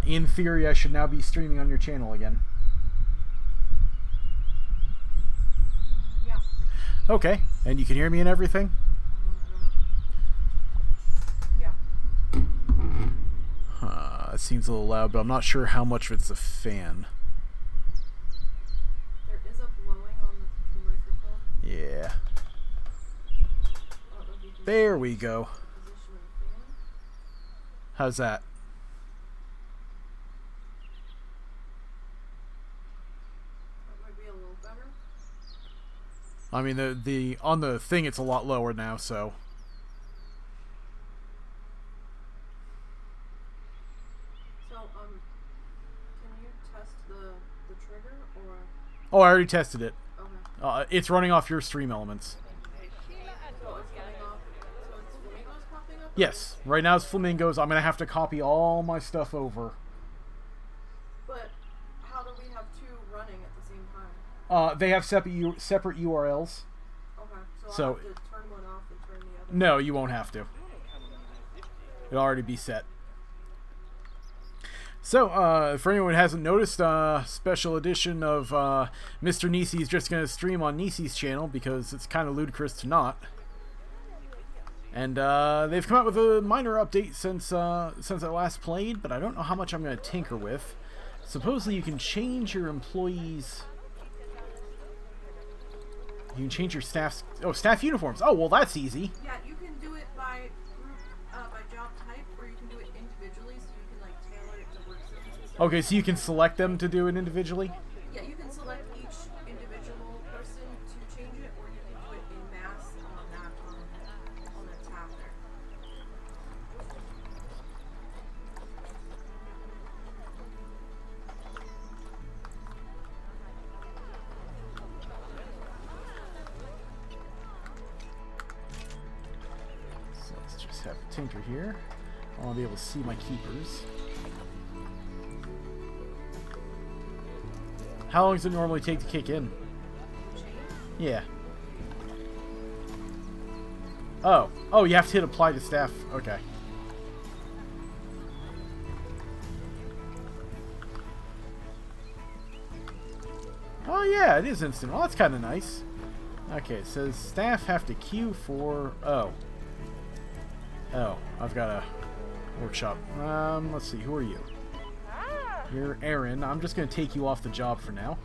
in theory, I should now be streaming on your channel again. Yeah. Okay, and you can hear me and everything? Yeah. It seems a little loud, but I'm not sure how much of it's a fan. There is a blowing on the microphone. Yeah. There we go. Position of the fan. How's that? That might be a little better. I mean, the on the thing it's a lot lower now, so. So, can you test the trigger or? Oh, I already tested it. Okay. It's running off your stream elements. So it's running off. So it's flamingos popping up. Yes, right now it's flamingos. I'm gonna have to copy all my stuff over. But how do we have two running at the same time? They have separate URLs. Okay. So So- I have to turn one off and turn the other. No, you won't have to. It'll already be set. So, for anyone who hasn't noticed, special edition of Mr. Nisey's just going to stream on Nisey's channel because it's kind of ludicrous to not. And they've come out with a minor update since I last played, but I don't know how much I'm going to tinker with. Supposedly you can change your employees... You can change your staff's... Oh, staff uniforms. Oh, well, that's easy. Yeah, you can do it by group, by job type, or you can do it individually, so you can like tailor it to work zones and stuff. Okay, so you can select them to do it individually? Yeah, you can select each individual person to change it, or you can do it in mass on that tab there. So let's just have a tinker here. I want to be able to see my keepers. How long does it normally take to kick in? Change. Yeah. Oh. Oh, you have to hit apply to staff. Okay. Oh, yeah, it is instant. Well, that's kind of nice. Okay, it says staff have to queue for... Oh. Oh, I've got a workshop. Let's see. Who are you? You're Aaron. I'm just going to take you off the job for now.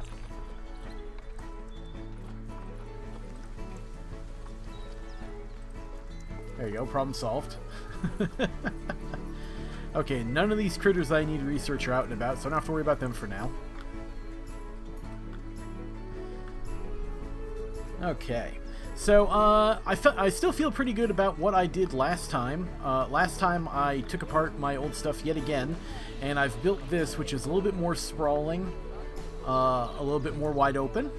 There you go. Problem solved. Okay, none of these critters that I need to research are out and about, so I don't have to worry about them for now. Okay. So, I still feel pretty good about what I did last time. Last time I took apart my old stuff yet again, and I've built this, which is a little bit more sprawling, a little bit more wide open,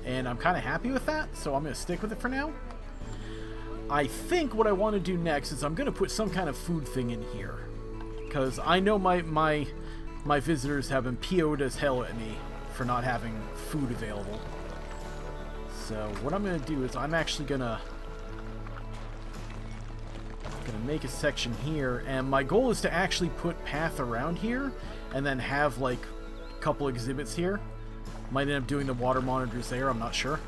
and I'm kind of happy with that, so I'm going to stick with it for now. I think what I want to do next is I'm going to put some kind of food thing in here, because I know my visitors have been PO'd as hell at me for not having food available. So what I'm going to do is I'm actually going to make a section here, and my goal is to actually put path around here and then have like a couple exhibits here. Might end up doing the water monitors there, I'm not sure.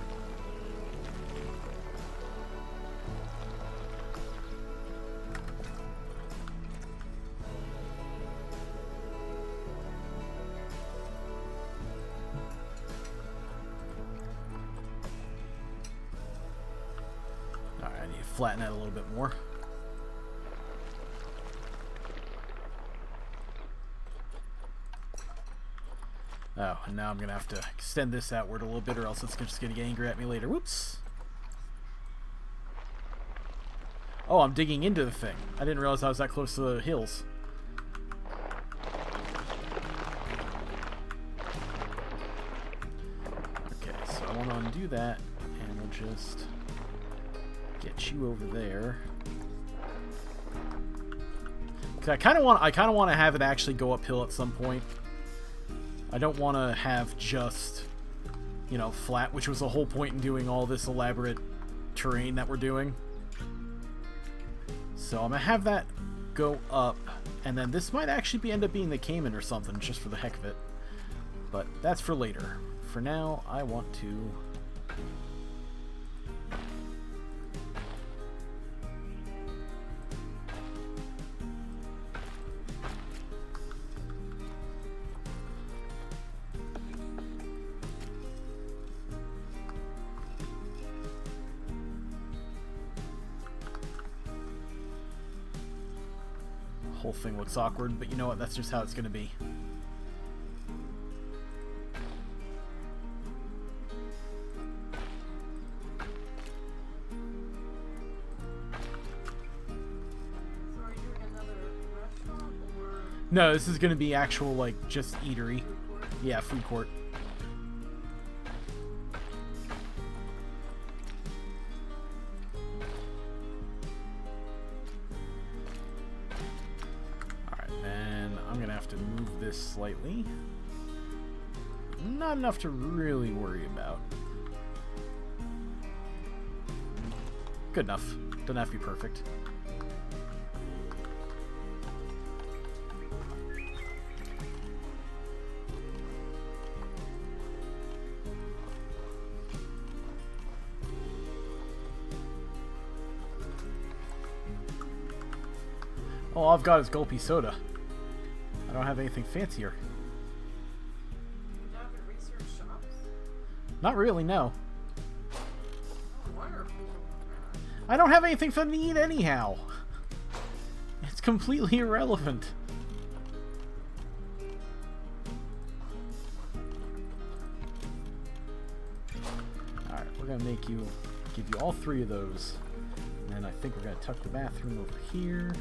Flatten that a little bit more. Oh, and now I'm going to have to extend this outward a little bit or else it's just going to get angry at me later. Whoops. Oh, I'm digging into the thing. I didn't realize I was that close to the hills. Okay, so I want to undo that, and we'll just... get you over there. Cause I kind of want to have it actually go uphill at some point. I don't want to have just, you know, flat, which was the whole point in doing all this elaborate terrain that we're doing. So I'm gonna have that go up, and then this might actually end up being the Cayman or something, just for the heck of it. But that's for later. For now, I want to... whole thing looks awkward, but you know what? That's just how it's going to be. So are you doing another restaurant or No, this is going to be actual, like, just eatery. food court? Yeah, food court. Slightly. Not enough to really worry about. Good enough. Doesn't have to be perfect. All I've got is gulpy soda. I don't have anything fancier. You haven't researched shops? Not really, no. I wonder if people want that. I don't have anything for them to eat anyhow. It's completely irrelevant. Alright, we're gonna give you all 3 of those. And then I think we're gonna tuck the bathroom over here.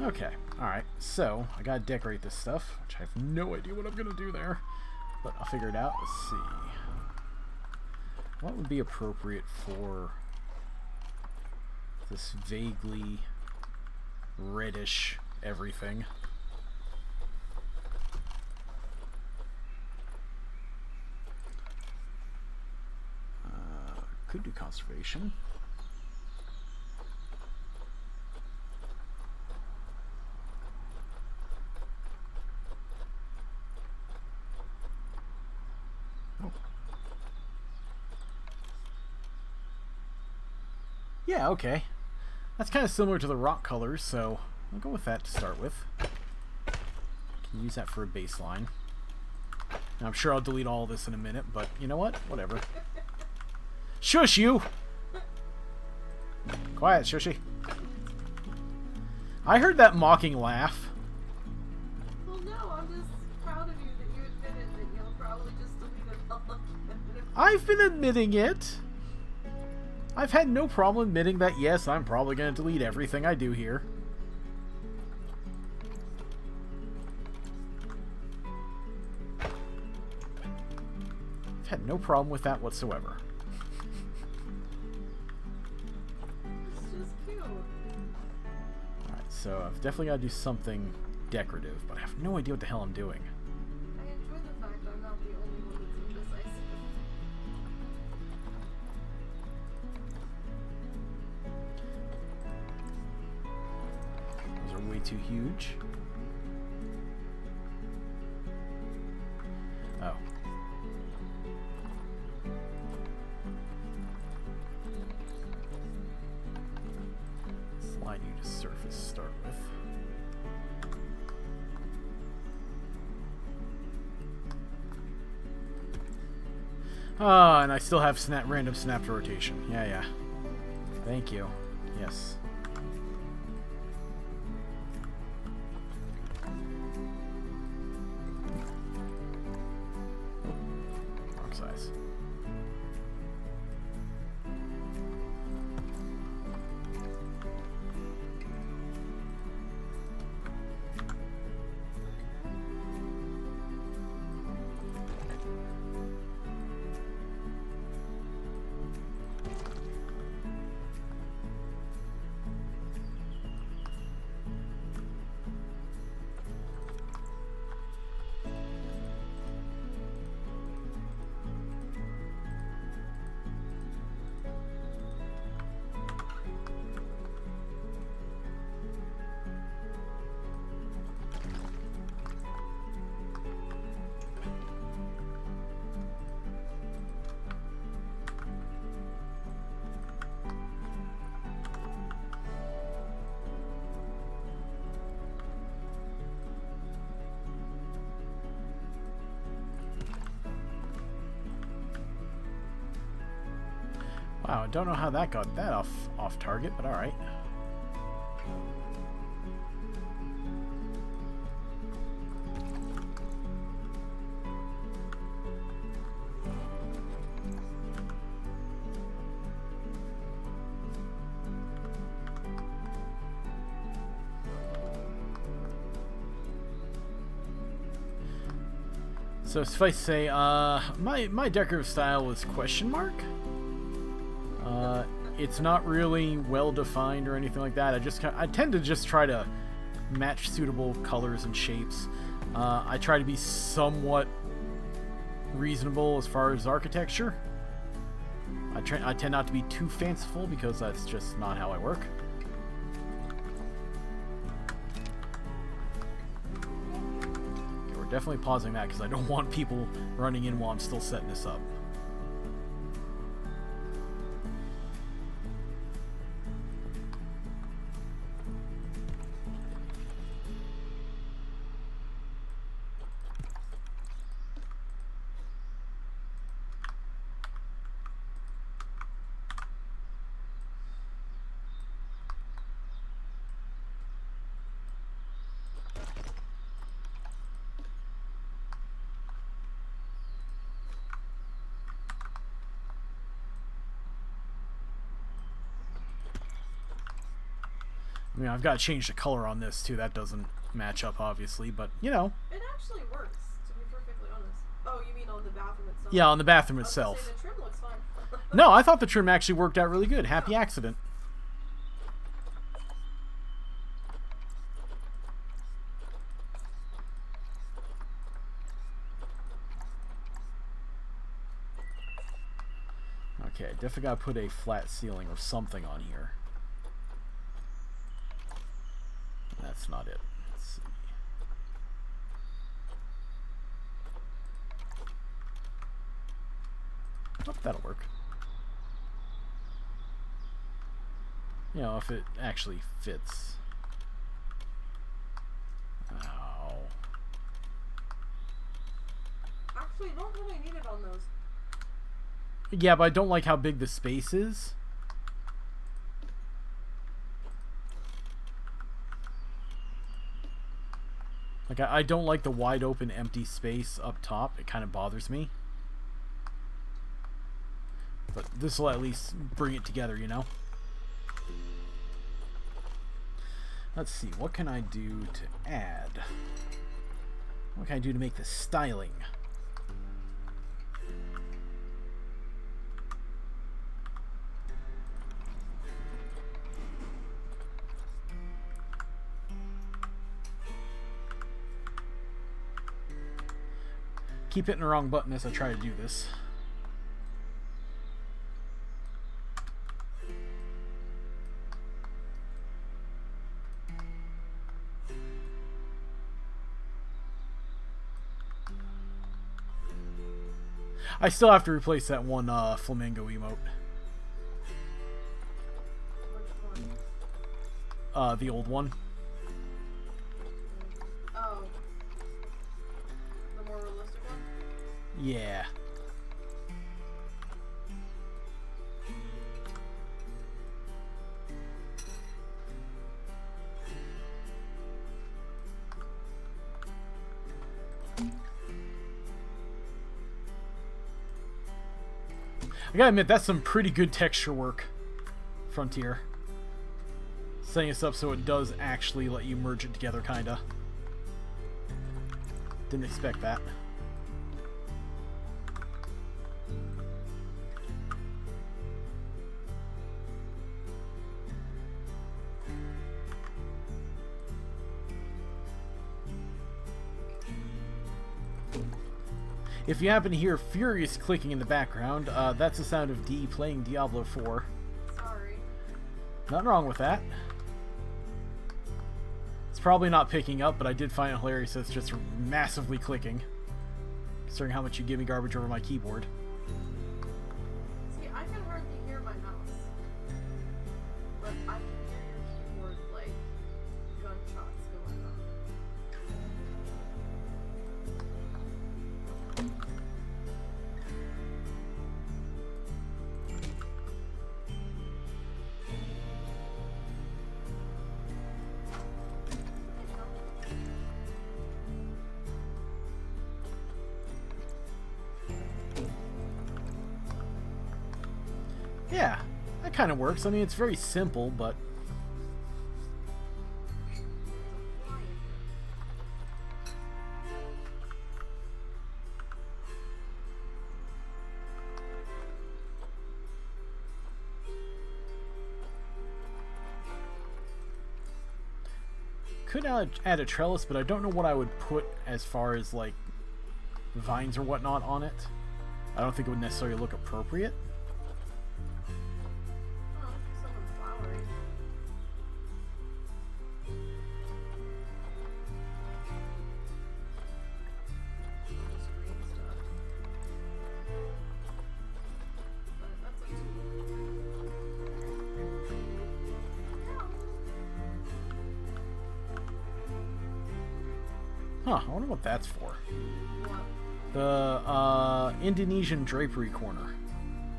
Okay, alright, so I gotta decorate this stuff, which I have no idea what I'm gonna do there, but I'll figure it out. Let's see. What would be appropriate for this vaguely reddish everything? Could do conservation. Yeah, okay. That's kind of similar to the rock colors, so I'll go with that to start with. Can use that for a baseline. Now, I'm sure I'll delete all this in a minute, but you know what? Whatever. Shush you! Quiet, shushy. I heard that mocking laugh. Well, no, I'm just proud of you that you admitted that you'll probably just delete it all. I've been admitting it. I've had no problem admitting that, yes, I'm probably going to delete everything I do here. I've had no problem with that whatsoever. It's just cute. Alright, so I've definitely got to do something decorative, but I have no idea what the hell I'm doing. I enjoy the fact I'm not the only one that's indecisive. Those are way too huge. Oh. Slide you to surface to start with. Ah, and I still have random snap to rotation. Yeah, yeah. Thank you. Yes. Wrong size. Wow, I don't know how that got that off target, but alright. So suffice to say, my decorative style was question mark. It's not really well defined or anything like that. I tend to just try to match suitable colors and shapes. I try to be somewhat reasonable as far as architecture. I tend not to be too fanciful because that's just not how I work. Definitely pausing that because I don't want people running in while I'm still setting this up. I mean, I've got to change the color on this, too. That doesn't match up, obviously, but, you know. It actually works, to be perfectly honest. Oh, you mean on the bathroom itself? Yeah, on the bathroom I was itself. gonna say, the trim looks fine. No, I thought the trim actually worked out really good. Happy accident. Okay, definitely got to put a flat ceiling or something on here. That's not it. Let's see. Oh, that'll work. You know, if it actually fits. Ow. Actually, you don't really need it on those. Yeah, but I don't like how big the space is. Like, I don't like the wide open empty space up top. It kind of bothers me. But this will at least bring it together, you know? Let's see, what can I do to add? What can I do to make this styling? Keep hitting the wrong button as I try to do this. I still have to replace that one flamingo emote. Which one? The old one. Oh. The more realistic one? Yeah. I gotta admit, that's some pretty good texture work, Frontier. Setting this up so it does actually let you merge it together, kinda. Didn't expect that. If you happen to hear furious clicking in the background, that's the sound of Dee playing Diablo 4. Sorry. Nothing wrong with that. It's probably not picking up, but I did find it hilarious that it's just massively clicking, considering how much you give me garbage over my keyboard. See, I can hardly hear my mouse. But I can hear your keyboard, like, gunshots going on. Yeah, that kind of works. I mean, it's very simple, but... Could add a trellis, but I don't know what I would put as far as, like, vines or whatnot on it. I don't think it would necessarily look appropriate. Oh, something flowery. Just green stuff. But that's up to you. Huh, I wonder what that's for. What? The Indonesian drapery corner.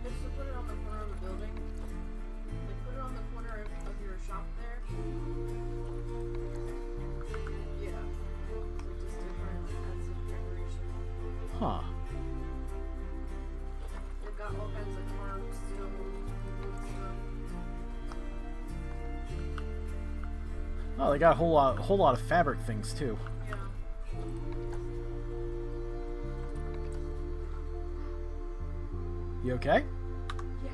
It's to put it on the corner of the building. Like, put it on the corner of your shop there. Yeah. So just different as of decoration. Huh. They've got all kinds of carved stone wood stuff. Oh, they got a whole lot of fabric things too. Yeah. You okay? Yeah.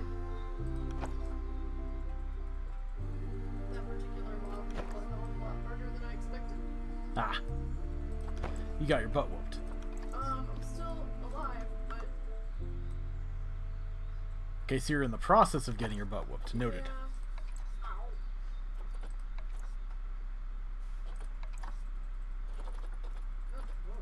That particular mob was a lot harder than I expected. Ah. You got your butt whooped. I'm still alive, but Okay, so you're in the process of getting your butt whooped. Noted. yeah. Ow. Oh, whoa.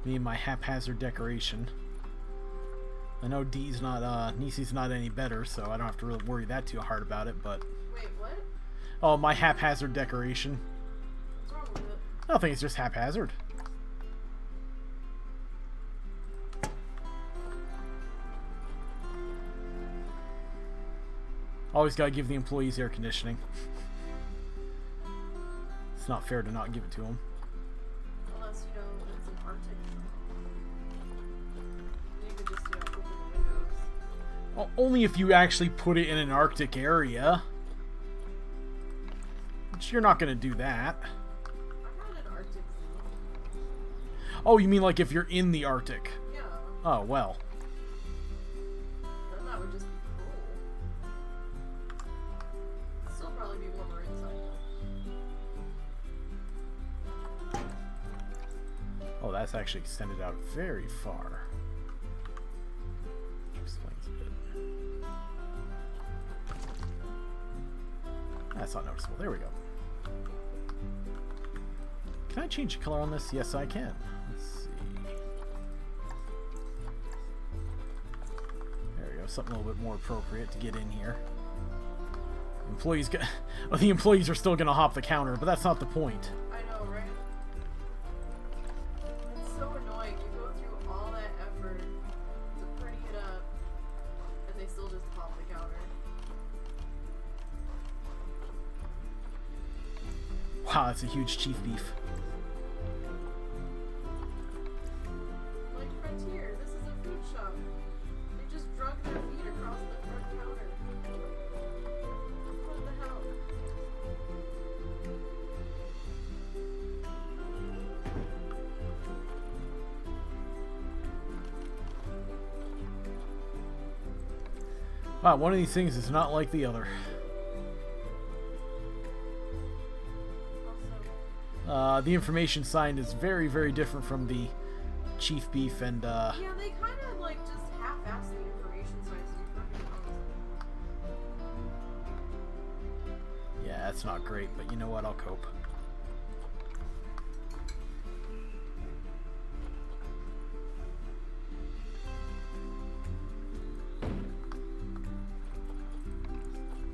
Me and my haphazard decoration. I know D's not, Nisey's not any better, so I don't have to really worry that too hard about it, but... Wait, what? Oh, my haphazard decoration. What's wrong with it? Nothing, it's just haphazard. Always gotta give the employees air conditioning. It's not fair to not give it to them. Unless, you know, it's an Arctic. You could just, open the windows. Well, only if you actually put it in an Arctic area. Which you're not gonna do that. I'm not an Arctic zoo. Oh, you mean like if you're in the Arctic? Yeah. Oh, well. Then that would just be cool. It'd still probably be warmer inside. Oh, that's actually extended out very far. Which explains a bit. That's not noticeable. There we go. Can I change the color on this? Yes, I can. Let's see. There we go. Something a little bit more appropriate to get in here. Well, the employees are still going to hop the counter, but that's not the point. I know, right? It's so annoying. You go through all that effort to pretty it up, and they still just pop the counter. Wow, that's a huge chief beef. Like Frontier, this is a food shop. They just drug their feet across the front counter. What the hell? Wow, one of these things is not like the other. Also, The information sign is very, very different from the chief beef and, yeah, they kind of like just half-ass the information signs, to be fucking honest. yeah, that's not great, but you know what? I'll cope.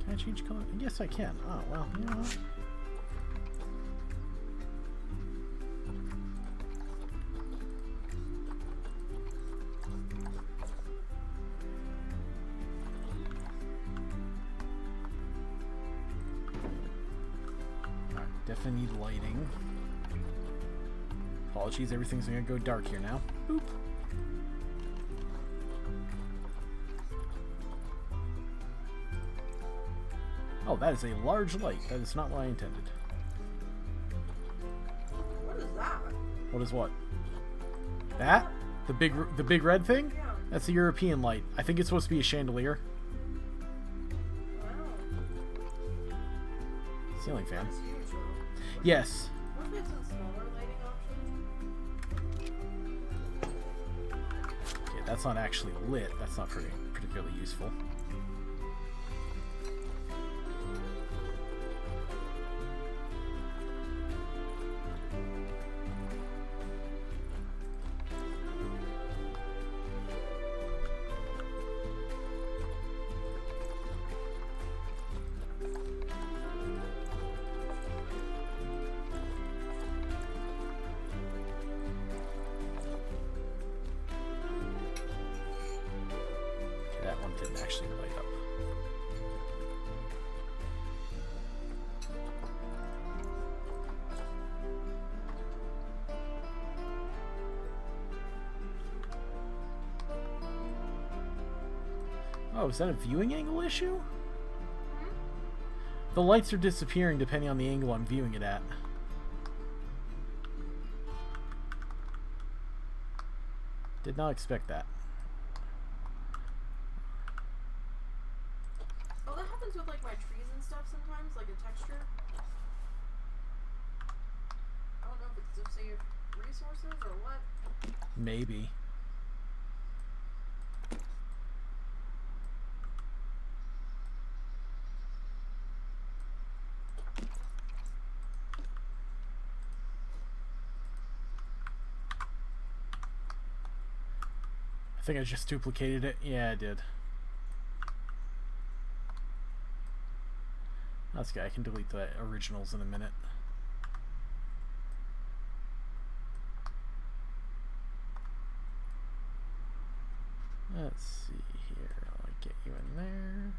Can I change color? Yes, I can. Oh, well, you know what? Definitely need lighting. Apologies, everything's gonna go dark here now. Boop. Oh, that is a large light. That is not what I intended. What is that? What is what? That? The big red thing? Yeah. That's a European light. I think it's supposed to be a chandelier. Wow. Ceiling fan. That's huge, though. Yes. What if it's some smaller lighting options? Okay, that's not actually lit. That's not particularly useful. That one didn't actually light up. Oh, is that a viewing angle issue? The lights are disappearing depending on the angle I'm viewing it at. Did not expect that. Oh, that happens with like my trees and stuff sometimes, like a texture. I don't know if it's to save resources or what. Maybe. I think I just duplicated it. Yeah, I did. That's good. I can delete the originals in a minute. Let's see here. I'll get you in there.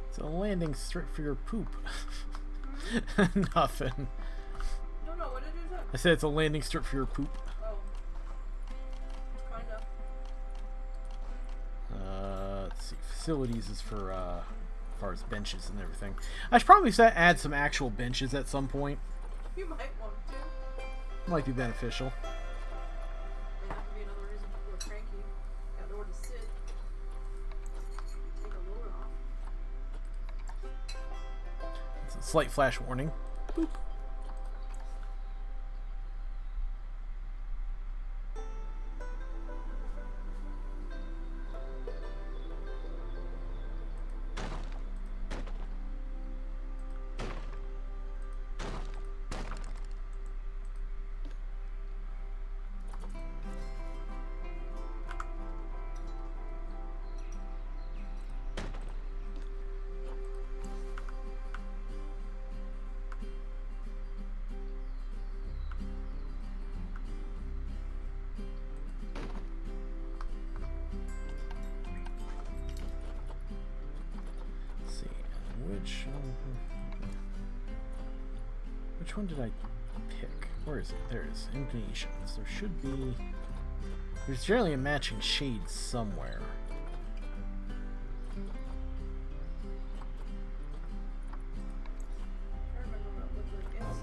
It's a landing strip for your poop. Nothing. No, what did you say? I said it's a landing strip for your poop. Oh. Kinda. Let's see. Facilities is for, as far as benches and everything. I should probably add some actual benches at some point. You might want to. Might be beneficial. May have to be another reason people are cranky. Got nowhere to sit. Take a load off. It's a slight flash warning. Boop. Which one did I pick? Where is it? There it is. Indonesians. There should be... There's generally a matching shade somewhere. I remember what it looked like. It's,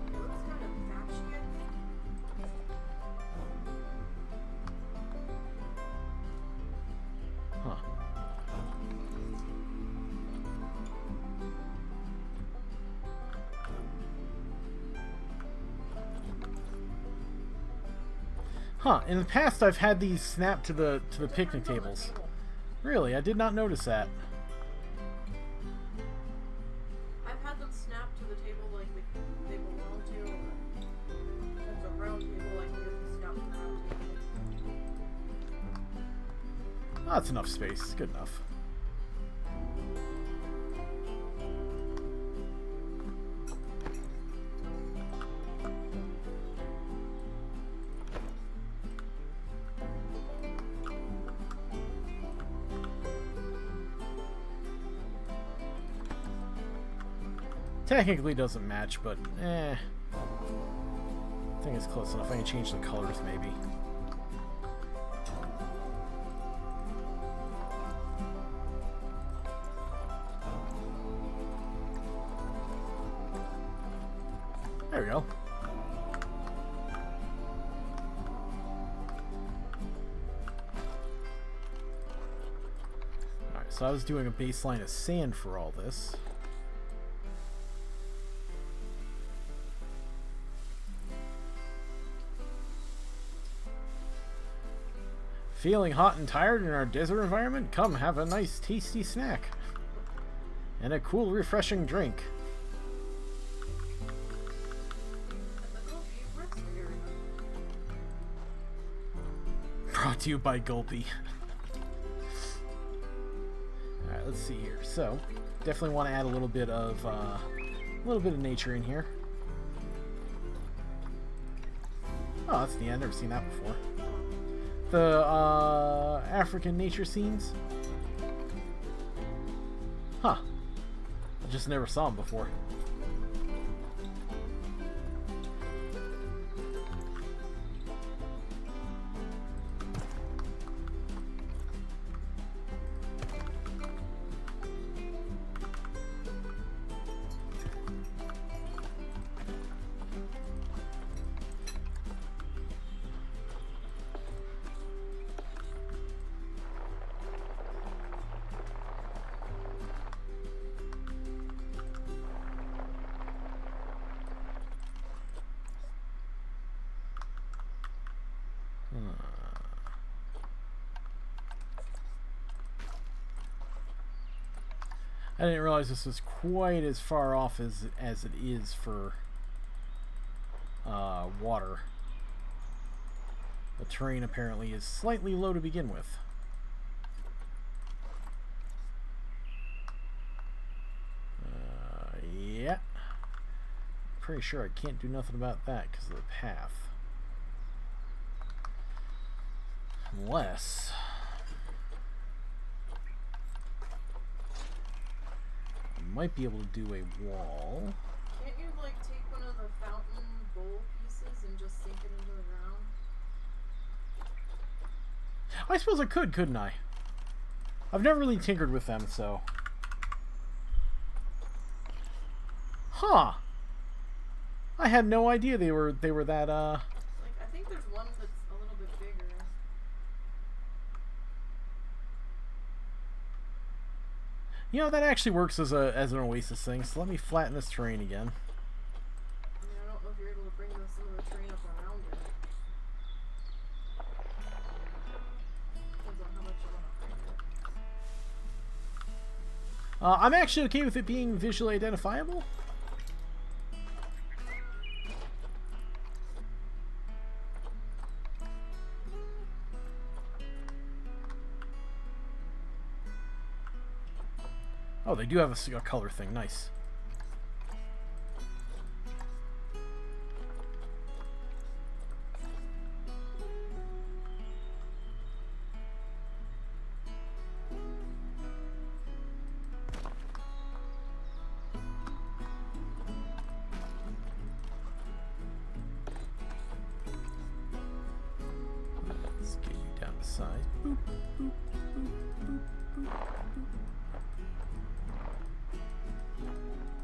it looks kind of thatchy, I think. Huh. Huh, in the past I've had these snapped to the picnic On the tables. table. Really? I did not notice that. I've had them snapped to the table like they belong to, or if it's a round table, like they just snap to the round table. Oh, that's enough space. Good enough. Technically doesn't match, but I think it's close enough. I can change the colors maybe. There we go. Alright, so I was doing a baseline of sand for all this. Feeling hot and tired in our desert environment? Come have a nice tasty snack. And a cool refreshing drink. Brought to you by Gulpy. Alright, let's see here. So, definitely want to add a little bit of nature in here. Oh, that's neat. I've never seen that before. The African nature scenes. Huh. I just never saw them before. I didn't realize this was quite as far off as it is for water. The terrain apparently is slightly low to begin with. Yeah. Pretty sure I can't do nothing about that because of the path. Unless... might be able to do a wall. Can't you like take one of the fountain bowl pieces and just sink it into the ground? I suppose I could, couldn't I? I've never really tinkered with them, so. Huh. I had no idea they were that Like I think there's one that's a little bit bigger. You know, that actually works as an oasis thing, so let me flatten this terrain again. I mean, I don't know if you're able to bring some of the terrain up around it. Depends on how much you want to bring it. I'm actually okay with it being visually identifiable. Oh, they do have a color thing. Nice. Let's get you down the side. Boop, boop, boop, boop, boop, boop.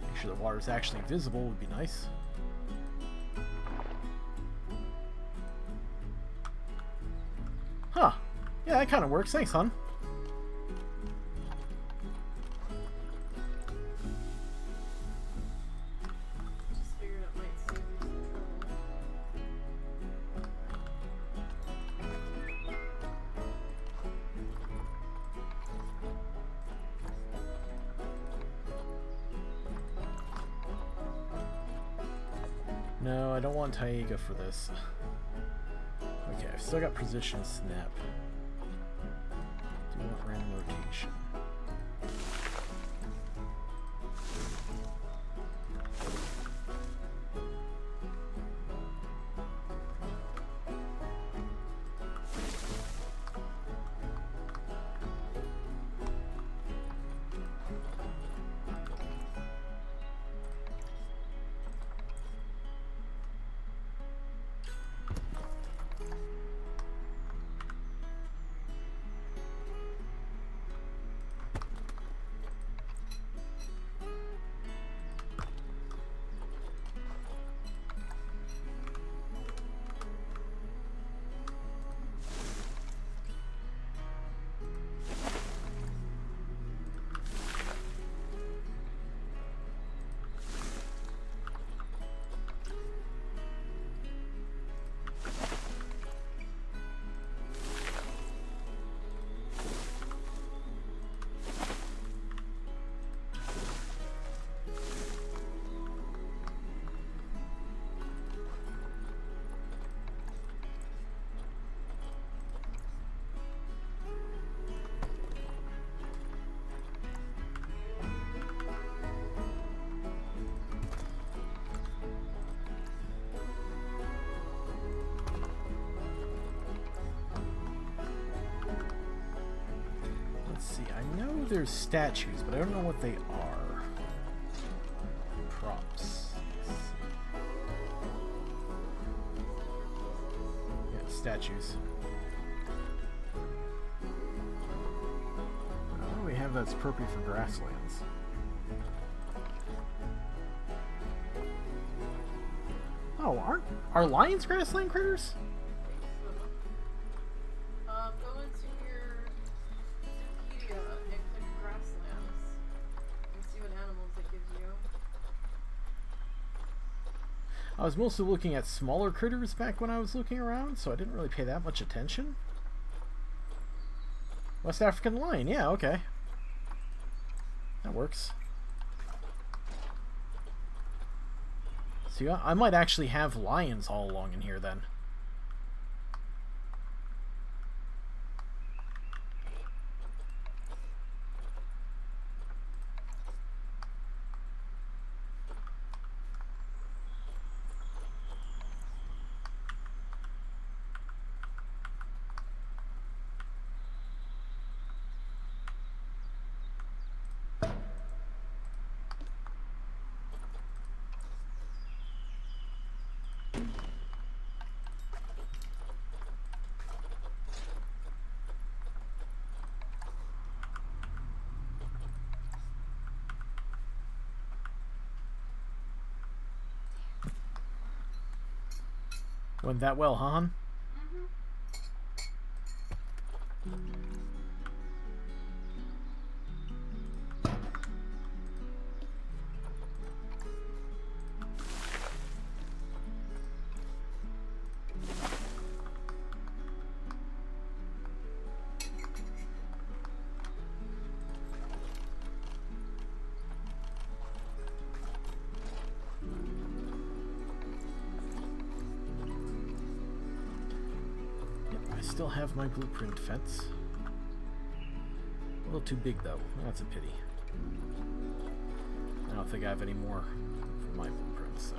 Make sure the water is actually visible would be nice. Huh. Yeah, that kind of works. Thanks, hon. Just figured it might save you some trouble. No, I don't want Taiga for this. Okay, I've still got precision snap. Do you want random rotation? There's statues, but I don't know what they are. Props. Yeah, statues. What do we have that's appropriate for grasslands? Oh, are lions grassland critters? Go into your Wikipedia and click grasslands and see what animals it gives you. I was mostly looking at smaller critters back when I was looking around, so I didn't really pay that much attention. West African lion, yeah, okay. That works. See, I might actually have lions all along in here then. Went that well, huh, hon? Still have my blueprint fence. A little too big though. That's a pity. I don't think I have any more for my blueprints, so.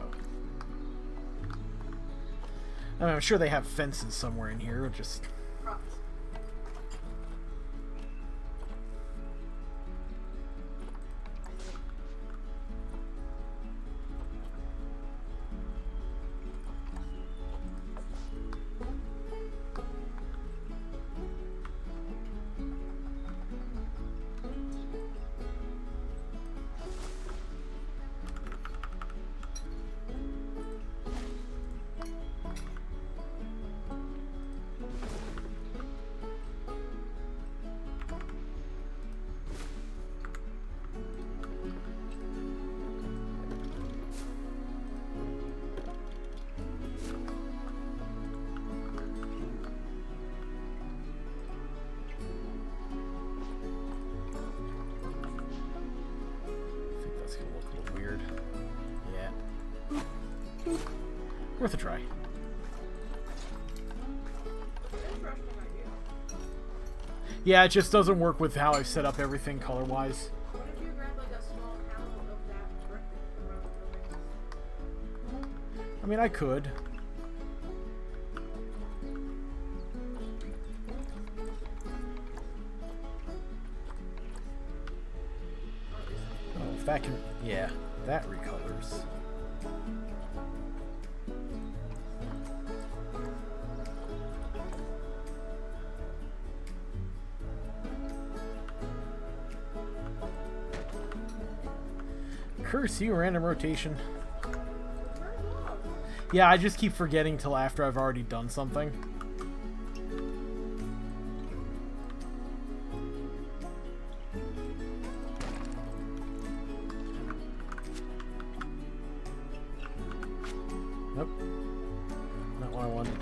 I mean, I'm sure they have fences somewhere in here, just. Props. Worth a try. Interesting idea. Yeah, it just doesn't work with how I've set up everything color-wise. What if you grab like a small panel of that brick around the building? I mean, I could. Oh, if that can... Yeah, that recolors. Curse you, random rotation. Yeah, I just keep forgetting till after I've already done something. Nope. Not what I wanted.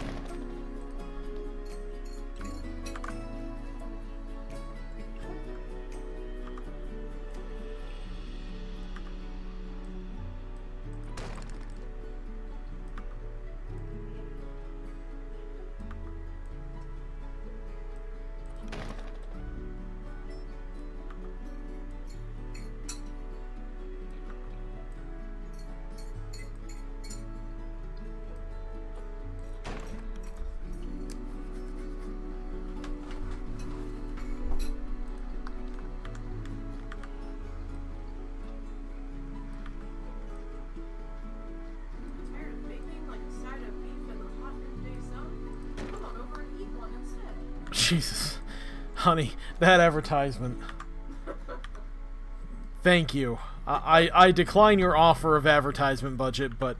Tired of baking like a side of beef in the hot midday sun? Come on over and eat one instead. Jesus. Honey, that advertisement. Thank you. I decline your offer of advertisement budget, but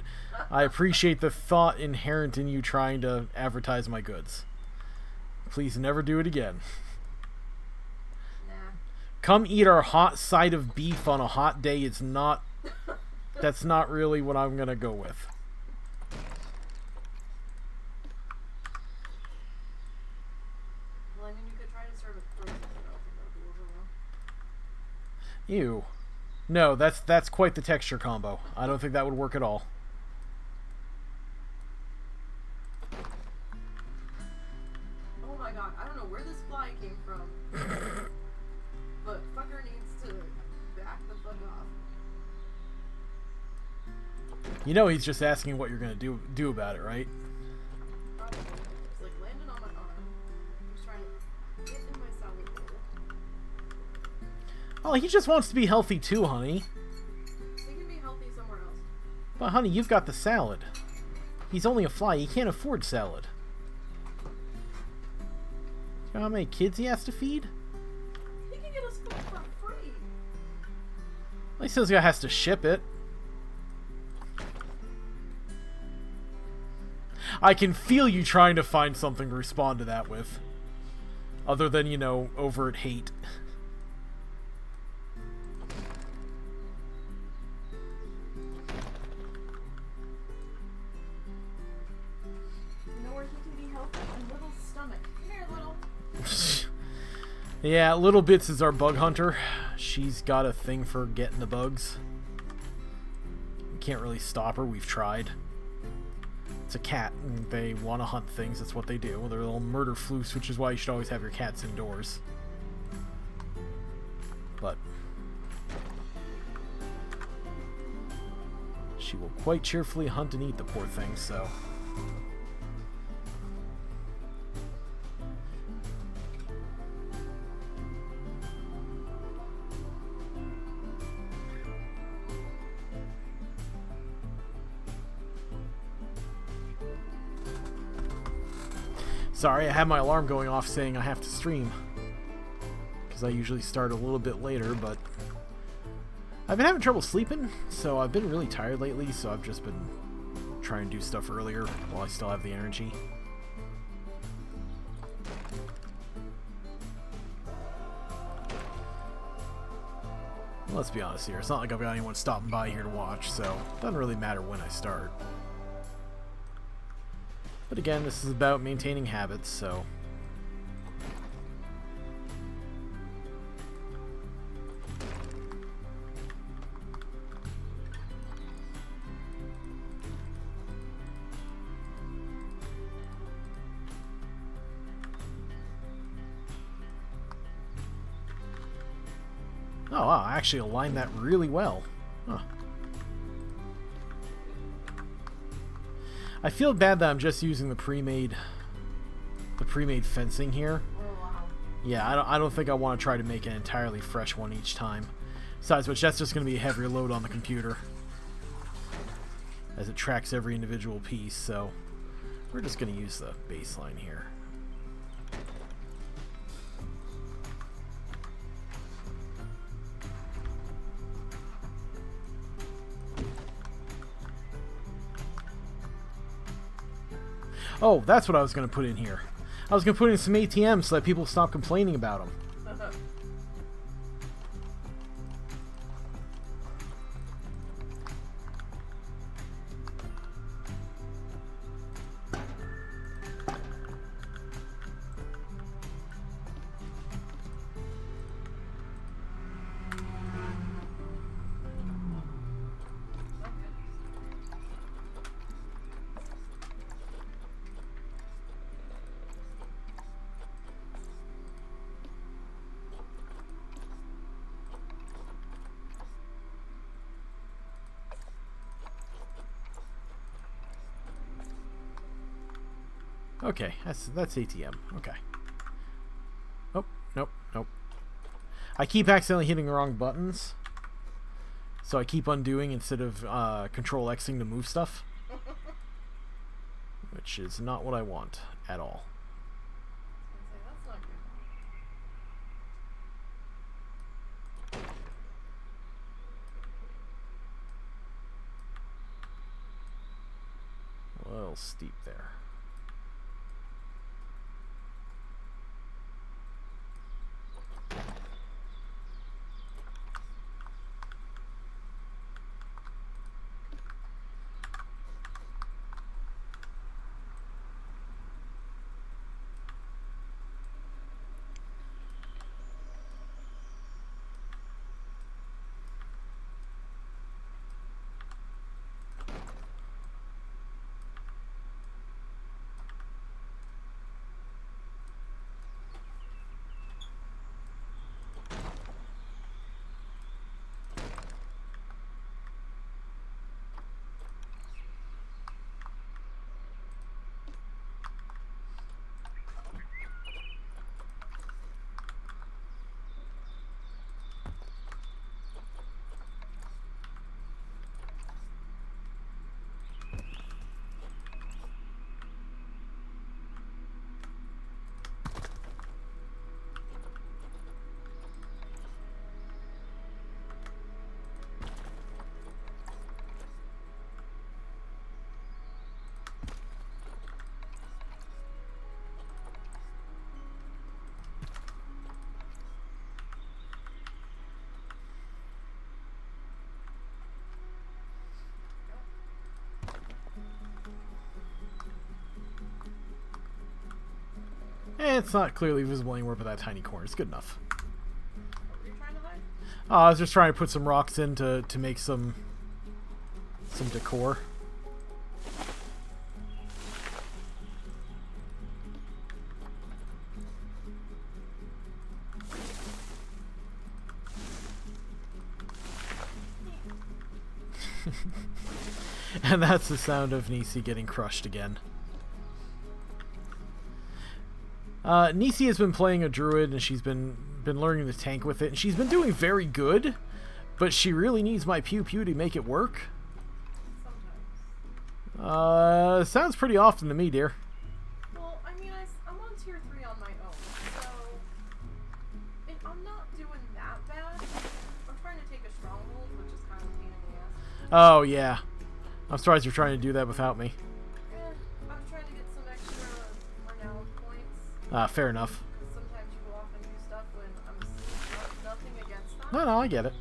I appreciate the thought inherent in you trying to advertise my goods. Please never do it again. Nah. Come eat our hot side of beef on a hot day is not... That's not really what I'm gonna go with. Well, I mean, you could try to serve it frozen, but I don't think that would go over well. Ew. No, that's quite the texture combo. I don't think that would work at all. Oh my god, I don't know where this fly came from. But fucker needs to back the fuck off. You know he's just asking what you're gonna do about it, right? Probably. It's like landing on my arm. He's trying to get in my salad bowl. Oh, he just wants to be healthy too, honey. He can be healthy somewhere else. But honey, you've got the salad. He's only a fly. He can't afford salad. You know how many kids he has to feed? He can get us food for free. At least this guy has to ship it. I can feel you trying to find something to respond to that with. Other than, you know, overt hate. You know where he can be healthy? In Little's stomach. Come here, Little. Yeah, Little Bits is our bug hunter. She's got a thing for getting the bugs. We can't really stop her. We've tried. It's a cat, and they want to hunt things. That's what they do. They're little murder floofs, which is why you should always have your cats indoors. But she will quite cheerfully hunt and eat the poor thing, so... Sorry, I had my alarm going off saying I have to stream. Because I usually start a little bit later, but... I've been having trouble sleeping, so I've been really tired lately, so I've just been trying to do stuff earlier while I still have the energy. Let's be honest here, it's not like I've got anyone stopping by here to watch, so it doesn't really matter when I start. But again, this is about maintaining habits, so... Oh, wow, I actually aligned that really well. Huh. I feel bad that I'm just using the pre-made fencing here. Oh, wow. Yeah, I don't think I want to try to make an entirely fresh one each time. Besides which, that's just going to be a heavier load on the computer, as it tracks every individual piece, so we're just going to use the baseline here. Oh, that's what I was going to put in here. I was going to put in some ATMs so that people stop complaining about them. Okay, that's ATM. Okay. Oh, nope. I keep accidentally hitting the wrong buttons, so I keep undoing instead of Control Xing to move stuff, which is not what I want at all. That's not good. A little steep there. It's not clearly visible anywhere but that tiny corner. It's good enough. What were you trying to hide? I was just trying to put some rocks in to make some decor. And that's the sound of Nisey getting crushed again. Nisey has been playing a druid, and she's been learning to tank with it, and she's been doing very good, but she really needs my pew pew to make it work. Sometimes. Sounds pretty often to me, dear. Well, I mean, I'm on tier 3 on my own, so I'm not doing that bad. I'm trying to take a stronghold, which is kind of a pain in the ass. Oh, yeah. I'm surprised you're trying to do that without me. Yeah, I'm trying to get some extra renown points. Fair enough. Sometimes you go off and do stuff when I'm nothing against that. No, I get it.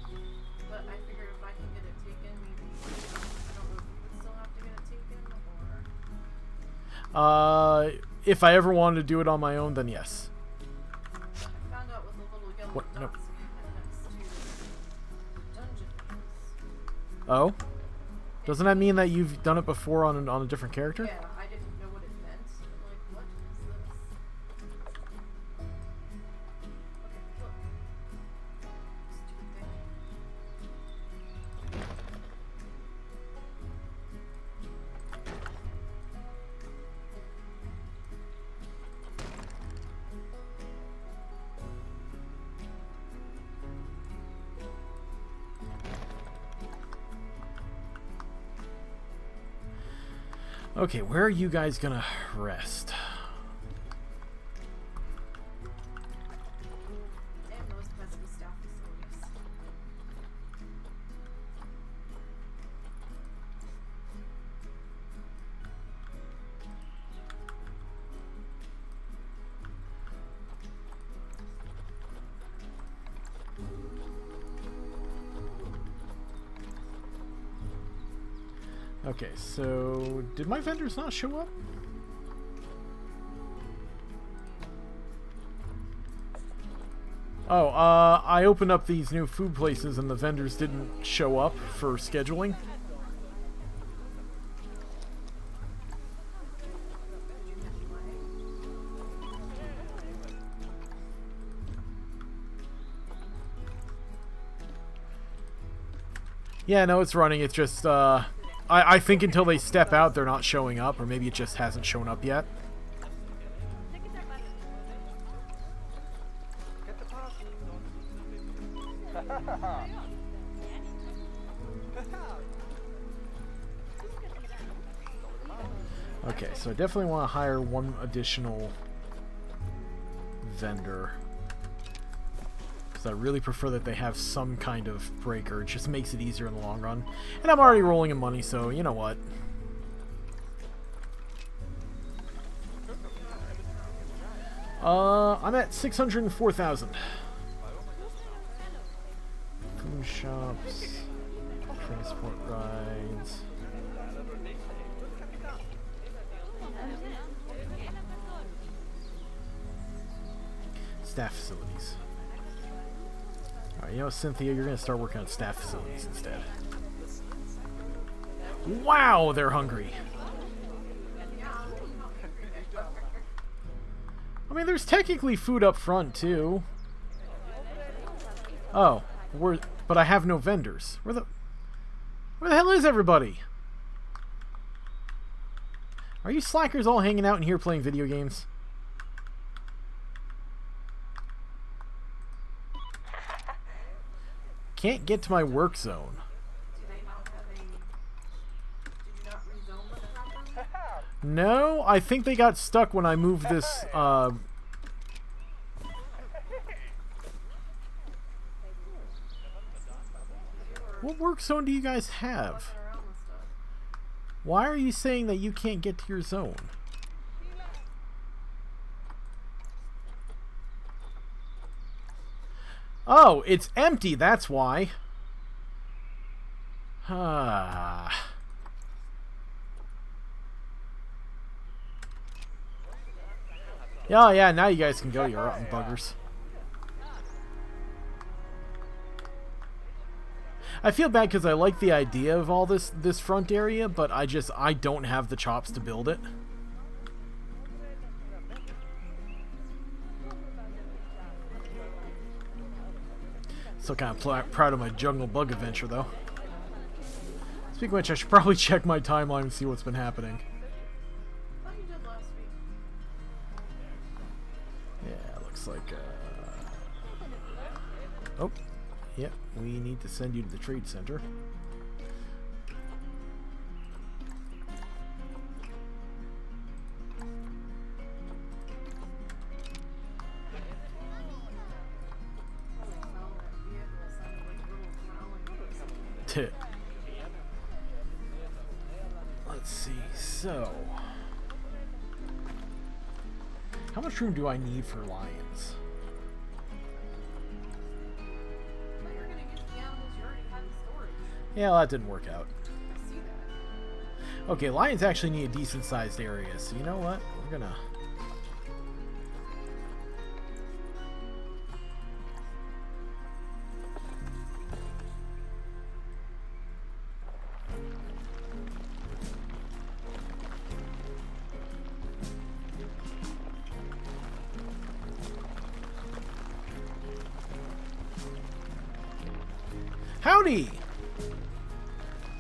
But I figured if I can get it taken, maybe I don't know if you would still have to get it taken, or If I ever wanted to do it on my own, then yes. I found out with the little yellow What? No. dots next to dungeons. Oh? Doesn't that mean that you've done it before on a different character? Yeah, I didn't know what it meant. I'm like, what is this? Okay, look. Stupid Okay, where are you guys gonna rest? And those pesky staff facilities. Okay, so did my vendors not show up? Oh, I opened up these new food places and the vendors didn't show up for scheduling. Yeah, no, it's running. It's just, I think until they step out, they're not showing up, or maybe it just hasn't shown up yet. Okay, so I definitely want to hire one additional vendor. I really prefer that they have some kind of breaker. It just makes it easier in the long run. And I'm already rolling in money, so you know what. I'm at 604,000. Food shops, transport rides. Staff facilities. Alright, you know, Cynthia, you're going to start working on staff facilities instead. Wow, they're hungry. I mean, there's technically food up front, too. Oh, but I have no vendors. Where the hell is everybody? Are you slackers all hanging out in here playing video games? Can't get to my work zone. No, I think they got stuck when I moved this, What work zone do you guys have? Why are you saying that you can't get to your zone? Oh, it's empty, that's why. Ah. Yeah, now you guys can go, you rotten buggers. I feel bad because I like the idea of all this front area, but I don't have the chops to build it. Still kind of proud of my jungle bug adventure, though. Speaking of which, I should probably check my timeline and see what's been happening. I thought you did last week. Yeah, looks like, oh, yep, we need to send you to the trade center. Let's see, so how much room do I need for lions? Yeah, well, that didn't work out. Okay, lions actually need a decent sized area, so you know what? We're gonna Howdy!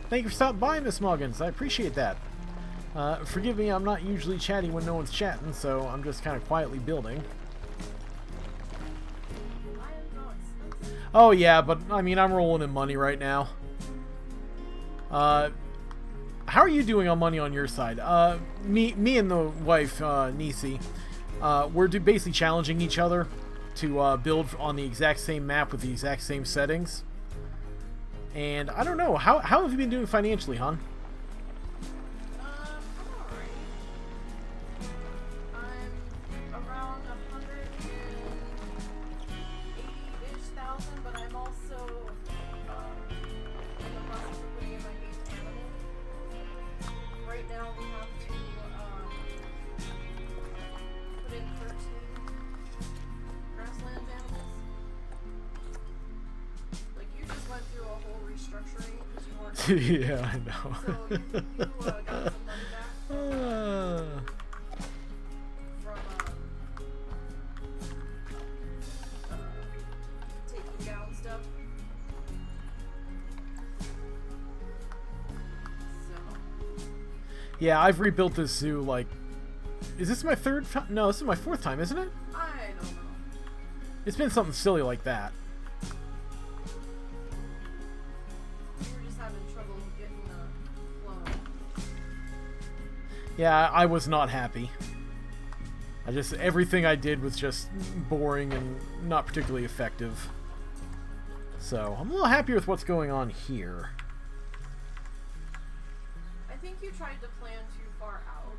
Thank you for stopping by, Miss Muggins. I appreciate that. Forgive me, I'm not usually chatty when no one's chatting, so I'm just kind of quietly building. Oh yeah, but I mean, I'm rolling in money right now. how are you doing on money on your side? Me and the wife, Nisey, we're basically challenging each other to build on the exact same map with the exact same settings. And I don't know, how have you been doing financially, hon? I'm alright. I'm around 180-ish thousand, but I'm also in the process of putting in my 8th animal. Right now we have to put in 13 grasslands animals. Like, you just went through a whole restructuring because you weren't. Yeah, I know. So you got some money back from taking down stuff. So Yeah, I've rebuilt this zoo, like... Is this my 3rd time? No, this is my 4th time, isn't it? I don't know. It's been something silly like that. You were just having trouble getting the flow. Yeah, I was not happy. Everything I did was just boring and not particularly effective. So, I'm a little happier with what's going on here. I think you tried to plan too far out.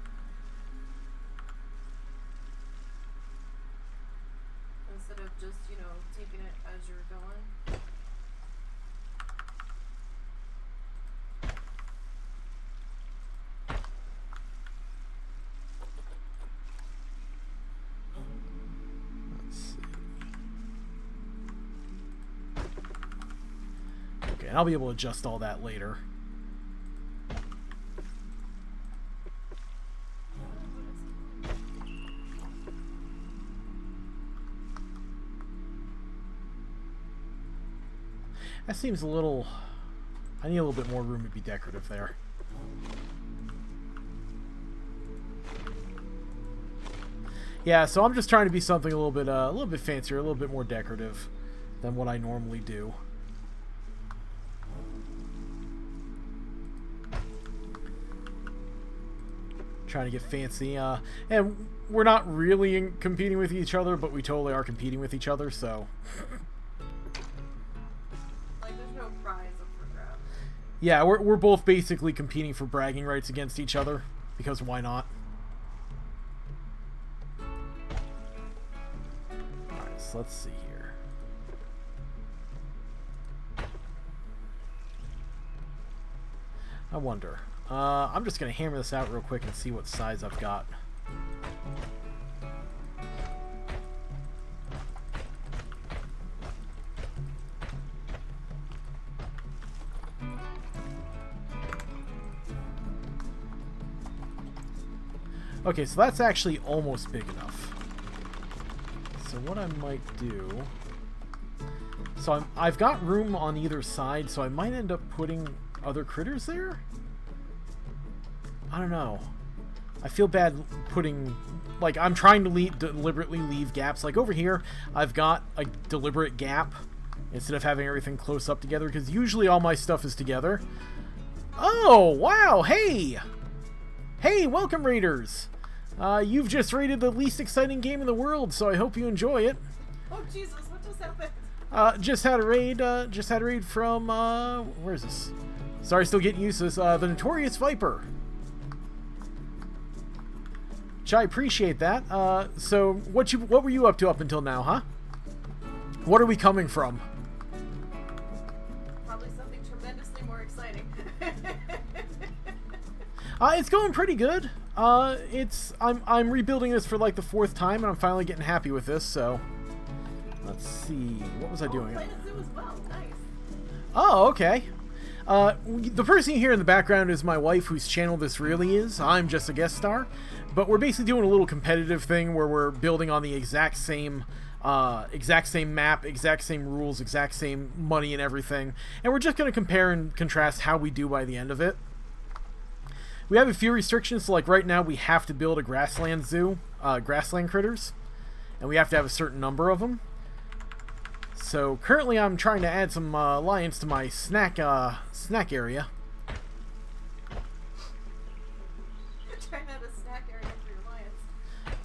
Instead of just, taking it as you're going. Let's see. Okay, I'll be able to adjust all that later. That seems a little... I need a little bit more room to be decorative there. Yeah, so I'm just trying to be something a little bit fancier, a little bit more decorative than what I normally do. Trying to get fancy, and we're not really competing with each other, but we totally are competing with each other, so... Yeah, we're both basically competing for bragging rights against each other, because why not? Alright, so let's see here. I wonder. I'm just going to hammer this out real quick and see what size I've got. Okay, so that's actually almost big enough. So what I might do... So I've got room on either side, so I might end up putting other critters there? I don't know. I feel bad putting... Like, I'm trying to deliberately leave gaps. Like, over here, I've got a deliberate gap instead of having everything close up together, because usually all my stuff is together. Oh, wow! Hey! Hey, welcome, raiders! You've just raided the least exciting game in the world, so I hope you enjoy it. Oh, Jesus, what just happened? Just had a raid from, where is this? Sorry, still getting used to this, the Notorious Viper. Which I appreciate that. So, what were you up to up until now, huh? What are we coming from? Probably something tremendously more exciting. It's going pretty good. I'm rebuilding this for like the 4th time, and I'm finally getting happy with this, so... Let's see, what was I doing? Planet Zoo as well, nice. Oh, okay. The person you hear in the background is my wife, whose channel this really is. I'm just a guest star. But we're basically doing a little competitive thing where we're building on the exact same map, exact same rules, exact same money and everything. And we're just going to compare and contrast how we do by the end of it. We have a few restrictions, so like right now we have to build a grassland zoo, grassland critters. And we have to have a certain number of them. So currently I'm trying to add some lions to my snack area.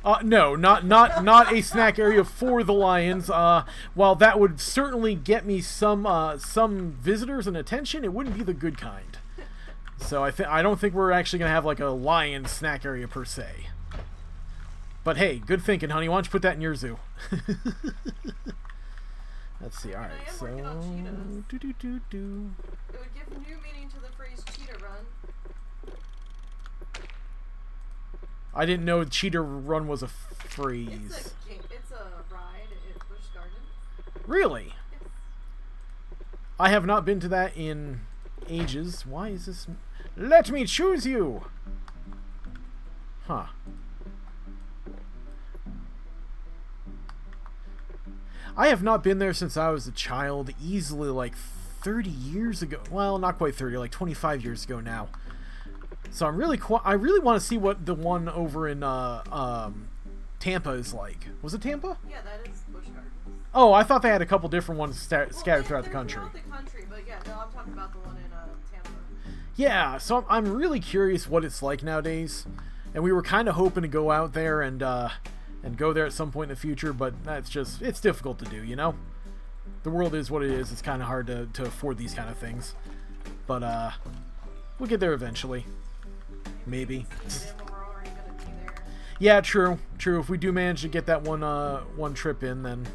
No, not a snack area for the lions. While that would certainly get me some visitors and attention, it wouldn't be the good kind. So I don't think we're actually gonna have like a lion snack area per se. But hey, good thinking, honey. Why don't you put that in your zoo? Let's see. All right, so It would give new meaning to the phrase cheetah run. I didn't know cheetah run was a phrase. It's a ride at Busch Gardens. Really? Yes. I have not been to that in ages. Why is this? Let me choose you. Huh. I have not been there since I was a child, easily like 30 years ago. Well, not quite 30, like 25 years ago now. So I really want to see what the one over in Tampa is like. Was it Tampa? Yeah, that is Busch Gardens. Oh, I thought they had a couple different ones scattered throughout the country. Throughout the country, but yeah, no, I'm talking about the one in Tampa. Yeah, so I'm really curious what it's like nowadays. And we were kind of hoping to go out there and go there at some point in the future, but it's difficult to do, you know? The world is what it is. It's kind of hard to afford these kind of things. But we'll get there eventually. Maybe. Yeah, true. If we do manage to get that one trip in, then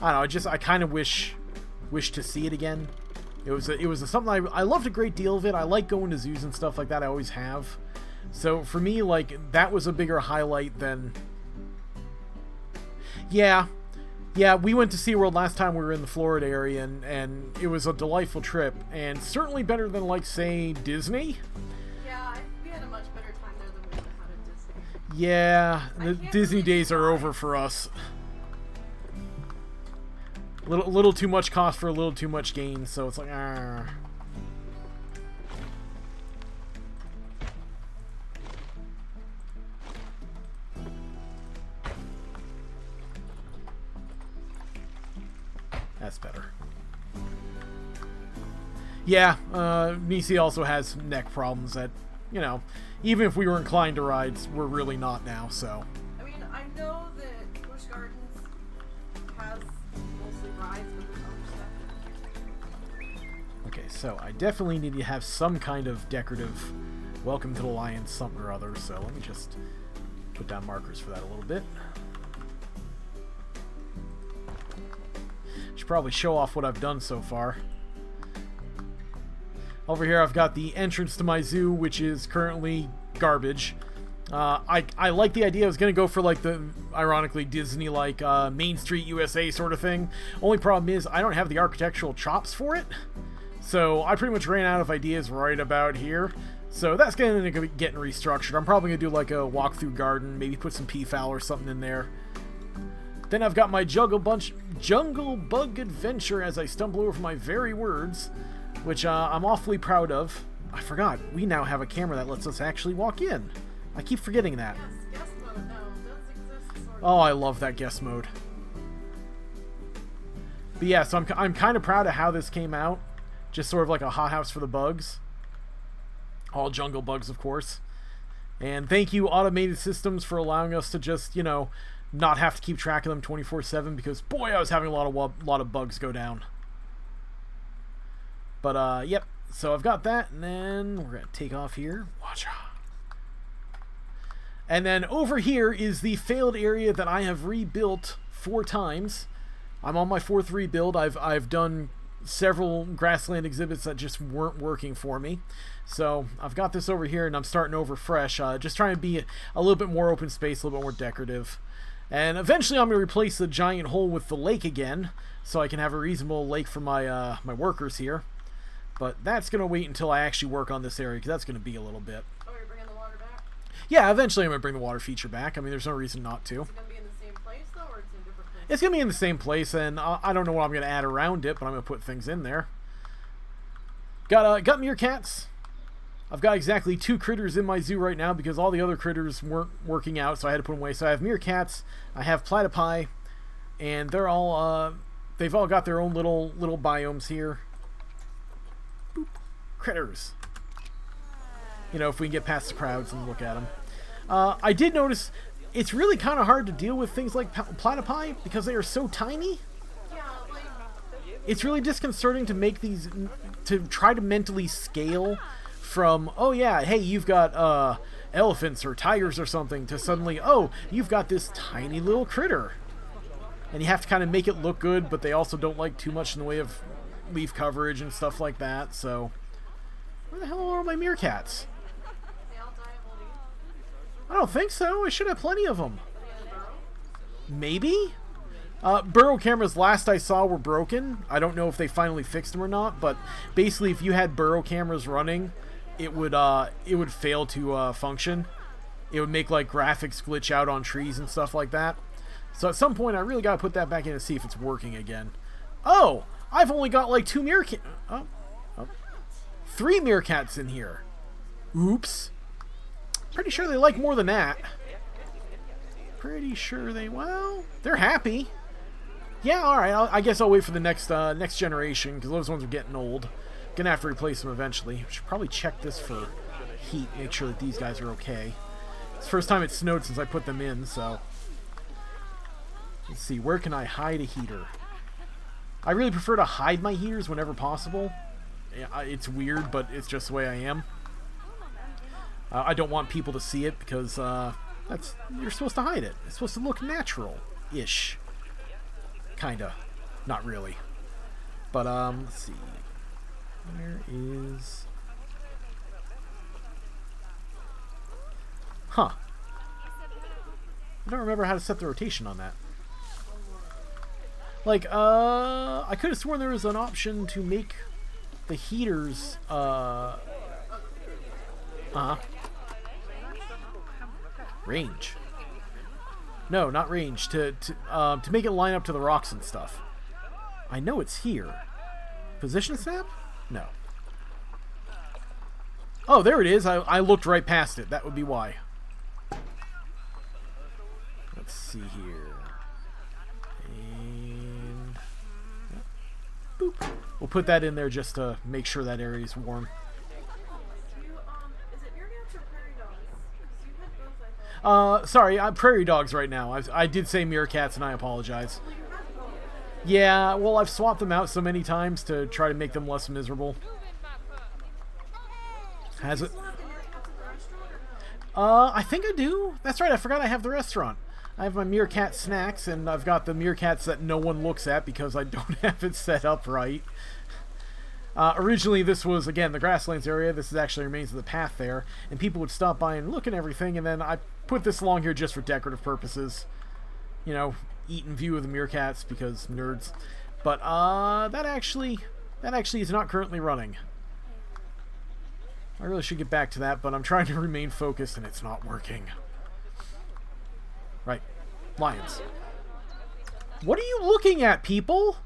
I don't know. I kind of wish to see it again. It was something I loved a great deal of it. I like going to zoos and stuff like that. I always have. So for me, like, that was a bigger highlight than. Yeah, we went to SeaWorld last time we were in the Florida area, and it was a delightful trip, and certainly better than, like, say, Disney. Yeah, we had a much better time there than we would have had at Disney. Yeah, the Disney days are over for us. Little too much cost for a little too much gain, so it's like, That's better. Yeah, Nisey also has neck problems that, you know, even if we were inclined to rides, we're really not now, so. I mean, I know that Busch Gardens has mostly rides, but there's other stuff. Okay, so I definitely need to have some kind of decorative welcome to the Lions something or other, so let me just put down markers for that a little bit. Should probably show off what I've done so far. Over here I've got the entrance to my zoo, which is currently garbage. I like the idea. I was going to go for like the, ironically, Disney-like Main Street USA sort of thing. Only problem is I don't have the architectural chops for it. So I pretty much ran out of ideas right about here. So that's going to be getting restructured. I'm probably going to do like a walk-through garden, maybe put some peafowl or something in there. Then I've got my Jungle Bug Adventure as I stumble over my very words, which I'm awfully proud of. I forgot, we now have a camera that lets us actually walk in. I keep forgetting that. Yes, guest mode now does exist, sort of. Oh, I love that guest mode. But yeah, so I'm kind of proud of how this came out. Just sort of like a hothouse for the bugs. All jungle bugs, of course. And thank you, Automated Systems, for allowing us to just, you know, not have to keep track of them 24/7, because boy, I was having a lot of bugs go down. But yep, so I've got that, and then we're gonna take off here. Watch out. And then over here is the failed area that I have rebuilt 4 times. I'm on my 4th rebuild. I've done several grassland exhibits that just weren't working for me. So I've got this over here, and I'm starting over fresh, just trying to be a little bit more open space, a little bit more decorative. And eventually I'm going to replace the giant hole with the lake again, so I can have a reasonable lake for my my workers here. But that's going to wait until I actually work on this area, because that's going to be a little bit. Oh, you're bringing the water back? Yeah, eventually I'm going to bring the water feature back. I mean, there's no reason not to. Is it going to be in the same place, though, or it's in a different place? It's going to be in the same place, and I don't know what I'm going to add around it, but I'm going to put things in there. Got meerkats. I've got exactly 2 critters in my zoo right now because all the other critters weren't working out, so I had to put them away. So I have meerkats, I have platypi, and they're all they've all got their own little biomes here. Boop. Critters. You know, if we can get past the crowds and look at them. I did notice it's really kind of hard to deal with things like platypi because they are so tiny. Yeah, like... It's really disconcerting to make these, to try to mentally scale from, oh yeah, hey, you've got elephants or tigers or something, to suddenly, oh, you've got this tiny little critter. And you have to kind of make it look good, but they also don't like too much in the way of leaf coverage and stuff like that, so... Where the hell are my meerkats? They all die of old age? I don't think so. I should have plenty of them. Maybe? Burrow cameras last I saw were broken. I don't know if they finally fixed them or not, but basically if you had burrow cameras running, it would fail to function. It would make like graphics glitch out on trees and stuff like that. So at some point I really got to put that back in to see if it's working again. Oh! I've only got like 2 meerkats. 3 meerkats in here. Oops. Pretty sure they like more than that. Pretty sure they... Well, they're happy. Yeah, alright. I guess I'll wait for the next generation, because those ones are getting old. Gonna have to replace them eventually. Should probably check this for heat, make sure that these guys are okay. It's the first time it snowed since I put them in, so... Let's see, where can I hide a heater? I really prefer to hide my heaters whenever possible. It's weird, but it's just the way I am. I don't want people to see it because you're supposed to hide it. It's supposed to look natural-ish. Kinda. Not really. But, let's see. Where is... Huh. I don't remember how to set the rotation on that. Like, I could have sworn there was an option to make the heaters, range. No, not range. To make it line up to the rocks and stuff. I know it's here. Position snap? No. Oh, there it is. I looked right past it. That would be why. Let's see here. And... boop. We'll put that in there just to make sure that area is warm. Is it meerkats or prairie dogs? 'Cause you had both, I thought. Sorry, I'm prairie dogs right now. I did say meerkats, and I apologize. Well, you had both. Yeah, well, I've swapped them out so many times to try to make them less miserable. Has it? Still have the meerkats at the restaurant or no? I think I do. That's right, I forgot I have the restaurant. I have my meerkat snacks, and I've got the meerkats that no one looks at because I don't have it set up right. Originally, this was, again, the grasslands area. This is actually remains of the path there, and people would stop by and look at everything, and then I put this along here just for decorative purposes. You know, eat in view of the meerkats because nerds. But that actually is not currently running. I really should get back to that, but I'm trying to remain focused, and it's not working. Right. Lions. What are you looking at, people?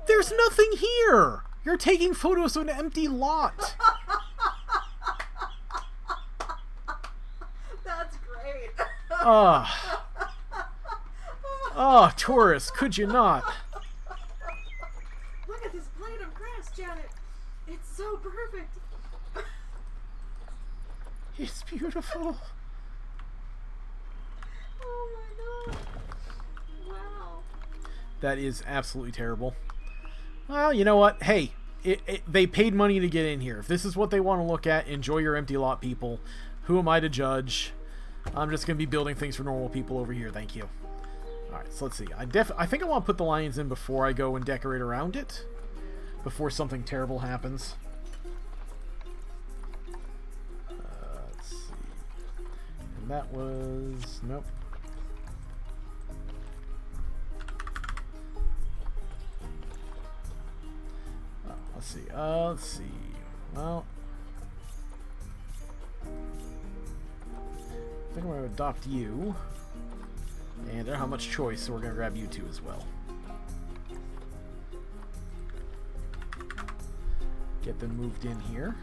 There's nothing here! You're taking photos of an empty lot! That's great. Oh, tourists, could you not? Look at this blade of grass, Janet. It's so perfect. It's beautiful. Oh my god. Wow. That is absolutely terrible. Well, you know what? Hey, they paid money to get in here. If this is what they want to look at, enjoy your empty lot, people. Who am I to judge? I'm just going to be building things for normal people over here. Thank you. Alright, so let's see. I think I want to put the lions in before I go and decorate around it. Before something terrible happens. Let's see. And that was... nope. Let's see. Let's see. Well, I think I'm going to adopt you. And I don't have much choice, so we're going to grab you two as well. Get them moved in here.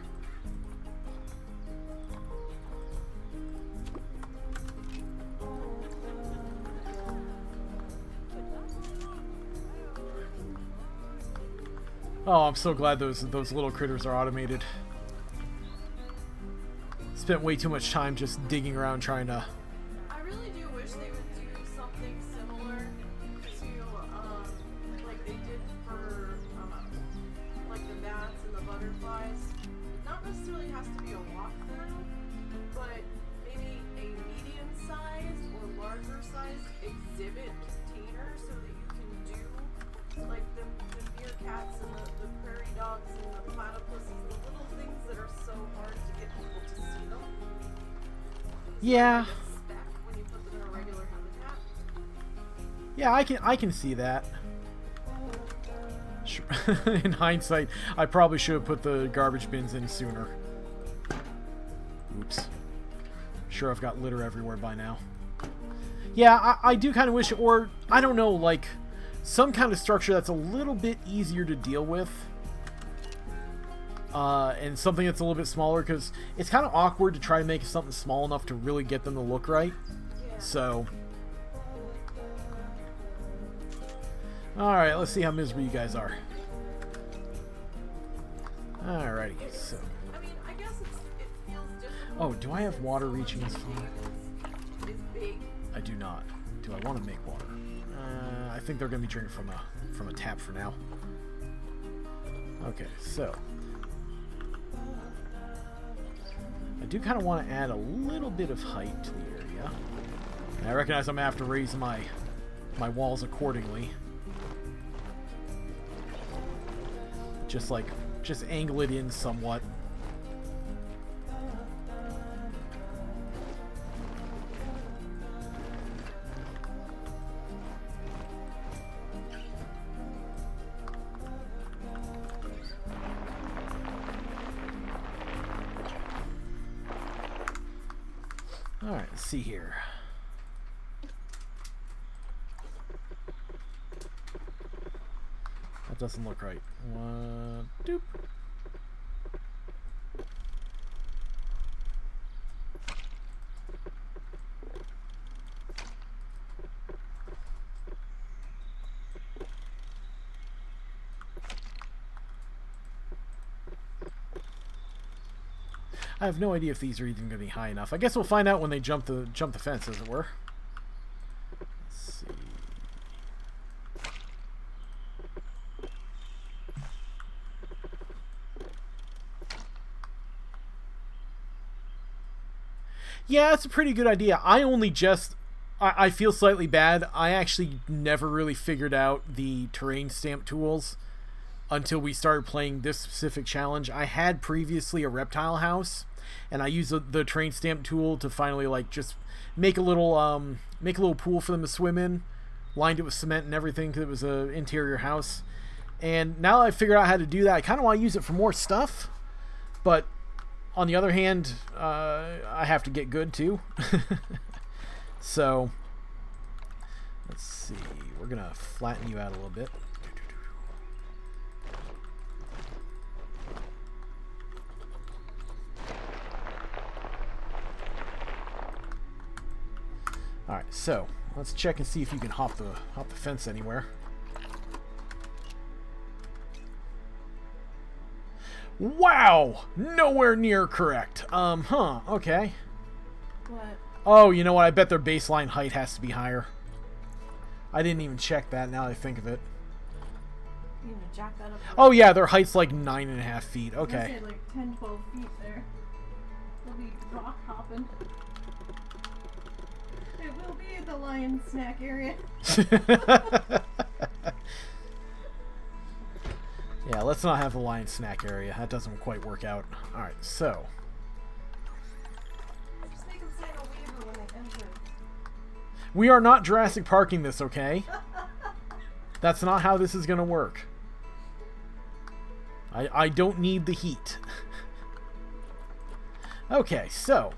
Oh, I'm so glad those little critters are automated. spent way too much time just digging around trying to... I really do wish they would do something similar to, like they did for, like the bats and the butterflies. It not necessarily has to be a walkthrough, but maybe a medium-sized or larger-sized exhibit container so that you can do, like the meerkats and the prairie dogs and the platypuses, the little things that are so hard to get people to see them. Yeah. When you put them in a regular habitat. Yeah, I can see that. In hindsight, I probably should have put the garbage bins in sooner. Oops. Sure, I've got litter everywhere by now. Yeah, I do kind of wish, or I don't know, like some kind of structure that's a little bit easier to deal with. And something that's a little bit smaller, because it's kind of awkward to try to make something small enough to really get them to look right. Yeah. So, alright, let's see how miserable you guys are. Alrighty, so... I mean, I guess it feels difficult. Oh, do I have water reaching as far? It's big. I do not. Do I want to make water? I think they're going to be drinking from a tap for now. Okay, so... I do kind of want to add a little bit of height to the area. And I recognize I'm going to have to raise my walls accordingly. Just angle it in somewhat. Alright, let's see here. That doesn't look right. One, doop. I have no idea if these are even going to be high enough. I guess we'll find out when they jump the fence, as it were. Let's see. Yeah, that's a pretty good idea. I feel slightly bad. I actually never really figured out the terrain stamp tools until we started playing this specific challenge. I had previously a reptile house, and I used the terrain stamp tool to finally like just make a little pool for them to swim in, lined it with cement and everything because it was an interior house. And now I figured out how to do that. I kind of want to use it for more stuff, but on the other hand, I have to get good too. So let's see. We're gonna flatten you out a little bit. Alright, so let's check and see if you can hop the fence anywhere. Wow! Nowhere near correct. Okay. What? Oh, you know what? I bet their baseline height has to be higher. I didn't even check that now that I think of it. You need to jack that up. Oh yeah, their height's like 9.5 feet. Okay. I say like 10, 12 feet there. They'll be rock hopping. It will be the lion snack area. Yeah, let's not have the lion snack area. That doesn't quite work out. Alright, so. Just make them sign a waiver when they enter. We are not Jurassic Parking this, okay? That's not how this is going to work. I don't need the heat. Okay, so.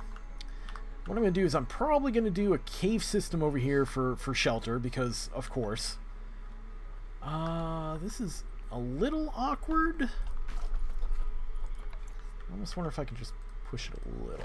What I'm going to do is I'm probably going to do a cave system over here for shelter, because, of course. This is a little awkward. I almost wonder if I can just push it a little.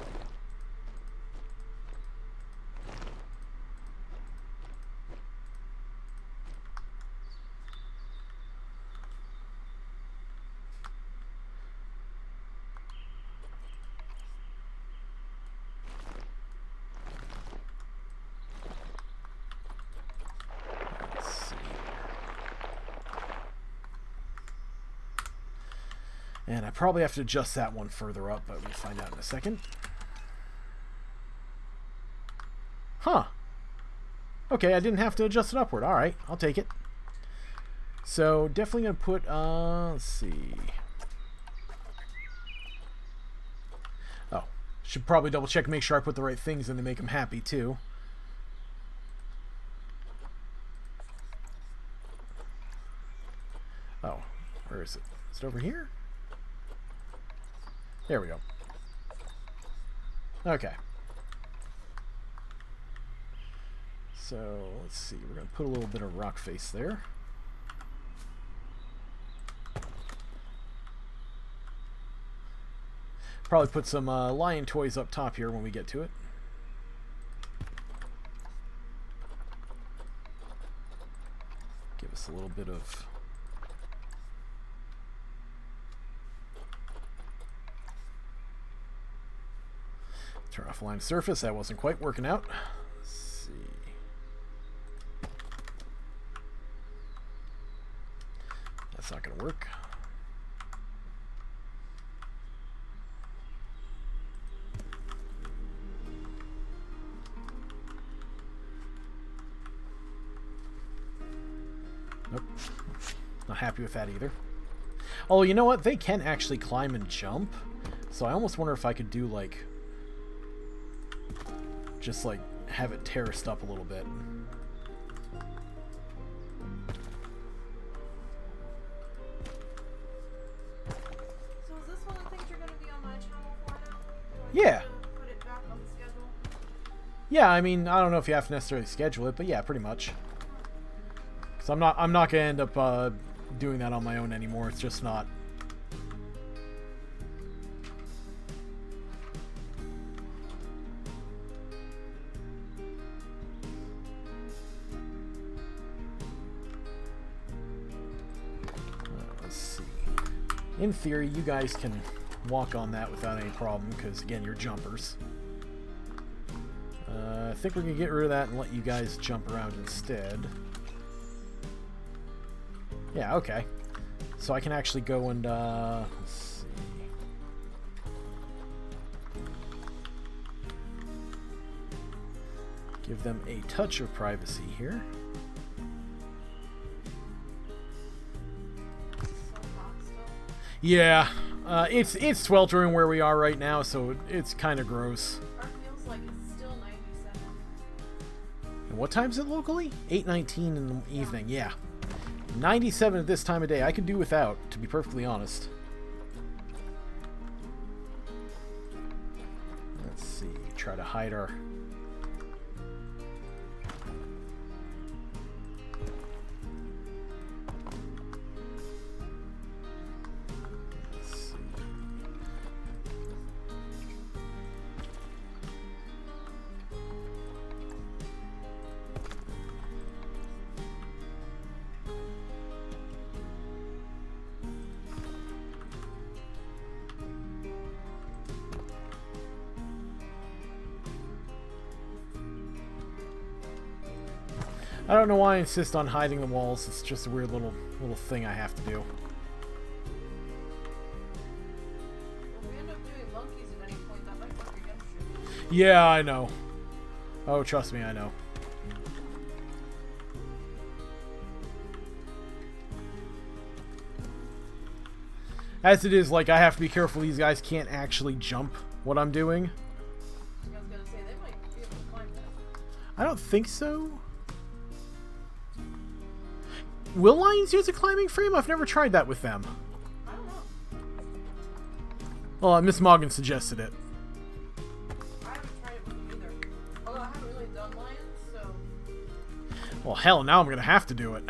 And I probably have to adjust that one further up, but we'll find out in a second. Huh. Okay, I didn't have to adjust it upward. Alright, I'll take it. So, definitely going to put, let's see. Oh, should probably double check and make sure I put the right things in to make them happy, too. Oh, where is it? Is it over here? There we go. Okay. So, let's see. We're going to put a little bit of rock face there. Probably put some lion toys up top here when we get to it. Give us a little bit of... Turn off line surface. That wasn't quite working out. Let's see. That's not going to work. Nope. Not happy with that either. Oh, you know what? They can actually climb and jump. So I almost wonder if I could do, like... just, like, have it terraced up a little bit. So is this one of the things you're going to be on my channel for now? Yeah. Put it back on the schedule? Yeah, I mean, I don't know if you have to necessarily schedule it, but yeah, pretty much. Because I'm not going to end up doing that on my own anymore. It's just not... Let's see. In theory, you guys can walk on that without any problem, because, again, you're jumpers. I think we're going to get rid of that and let you guys jump around instead. Yeah, okay. So I can actually go and, let's see. Give them a touch of privacy here. So hot still. Yeah, it's sweltering where we are right now, so it's kind of gross. Or it feels like it's still 97. And what time is it locally? 8:19 in the evening, yeah. 97 at this time of day. I could do without, to be perfectly honest. Let's see. Try to hide our... Let's see. I don't know why I insist on hiding the walls. It's just a weird little thing I have to do. If we end up doing monkeys at any point, that might work against you. Yeah, I know. Oh, trust me, I know. As it is, like, I have to be careful these guys can't actually jump what I'm doing. I was gonna say, they might be able to climb that. I don't think so. Will lions use a climbing frame? I've never tried that with them. I don't know. Well, Miss Morgan suggested it. I haven't tried it with them either. Although I haven't really done lions, so... Well, hell, now I'm going to have to do it.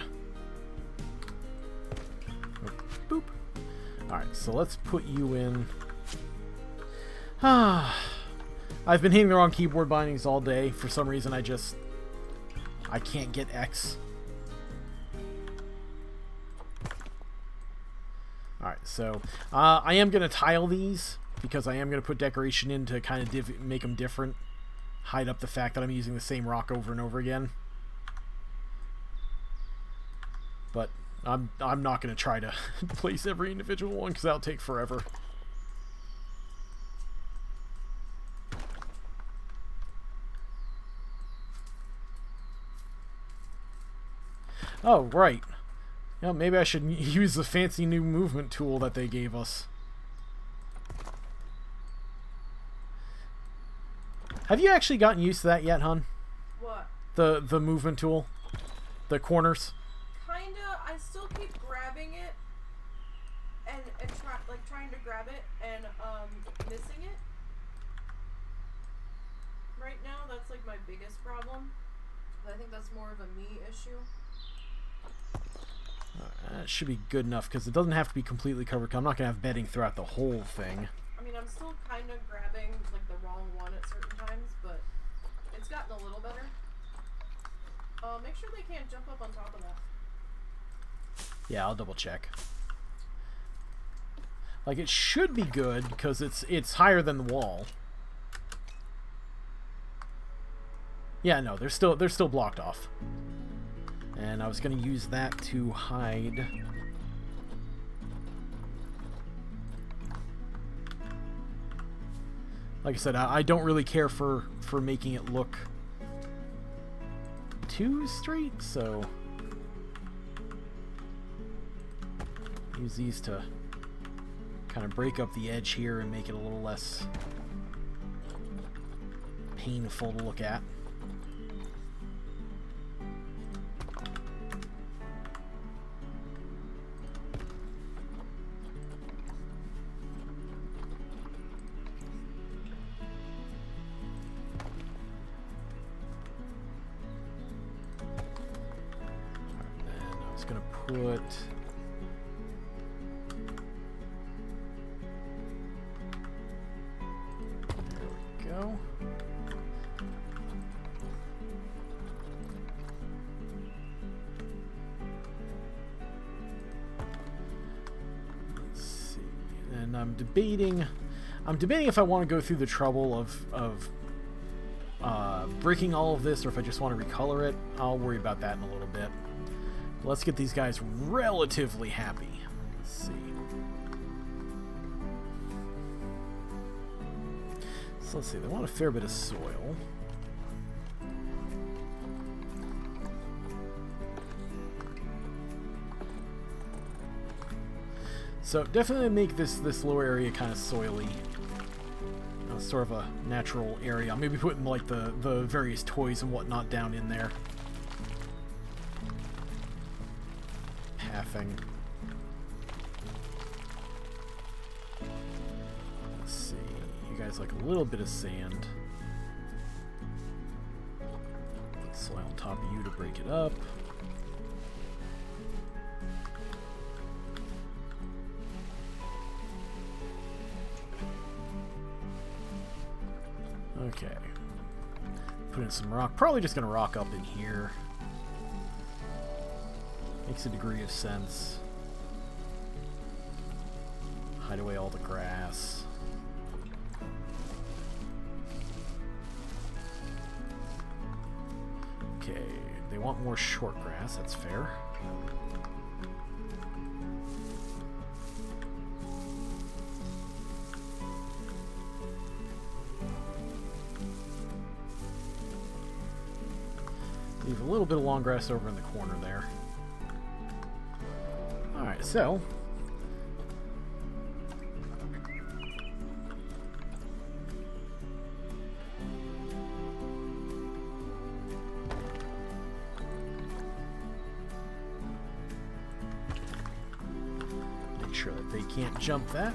Boop. Alright, so let's put you in... I've been hitting the wrong keyboard bindings all day. For some reason, I can't get X. Alright, so I am going to tile these because I am going to put decoration in to kind of make them different. Hide up the fact that I'm using the same rock over and over again. But I'm not going to try to place every individual one because that'll take forever. Oh, right. Yeah, maybe I should use the fancy new movement tool that they gave us. Have you actually gotten used to that yet, hun? What? The movement tool? The corners? Kinda. I still keep grabbing it and trying to grab it and missing it. Right now, that's like my biggest problem. I think that's more of a me issue. That should be good enough because it doesn't have to be completely covered. I'm not going to have bedding throughout the whole thing. I mean, I'm still kind of grabbing like the wrong one at certain times, but it's gotten a little better. Make sure they can't jump up on top of that. Yeah, I'll double check. Like, it should be good because it's higher than the wall. Yeah, no, they're still blocked off. And I was going to use that to hide. Like I said, I don't really care for making it look too straight, so use these to kind of break up the edge here and make it a little less painful to look at. Put there we go. Let's see. And I'm debating if I want to go through the trouble of breaking all of this or if I just want to recolor it. I'll worry about that in a little bit. Let's get these guys relatively happy. Let's see. So let's see, they want a fair bit of soil. So definitely make this lower area kind of soily. Sort of a natural area. Maybe putting like the various toys and whatnot down in there. Pathing. Let's see. You guys like a little bit of sand. Soil on top of you to break it up. Okay. Put in some rock. Probably just going to rock up in here. Makes a degree of sense. Hide away all the grass. Okay. They want more short grass. That's fair. Leave a little bit of long grass over in the corner there. Alright, so make sure that they can't jump that.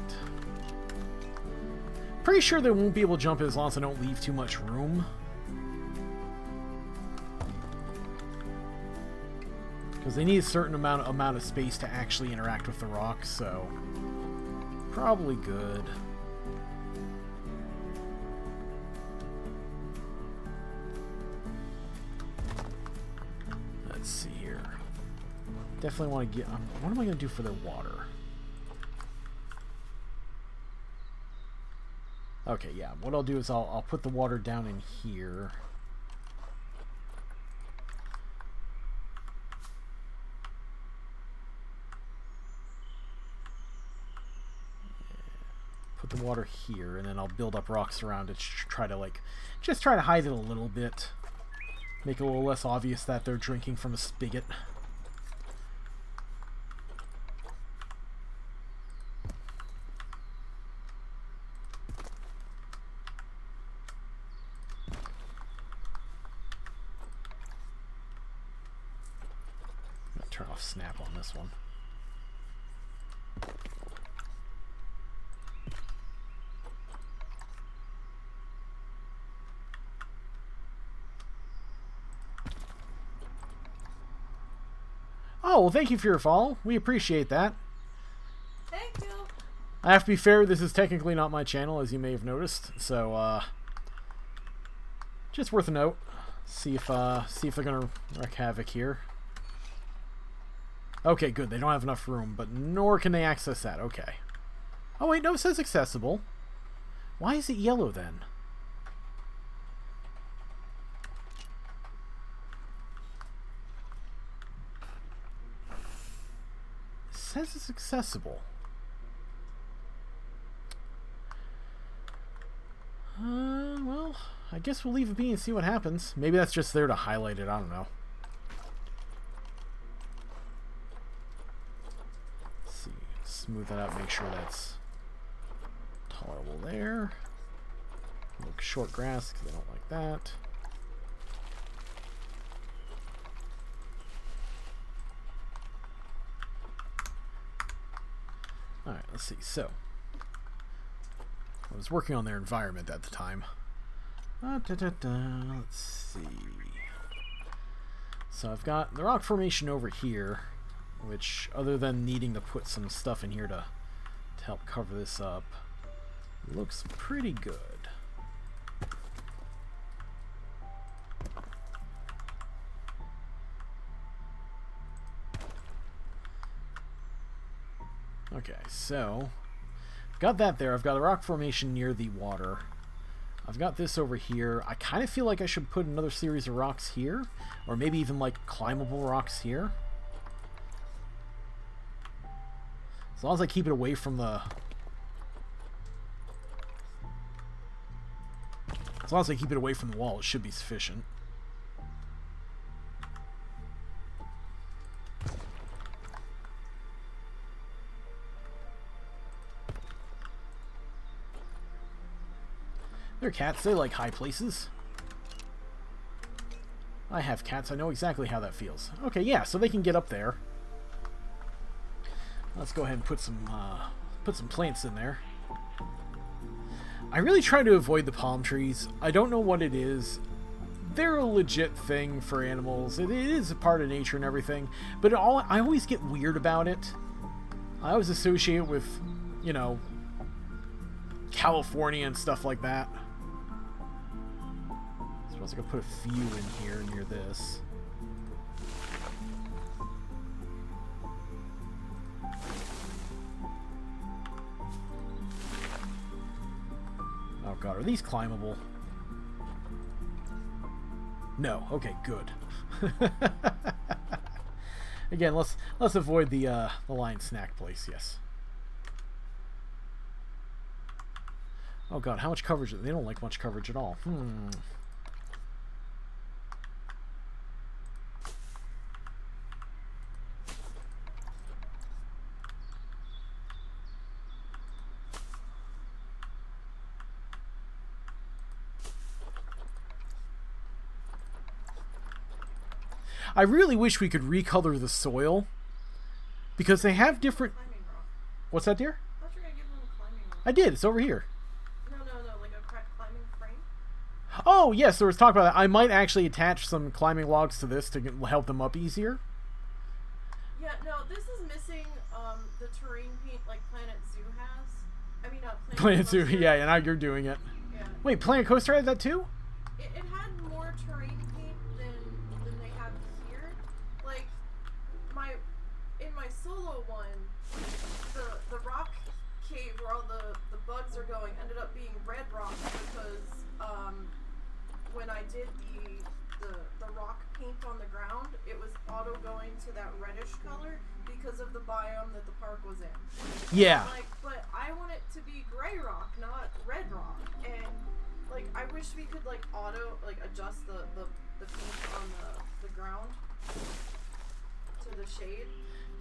Pretty sure they won't be able to jump as long as I don't leave too much room. Because they need a certain amount of space to actually interact with the rocks, so probably good. Let's see here. Definitely want to get... what am I going to do for their water? Okay, yeah. What I'll do is I'll put the water down in here. put the water here, and then I'll build up rocks around it to try to, like, just try to hide it a little bit. Make it a little less obvious that they're drinking from a spigot. I'm gonna turn off snap on this one. Oh, well, thank you for your follow. We appreciate that. Thank you. I have to be fair, this is technically not my channel, as you may have noticed. So, just worth a note. See if they're gonna wreak havoc here. Okay, good. They don't have enough room, but nor can they access that. Okay. Oh, wait, no, it says accessible. Why is it yellow, then? It says it's accessible. Well, I guess we'll leave it be and see what happens. Maybe that's just there to highlight it. I don't know. Let's see. Smooth that out. Make sure that's tolerable there. Look, short grass because I don't like that. Alright, let's see. So, I was working on their environment at the time. Let's see. So I've got the rock formation over here, which, other than needing to put some stuff in here to help cover this up, looks pretty good. Okay, so I've got that there. I've got a rock formation near the water. I've got this over here. I kind of feel like I should put another series of rocks here, or maybe even like climbable rocks here. As long as I keep it away from the... As long as I keep it away from the wall, it should be sufficient. They're cats. They like high places. I have cats. I know exactly how that feels. Okay, yeah, so they can get up there. Let's go ahead and put some plants in there. I really try to avoid the palm trees. I don't know what it is. They're a legit thing for animals. It is a part of nature and everything. But I always get weird about it. I always associate it with, you know, California and stuff like that. So I was going to put a few in here near this. Oh god, are these climbable? No. Okay, good. Again, let's avoid the lion snack place. Yes. Oh god, how much coverage? They don't like much coverage at all. I really wish we could recolor the soil, because they have different... What's that, dear? I thought you were gonna give them a climbing rock. I did. It's over here. No, like a climbing frame. Oh, yes, there was talk about that. I might actually attach some climbing logs to this to help them up easier. Yeah, no, this is missing the terrain paint like Planet Zoo has. I mean, not Planet Zoo, yeah, and now you're doing it. Yeah. Wait, Planet Coaster had that too? It had more terrain paint than they have here. Like, in my solo one, the rock cave where all the bugs are going ended up being red rock because when I did the rock paint on the ground, it was auto going to that reddish color because of the biome that the park was in. Yeah. Like, but I want it to be gray rock. wish we could like adjust the paint on the ground to the shade.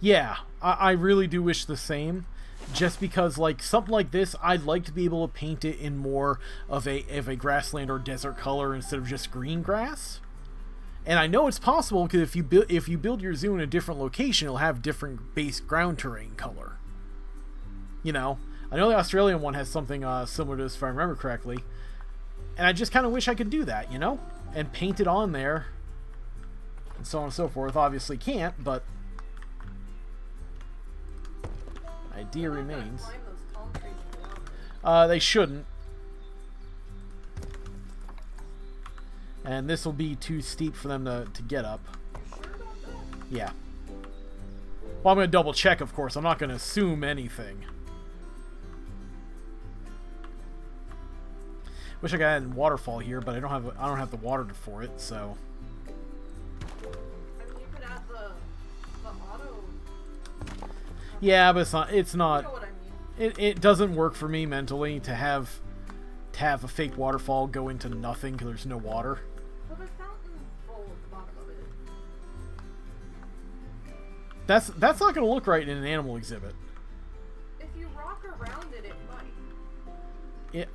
Yeah, I really do wish the same. Just because, like, something like this, I'd like to be able to paint it in more of a grassland or desert color instead of just green grass. And I know it's possible because if you build your zoo in a different location, it'll have different base ground terrain color. You know, I know the Australian one has something similar to this, if I remember correctly. And I just kind of wish I could do that, you know, and paint it on there, and so on and so forth. Obviously can't, but idea remains. They shouldn't. And this will be too steep for them to get up. Yeah. Well, I'm going to double check, of course. I'm not going to assume anything. Wish I could add a waterfall here, but I don't have the water for it, so. I mean, you could add the auto. Yeah, but it's not. You know what I mean. It doesn't work for me mentally to have a fake waterfall go into nothing because there's no water. Put a fountain bowl at the bottom of it. That's not going to look right in an animal exhibit. If you rock around it, it might.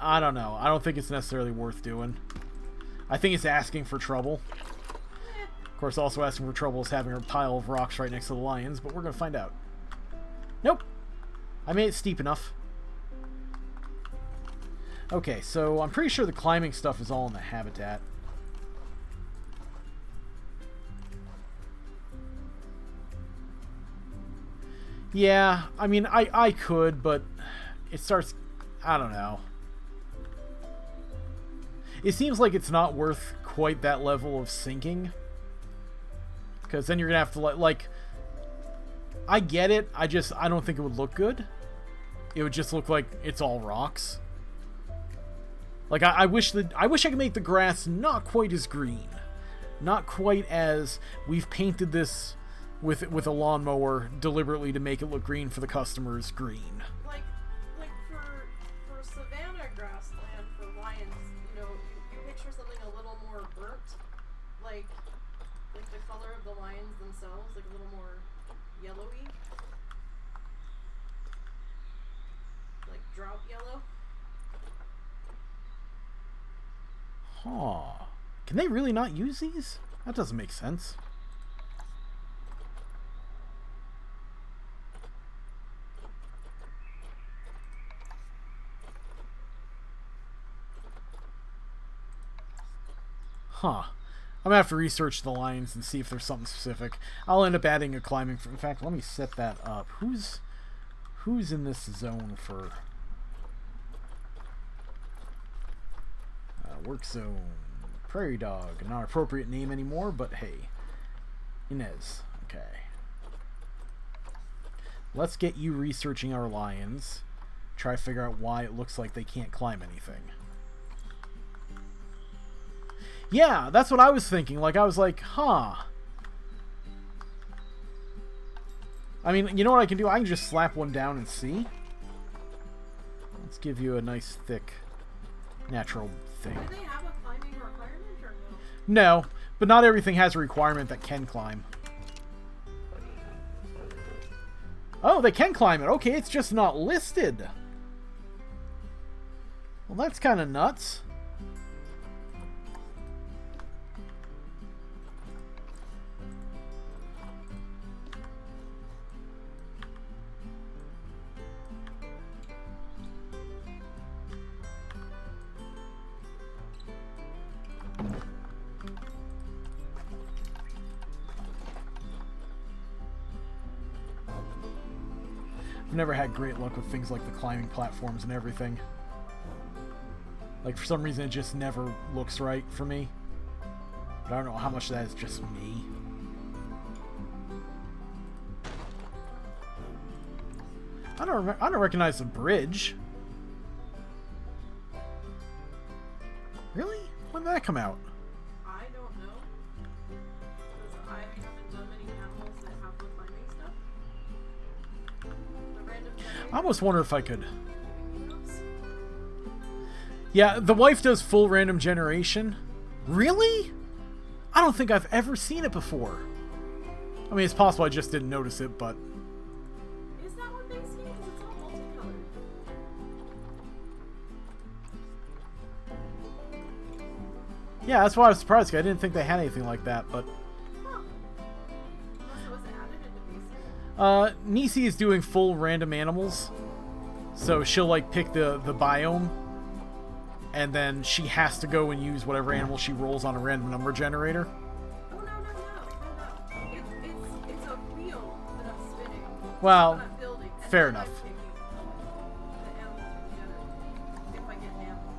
I don't know. I don't think it's necessarily worth doing. I think it's asking for trouble. Of course, also asking for trouble is having a pile of rocks right next to the lions, but we're going to find out. Nope. I made it steep enough. Okay, so I'm pretty sure the climbing stuff is all in the habitat. Yeah, I mean, I could, but it starts... I don't know. It seems like it's not worth quite that level of sinking. Because then you're going to have to, like... I get it, I don't think it would look good. It would just look like it's all rocks. Like, I wish I could make the grass not quite as green. Not quite as we've painted this with a lawnmower deliberately to make it look green for the customers green. Like for savanna grassland for lions, you know, you picture something a little more burnt, like the color of the lions themselves, like a little more yellowy, like drought yellow. Huh. Can they really not use these? That doesn't make sense. Huh. I'm gonna have to research the lions and see if there's something specific. I'll end up adding a climbing... In fact, let me set that up. Who's in this zone for... work zone. Prairie dog. Not an appropriate name anymore, but hey. Inez. Okay. Let's get you researching our lions. Try to figure out why it looks like they can't climb anything. Yeah, that's what I was thinking. Like, I was like, huh. I mean, you know what I can do? I can just slap one down and see. Let's give you a nice, thick, natural thing. Do they have a climbing requirement or no? No, but not everything has a requirement that can climb. Oh, they can climb it. Okay, it's just not listed. Well, that's kind of nuts. I've never had great luck with things like the climbing platforms and everything. Like, for some reason, it just never looks right for me. But I don't know how much of that is just me. I don't recognize the bridge. Really? When did that come out? I don't know. Because I haven't done many animals that have the climbing stuff. The random I almost wonder if I could... Yeah, the wife does full random generation. Really? I don't think I've ever seen it before. I mean, it's possible I just didn't notice it, but... Is that what they see? Because it's all multicolored. Yeah, that's why I was surprised. 'Cause I didn't think they had anything like that, but... Huh. Unless it was added into basic. Nisey is doing full random animals. So she'll, like, pick the biome. And then she has to go and use whatever animal she rolls on a random number generator. Oh, no. It's a wheel that I'm spinning. Well, That I'm building, and fair then I'm enough. picking the animal together, if I get an animal.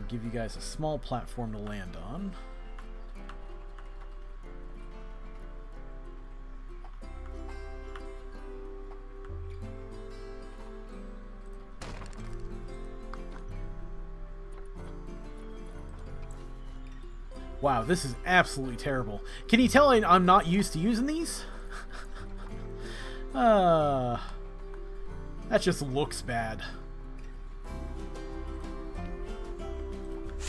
Give you guys a small platform to land on. Wow, this is absolutely terrible. Can you tell I'm not used to using these? That just looks bad.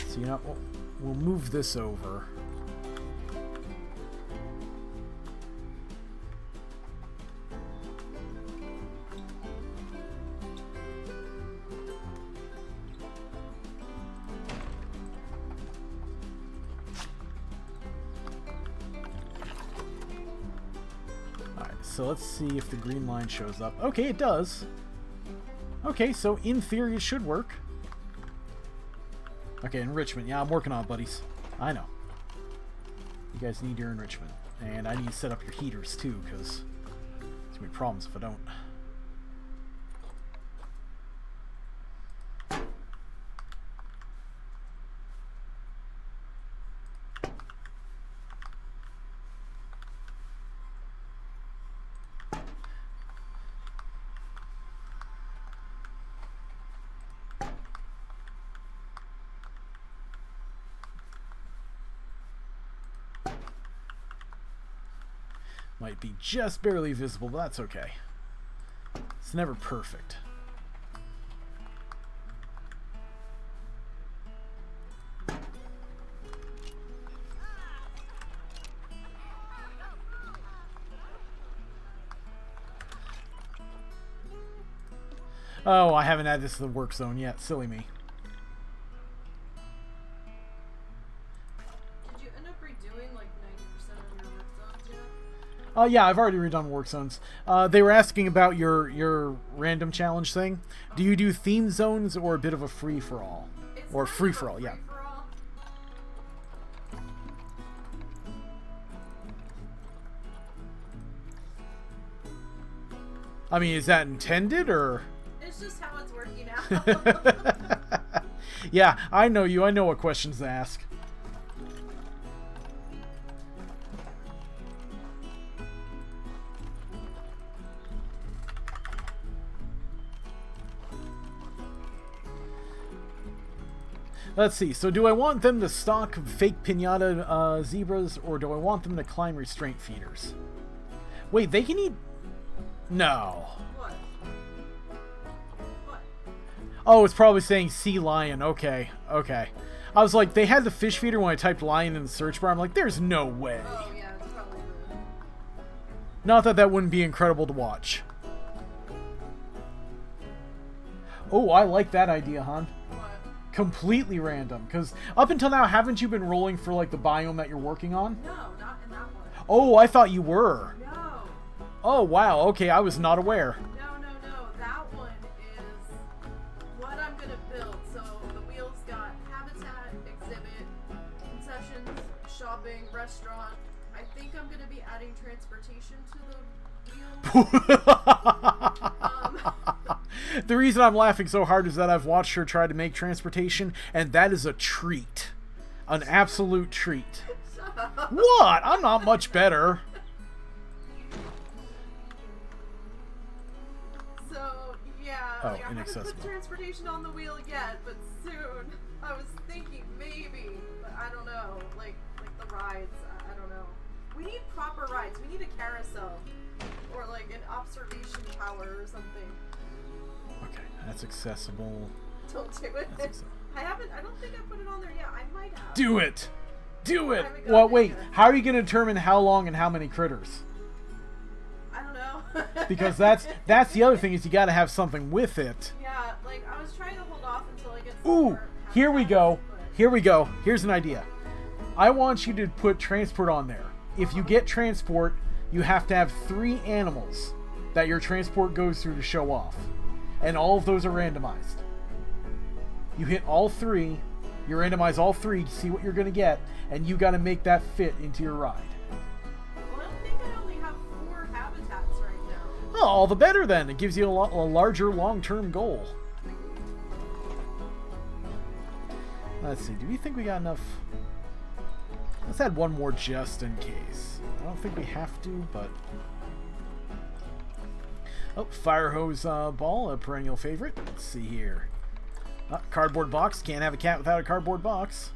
So, you know, we'll move this over. Alright, so let's see if the green line shows up. Okay, it does. Okay, so in theory it should work. Okay, enrichment. Yeah, I'm working on it, buddies. I know. You guys need your enrichment. And I need to set up your heaters, too, because there's going to be problems if I don't. Might be just barely visible, but that's okay. It's never perfect. Oh, I haven't added this to the work zone yet. Silly me. Yeah, I've already redone work zones. They were asking about your random challenge thing. Do you do theme zones or a bit of a free-for-all? Or free-for-all, yeah. I mean, is that intended, or...? It's just how it's working out. Yeah, I know you. I know what questions to ask. Let's see. So do I want them to stock fake pinata zebras, or do I want them to climb restraint feeders? Wait, they can eat... No. What? What? Oh, it's probably saying sea lion. Okay, okay. I was like, they had the fish feeder when I typed lion in the search bar. I'm like, there's no way. Oh, yeah, it's probably the... Not that that wouldn't be incredible to watch. Oh, I like that idea, hon. Completely random, because up until now, haven't you been rolling for like the biome that you're working on? No, not in that one. Oh, I thought you were. No. Oh, wow. Okay, I was not aware. No. That one is what I'm gonna build. So the wheel's got habitat, exhibit, concessions, shopping, restaurant. I think I'm gonna be adding transportation to the wheel. The reason I'm laughing so hard is that I've watched her try to make transportation, and that is a treat. An absolute treat. What? I'm not much better. So, yeah, Oh, like, I haven't inaccessible. put transportation on the wheel yet, but soon. I was thinking maybe, but I don't know. Like the rides, I don't know. We need proper rides. We need a carousel. Or like an observation tower or something. Okay, that's accessible. Don't do it. I don't think I put it on there yet. I might have. Do it! Do it! I haven't gotten Well, it wait. yet. How are you going to determine how long and how many critters? I don't know. Because that's the other thing is you got to have something with it. Yeah, like I was trying to hold off until I get. Ooh, here we go. Here we go. Here's an idea. I want you to put transport on there. If you get transport, you have to have 3 animals that your transport goes through to show off. And all of those are randomized. You hit all 3, you randomize all 3 to see what you're going to get, and you got to make that fit into your ride. Well, I think I only have 4 habitats right now. Oh, all the better then. It gives you a larger long-term goal. Let's see. Do we think we got enough? Let's add one more just in case. I don't think we have to, but... Oh, fire hose ball, a perennial favorite. Let's see here. Cardboard box. Can't have a cat without a cardboard box.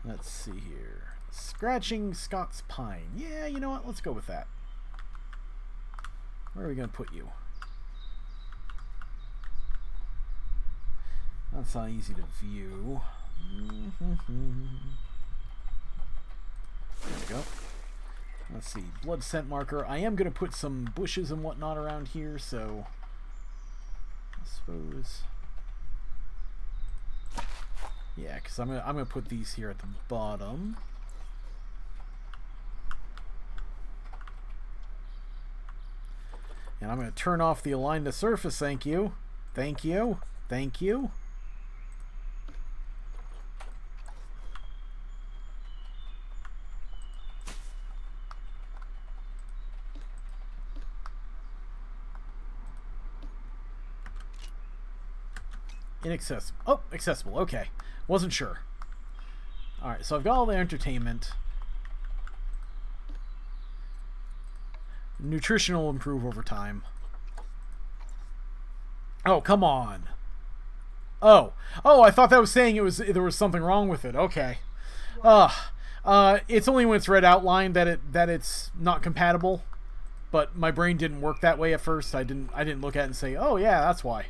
Let's see here. Scratching Scots Pine. Yeah, you know what? Let's go with that. Where are we going to put you? That's not easy to view. There we go. Let's see. Blood scent marker. I am going to put some bushes and whatnot around here, so I suppose. Yeah, because I'm gonna put these here at the bottom. And I'm going to turn off the align to surface. Thank you. Thank you. Thank you. Inaccessible. Oh, accessible. Okay. Wasn't sure. Alright, so I've got all the entertainment. Nutrition will improve over time. Oh, come on. Oh, I thought that was saying there was something wrong with it. Okay. It's only when it's red outlined that it's not compatible. But my brain didn't work that way at first. I didn't look at it and say, "Oh yeah, that's why."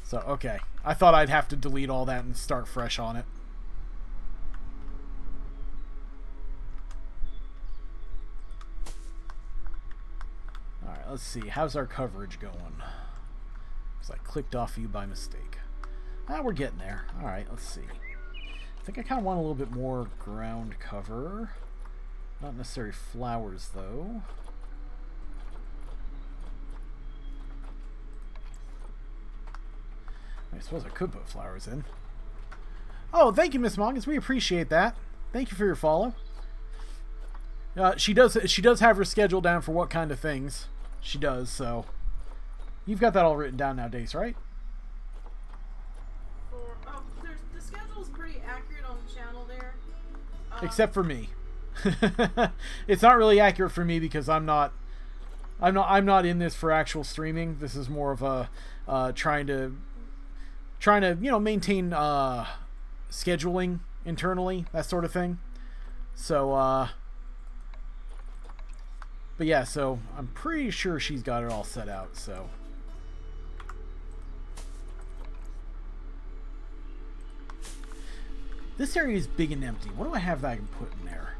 So, okay. I thought I'd have to delete all that and start fresh on it. Alright, let's see. How's our coverage going? Because I clicked off you by mistake. We're getting there. Alright, let's see. I think I kind of want a little bit more ground cover. Not necessarily flowers, though. I suppose I could put flowers in. Oh, thank you, Miss Mongus. We appreciate that. Thank you for your follow. She does have her schedule down for what kind of things she does, so you've got that all written down nowadays, right? The schedule's pretty accurate on the channel there. Except for me. It's not really accurate for me because I'm not in this for actual streaming. This is more of a trying to maintain scheduling internally, that sort of thing. So but yeah, so I'm pretty sure she's got it all set out. So this area is big and empty. What do I have that I can put in there?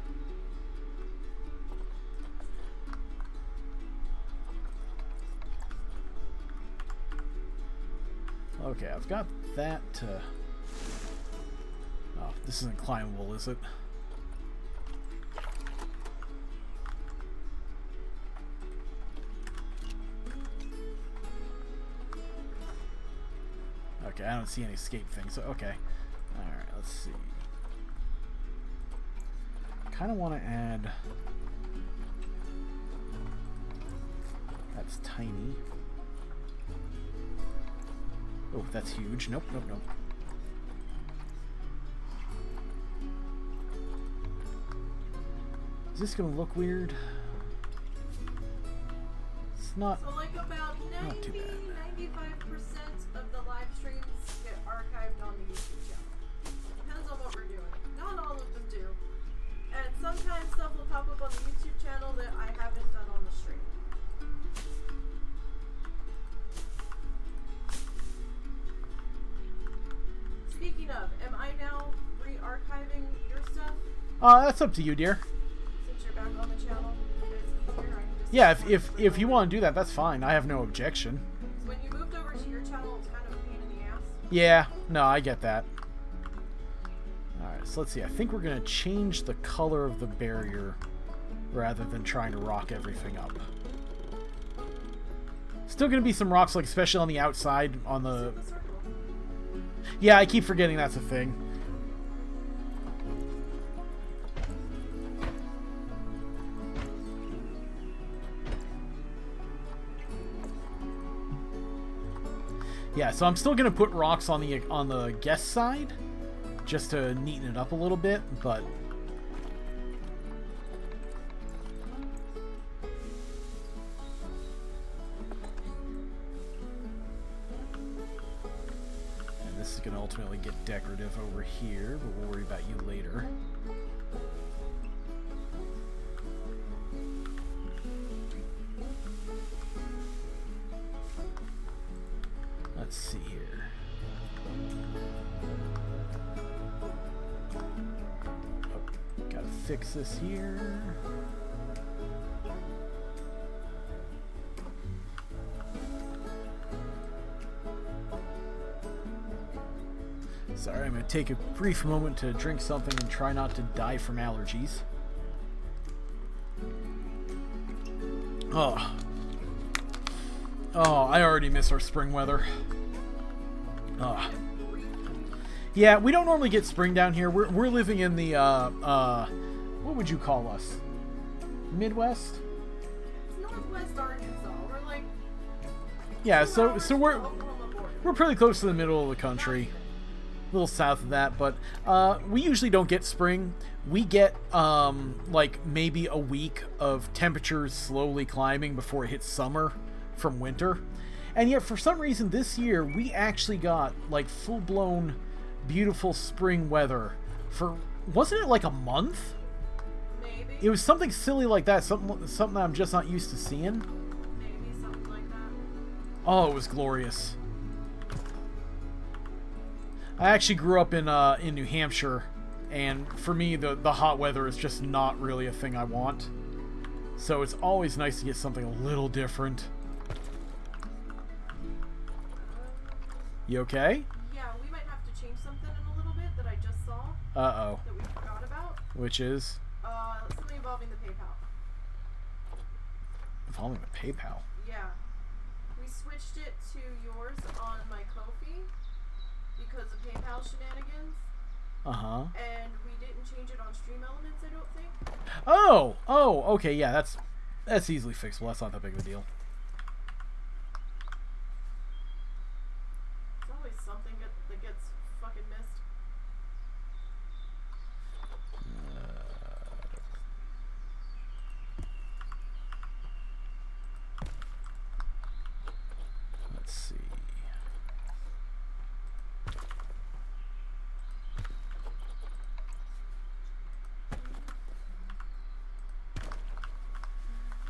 Okay, I've got that. Oh, this isn't climbable, is it? Okay, I don't see any escape things. So okay, all right. Let's see. Kind of want to add. That's tiny. Oh, that's huge. Nope, nope, nope. Is this gonna look weird? It's not. So like about Not too bad. 95% of the live streams get archived on the YouTube channel. Depends on what we're doing. Not all of them do. And sometimes stuff will pop up on the YouTube channel that I haven't done on the stream. Speaking of, am I now re-archiving your stuff That's up to you, dear. since you're back on the channel? It's easier. I can just Yeah, if you want to do that, that's fine. I have no objection. When you moved over to your channel, it's kind of a pain in the ass. Yeah, no, I get that. Alright, so let's see. I think we're going to change the color of the barrier rather than trying to rock everything up. Still going to be some rocks, like especially on the outside, on the... The circle. Yeah, I keep forgetting that's a thing. Yeah, so I'm still gonna put rocks on the guest side, just to neaten it up a little bit, but and this is gonna ultimately get decorative over here, but we'll worry about you later. Let's see here. Oh, gotta fix this here. Sorry, I'm gonna take a brief moment to drink something and try not to die from allergies. Oh. Oh, I already miss our spring weather. Oh. Yeah, we don't normally get spring down here. We're living in the, what would you call us? Midwest? It's Northwest Arkansas. We're like... Yeah, 2 so hours so from we're the Oklahoma border. we're pretty close to the middle of the country. A little south of that, but we usually don't get spring. We get like maybe a week of temperatures slowly climbing before it hits summer from winter. And yet for some reason this year we actually got like full-blown beautiful spring weather for, wasn't it like a month? Maybe. It was something silly like that, something I'm just not used to seeing. Maybe something like that. Oh, it was glorious. I actually grew up in New Hampshire, and for me the hot weather is just not really a thing I want. So it's always nice to get something a little different. You okay? Yeah, we might have to change something in a little bit that I just saw Uh-oh. that we forgot about. Which is? Something involving the PayPal. Involving the PayPal? Yeah. We switched it to yours on my Kofi because of PayPal shenanigans. Uh-huh. And we didn't change it on Stream Elements, I don't think. Oh! Oh, okay, yeah, that's easily fixable. That's not that big of a deal. There's always something that gets fucking missed. Let's see.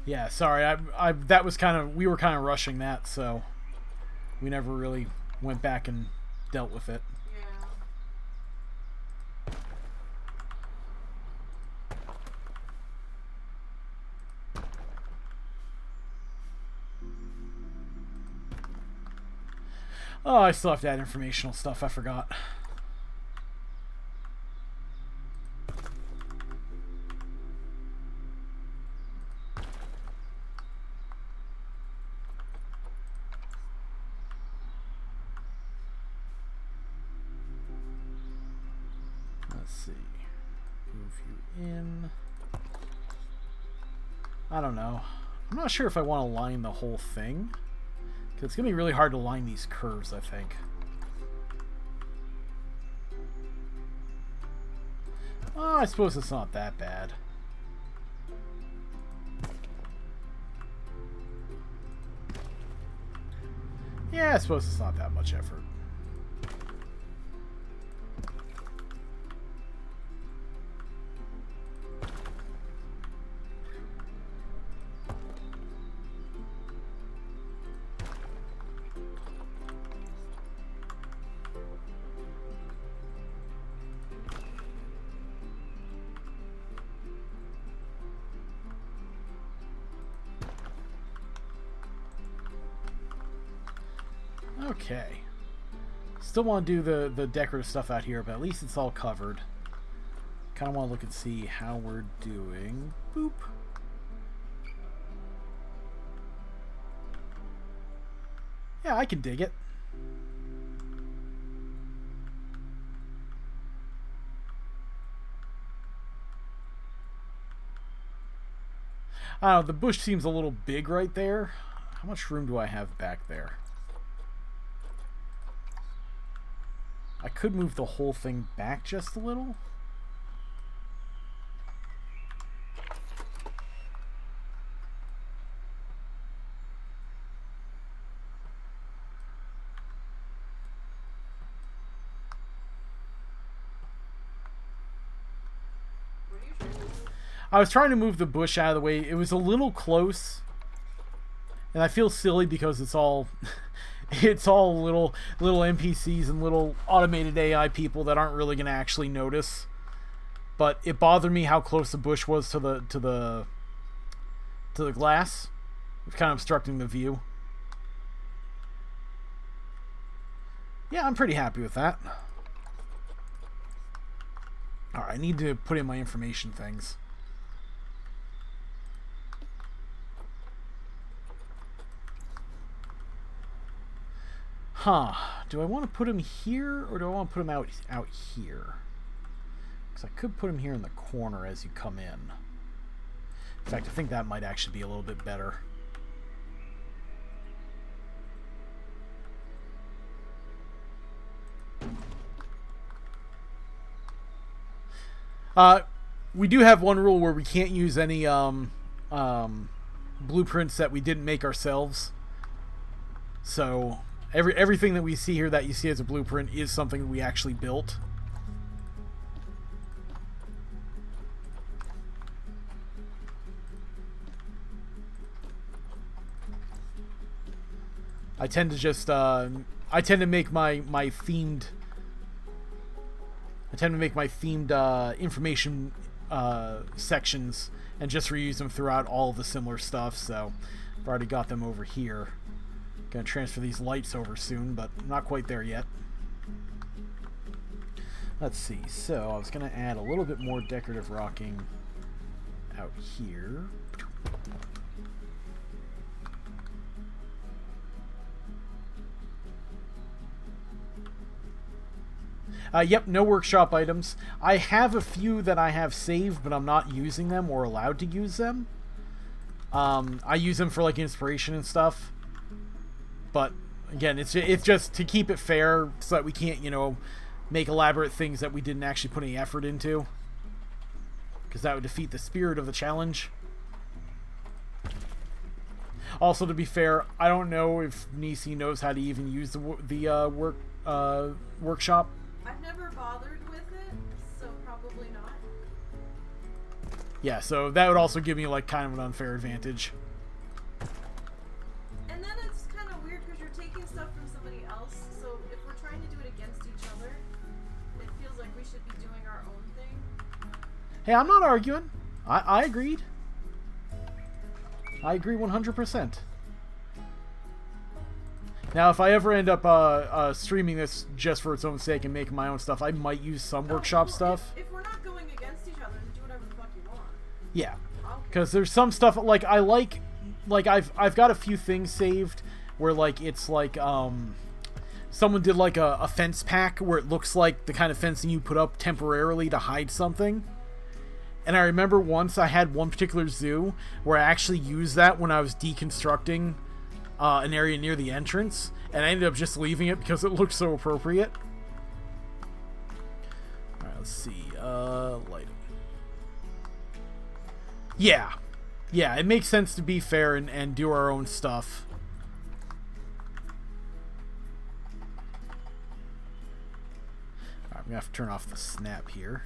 Yeah, sorry. That was we were kind of rushing that, so we never really went back and dealt with it. Yeah. Oh, I still have to add informational stuff. I forgot. Let's see. Move you in. I don't know. I'm not sure if I want to line the whole thing. It's going to be really hard to line these curves, I think. Oh, I suppose it's not that bad. Yeah, I suppose it's not that much effort. Okay. Still want to do the decorative stuff out here, but at least it's all covered. Kind of want to look and see how we're doing. Boop. Yeah, I can dig it. I don't know, the bush seems a little big right there. How much room do I have back there? I could move the whole thing back just a little. I was trying to move the bush out of the way. It was a little close. And I feel silly because it's all it's all little NPCs and little automated AI people that aren't really going to actually notice. But it bothered me how close the bush was to the glass. It's kind of obstructing the view. Yeah, I'm pretty happy with that. Alright, I need to put in my information things. Huh. Do I want to put him here, or do I want to put him out here? Because I could put him here in the corner as you come in. In fact, I think that might actually be a little bit better. We do have one rule where we can't use any blueprints that we didn't make ourselves. So everything that we see here that you see as a blueprint is something that we actually built. I tend to just I tend to make my themed information sections and just reuse them throughout all of the similar stuff. So I've already got them over here. Gonna transfer these lights over soon, but not quite there yet. Let's see. So I was gonna add a little bit more decorative rocking out here. Yep, no workshop items. I have a few that I have saved, but I'm not using them or allowed to use them. I use them for like inspiration and stuff. But again, it's just to keep it fair so that we can't, you know, make elaborate things that we didn't actually put any effort into. Because that would defeat the spirit of the challenge. Also, to be fair, I don't know if Nisey knows how to even use the workshop. I've never bothered with it, so probably not. Yeah, so that would also give me like kind of an unfair advantage. And then it's kind of weird because you're taking stuff from somebody else, so if we're trying to do it against each other, it feels like we should be doing our own thing. Hey, I'm not arguing. I agreed. I agree 100%. Now, if I ever end up streaming this just for its own sake and making my own stuff, I might use some workshop stuff. If we're not going against each other, then do whatever the fuck you want. Yeah, because there's some stuff like I like I've got a few things saved where like it's like someone did like a fence pack where it looks like the kind of fencing you put up temporarily to hide something. And I remember once I had one particular zoo where I actually used that when I was deconstructing an area near the entrance, and I ended up just leaving it because it looked so appropriate. Alright, let's see. Light. Yeah, it makes sense to be fair and do our own stuff. gonna have to turn off the snap here.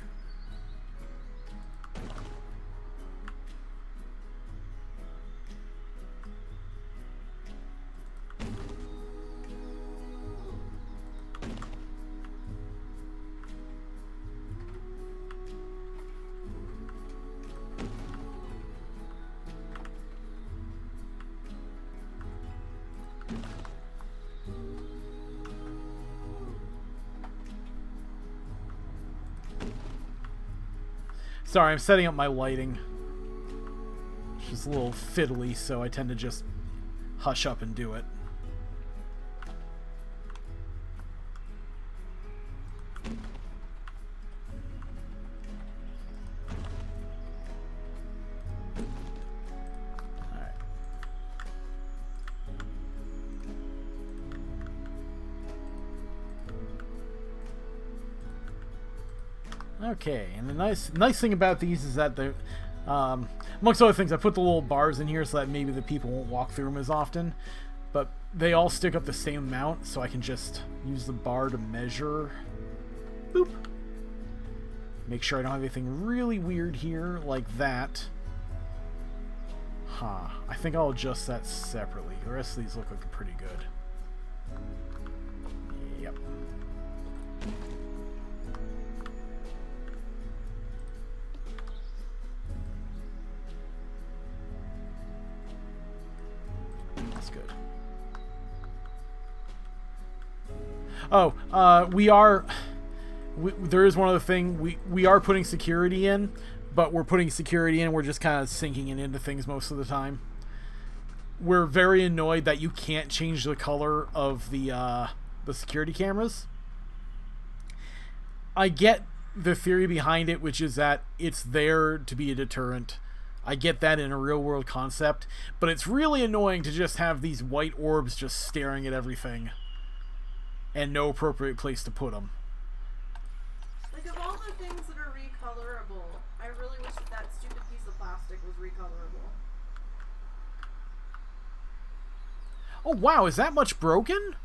Sorry, I'm setting up my lighting. It's just a little fiddly, so I tend to just hush up and do it. Okay, and the nice thing about these is that they're, amongst other things, I put the little bars in here so that maybe the people won't walk through them as often, but they all stick up the same amount, so I can just use the bar to measure. Boop. Make sure I don't have anything really weird here, like that. Huh. I think I'll adjust that separately. The rest of these look like pretty good. Yep. That's good. Oh, there is one other thing. We are putting security in, but we're putting security in and we're just kind of sinking it into things most of the time. We're very annoyed that you can't change the color of the security cameras. I get the theory behind it, which is that it's there to be a deterrent. I get that in a real-world concept, but it's really annoying to just have these white orbs just staring at everything and no appropriate place to put them. Like, of all the things that are recolorable, I really wish that stupid piece of plastic was recolorable. Oh, wow, is that much broken?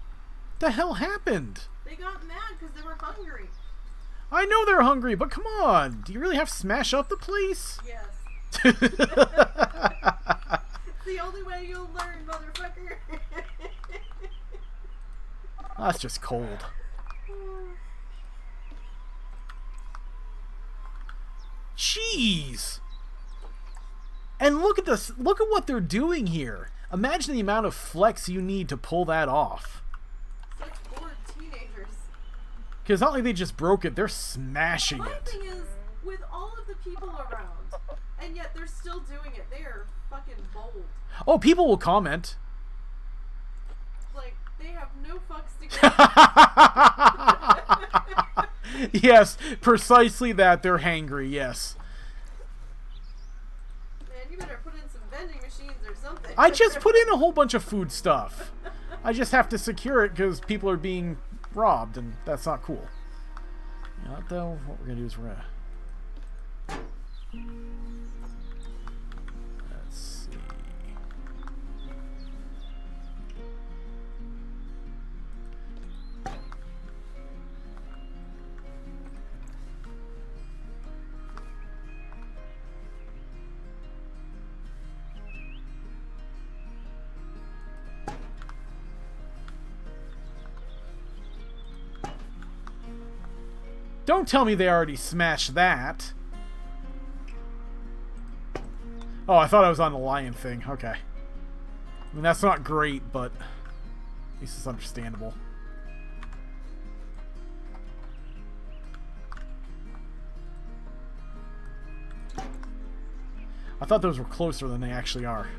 The hell happened? They got mad because they were hungry. I know they're hungry, but come on. Do you really have to smash up the place? Yes. It's the only way you'll learn, motherfucker. That's just cold. Jeez. And look at this. Look at what they're doing here. Imagine the amount of flex you need to pull that off. Such bored teenagers. Because not like they just broke it, they're smashing My it. thing is, with all of the people around, and yet they're still doing it, they are fucking bold. Oh, people will comment. Like, they have no fucks to give. Yes, precisely that. They're hangry, yes. Man, you better put in some vending machines or something. I just put in a whole bunch of food stuff. I just have to secure it because people are being robbed, and that's not cool. You know what, though? What we're going to do is we're going to... Let's see. Don't tell me they already smashed that. Oh, I thought I was on the lion thing. Okay. I mean, that's not great, but at least it's understandable. I thought those were closer than they actually are.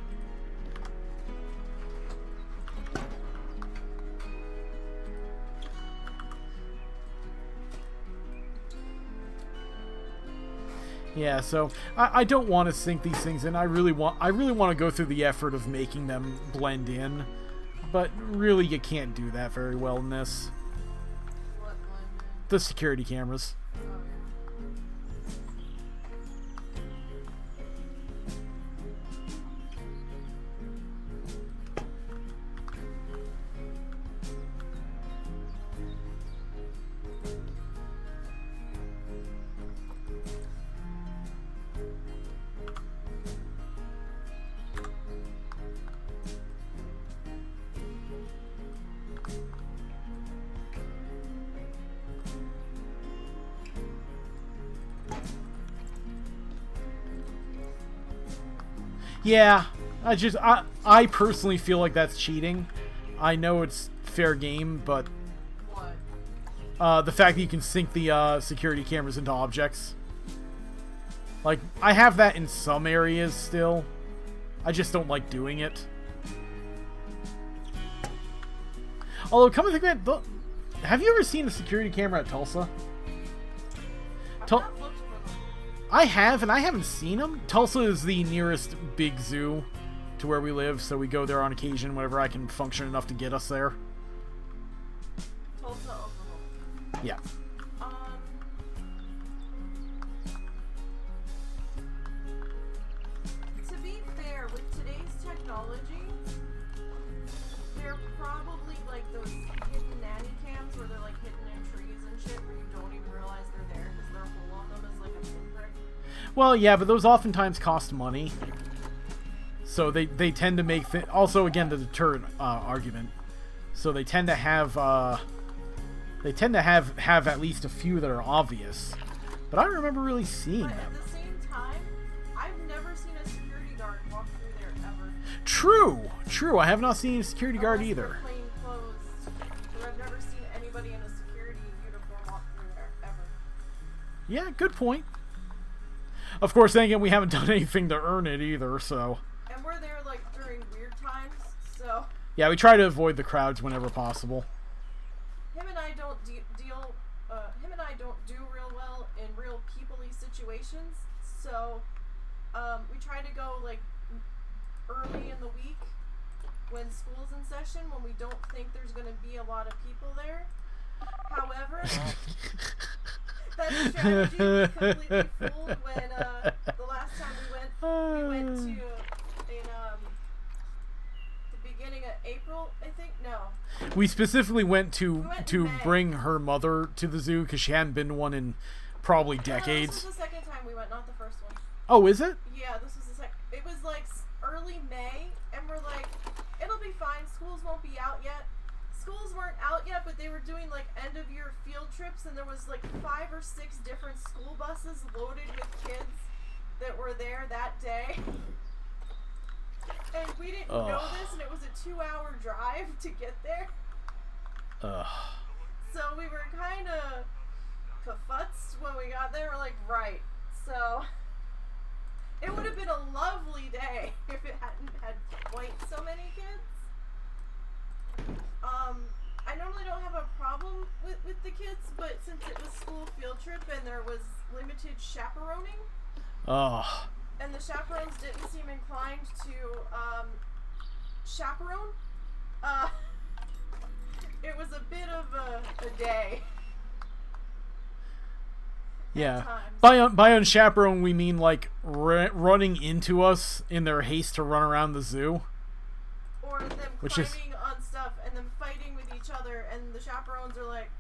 Yeah, so I don't want to sink these things in. I really want to go through the effort of making them blend in, but really you can't do that very well in this. What one? The security cameras. Oh, yeah. Yeah, I personally feel like that's cheating. I know it's fair game, but What? the fact that you can sync the security cameras into objects. Like, I have that in some areas still. I just don't like doing it. Although, come to think of it, have you ever seen a security camera at Tulsa? I've not looked for them. I have, and I haven't seen them. Tulsa is the nearest big zoo to where we live, so we go there on occasion whenever I can function enough to get us there. Tulsa, Oklahoma. Yeah. To be fair, with today's technology, they're probably like those hidden nanny cams where they're like hidden in trees and shit where you don't even realize they're there because they're full of them as like a pinprick. Well, yeah, but those oftentimes cost money. So they tend to make... also, again, the deterrent argument. So they tend to have... have at least a few that are obvious. But I don't remember really seeing But them. at the same time, I've never seen a security guard walk through there ever. True! True, I have not seen a security guard Unless either. they're plain clothes. But I've never seen anybody in a security uniform walk through there ever. Yeah, good point. Of course, then again, we haven't done anything to earn it either, so... And we're there like during weird times, so Yeah, we try to avoid the crowds whenever possible. him and I don't do real well in real people-y situations. So we try to go like early in the week when school's in session when we don't think there's going to be a lot of people there. However, that strategy was completely fooled when the last time we went to in the beginning of April, I think. No. We specifically went to May. bring her mother to the zoo because she hadn't been to one in probably No, decades. this was the second time we went, not the first one. Oh, is it? Yeah, this was the second. It was like early May, and we're like, it'll be fine. Schools won't be out yet. Schools weren't out yet, but they were doing like end of year field trips, and there was like 5 or 6 different school buses loaded with kids that were there that day. And we didn't know this, and it was a 2-hour drive to get there. So we were kind of kafutzed when we got there. We're like, right. So it would have been a lovely day if it hadn't had quite so many kids. I normally don't have a problem with the kids, but since it was school field trip and there was limited chaperoning, and the chaperones didn't seem inclined to chaperone, it was a bit of a day. Yeah. By unchaperoned, we mean like running into us in their haste to run around the zoo. Or them climbing on stuff and then fighting with each other, and the chaperones are like,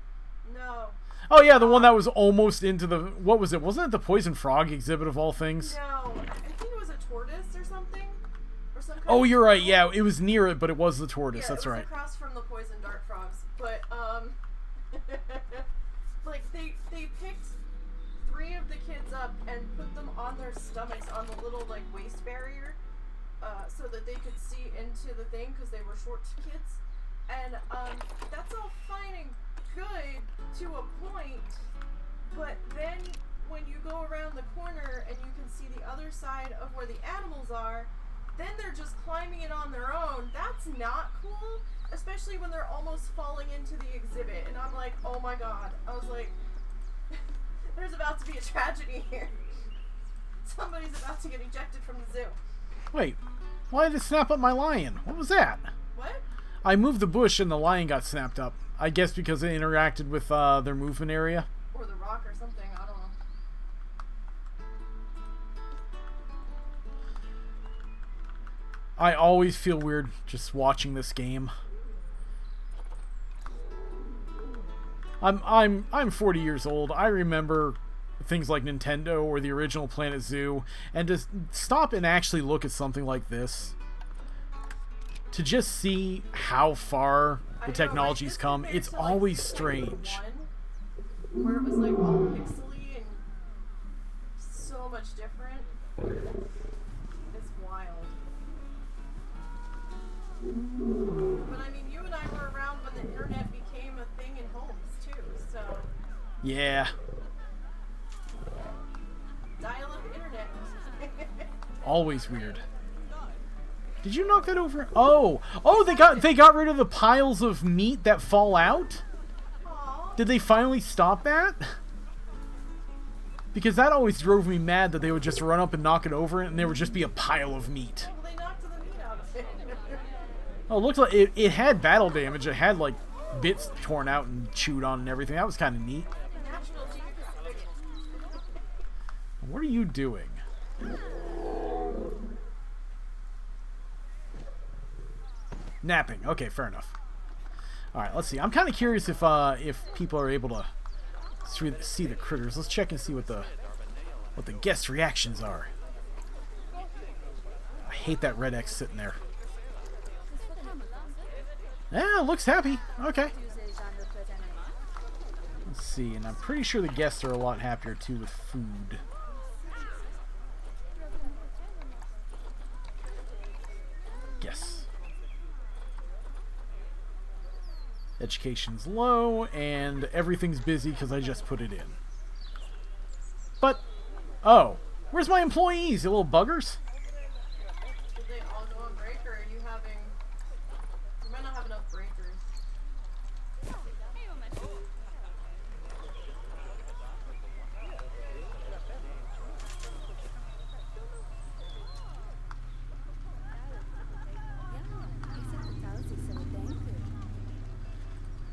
no. Oh yeah, the one that was almost into the... What was it? Wasn't it the poison frog exhibit of all things? No, I think it was a tortoise or something. Or some kind Oh, of you're right. Yeah, it was near it, but it was the tortoise. Yeah, That's it was right. across from the poison dart frogs. But, like, they picked 3 of the kids up and put them on their stomachs on the little, like, waist barrier, so that they could see into the thing, because they were short kids. And, that's all fine and good to a point, but then when you go around the corner and you can see the other side of where the animals are, then they're just climbing it on their own. That's not cool, especially when they're almost falling into the exhibit. And I'm like, oh my god. I was like, there's about to be a tragedy here. Somebody's about to get ejected from the zoo. Wait, why did it snap up my lion? What was that? What? I moved the bush and the lion got snapped up. I guess because it interacted with their movement area. Or the rock or something, I don't know. I always feel weird just watching this game. I'm 40 years old. I remember things like Nintendo or the original Planet Zoo, and to stop and actually look at something like this, to just see how far the technology's come, it's always strange. Where it was like all pixely and so much different. It's wild. Yeah. Dial-up internet. Always weird. Did you knock that over? Oh, they got rid of the piles of meat that fall out. Aww. Did they finally stop that? Because that always drove me mad that they would just run up and knock it over, and there would just be a pile of meat. Well, they knocked the meat out of it. Oh, it looked like it had battle damage. It had like bits torn out and chewed on and everything. That was kind of neat. National Geographic. What are you doing? Napping. Okay, fair enough. All right, let's see. I'm kind of curious if people are able to see the critters. Let's check and see what the guest reactions are. I hate that red X sitting there. Yeah, looks happy. Okay. Let's see, and I'm pretty sure the guests are a lot happier too with food. Yes. Education's low, and everything's busy because I just put it in. But, oh, where's my employees, you little buggers? Did they all go on break, or are you having... You might not have enough breakers.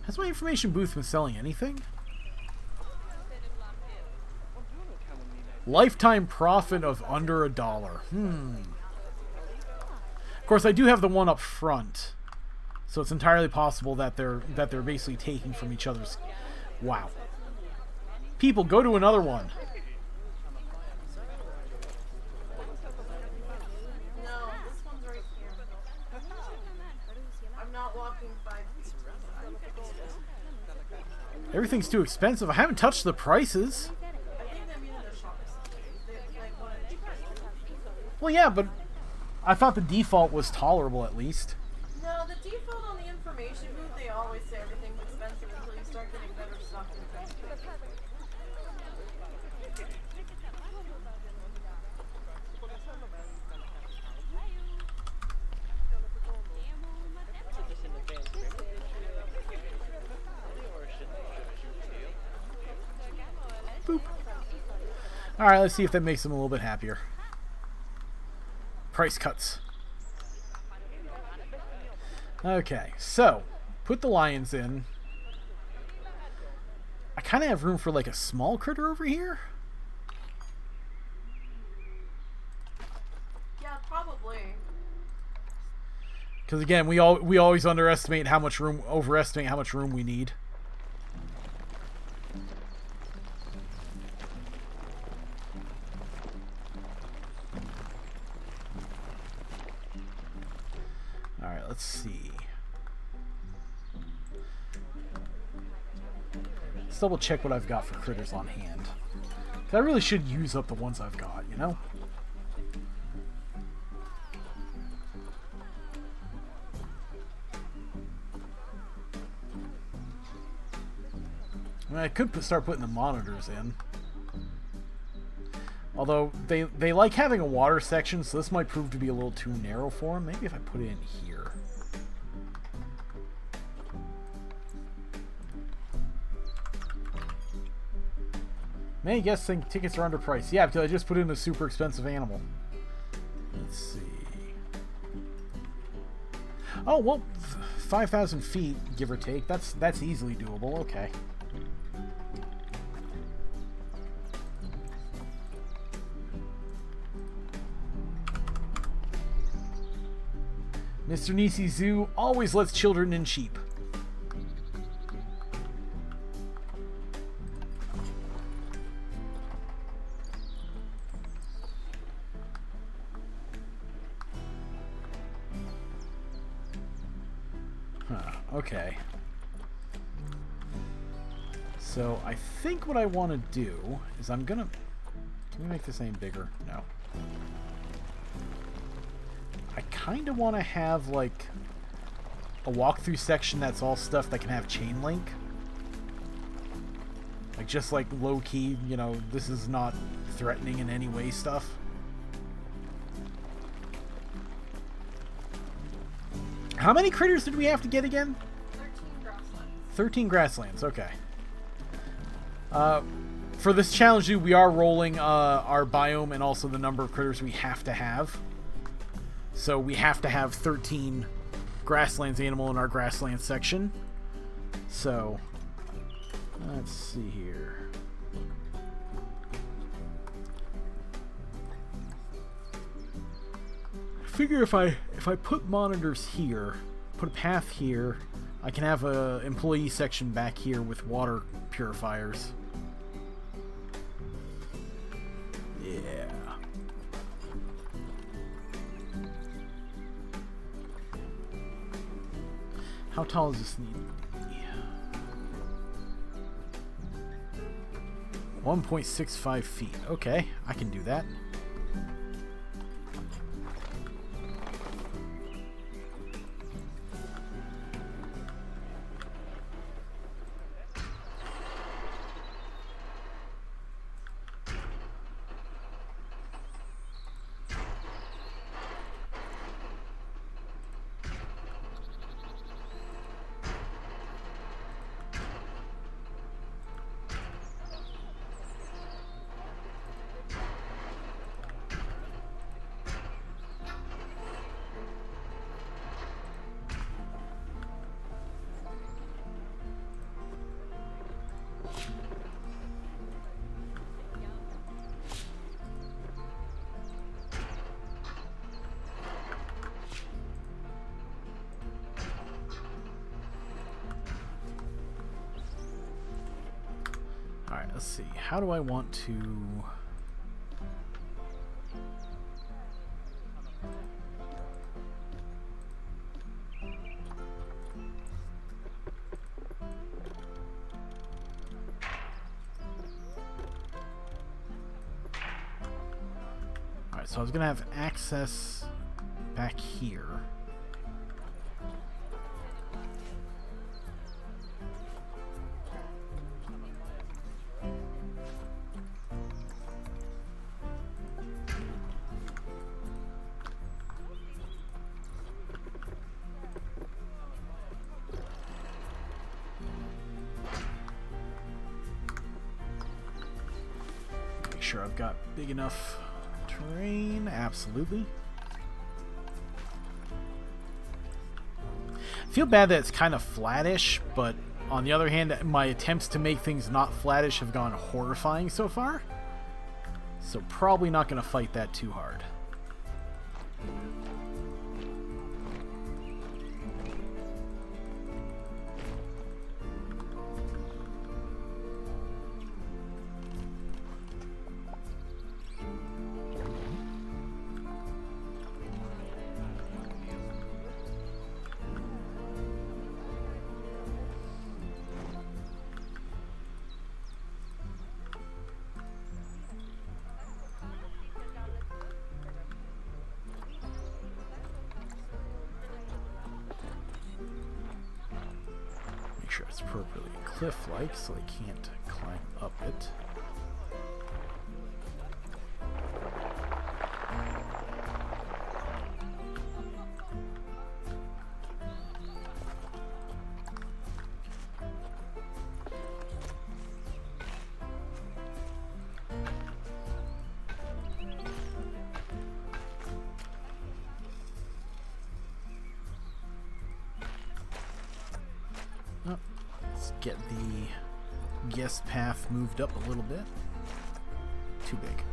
Has my information booth been selling anything? Lifetime profit of under $1. Of course, I do have the one up front, so it's entirely possible that they're basically taking from each other's. Wow. People, go to another one. No, this one's right here. I'm not walking 5 feet. Everything's too expensive. I haven't touched the prices. I think they mean in the shops. They like wanted to Well, yeah, but I thought the default was tolerable at least. No, the default on the information booth, they always say everything's expensive until you start getting better stuff in the best. Boop. Alright, let's see if that makes them a little bit happier. Price cuts. Okay, so put the lions in. I kind of have room for like a small critter over here. Yeah, probably. Because again, we always overestimate how much room we need. All right, let's see. Let's double check what I've got for critters on hand. 'Cause I really should use up the ones I've got, you know? I mean, I could start putting the monitors in. Although, they like having a water section, so this might prove to be a little too narrow for them. Maybe if I put it in here. Many guests think tickets are underpriced. Yeah, because I just put in a super expensive animal. Let's see. Oh, well, 5,000 feet, give or take. That's easily doable. Okay. MrNisey's Zoo always lets children in cheap. Okay. So I think what I want to do is I'm gonna... Can we make this any bigger? No. I kind of want to have like a walkthrough section that's all stuff that can have chain link. Like, just like low-key, you know, this is not threatening in any way stuff. How many critters did we have to get again? 13 grasslands. 13 grasslands, okay. For this challenge, we are rolling our biome and also the number of critters we have to have. So we have to have 13 grasslands animal in our grasslands section. So, let's see here. I figure if I put monitors here, put a path here, I can have a employee section back here with water purifiers. Yeah. How tall does this need to be? 1.65 feet. Okay, I can do that. Alright, let's see. How do I want to... Alright, so I was going to have access back here. Sure I've got big enough terrain. Absolutely. I feel bad that it's kind of flattish, but on the other hand, my attempts to make things not flattish have gone horrifying so far. So probably not going to fight that too hard. Sure it's appropriately cliff-like so I can't climb up it. Oh, let's get the guest path moved up a little bit. Too big.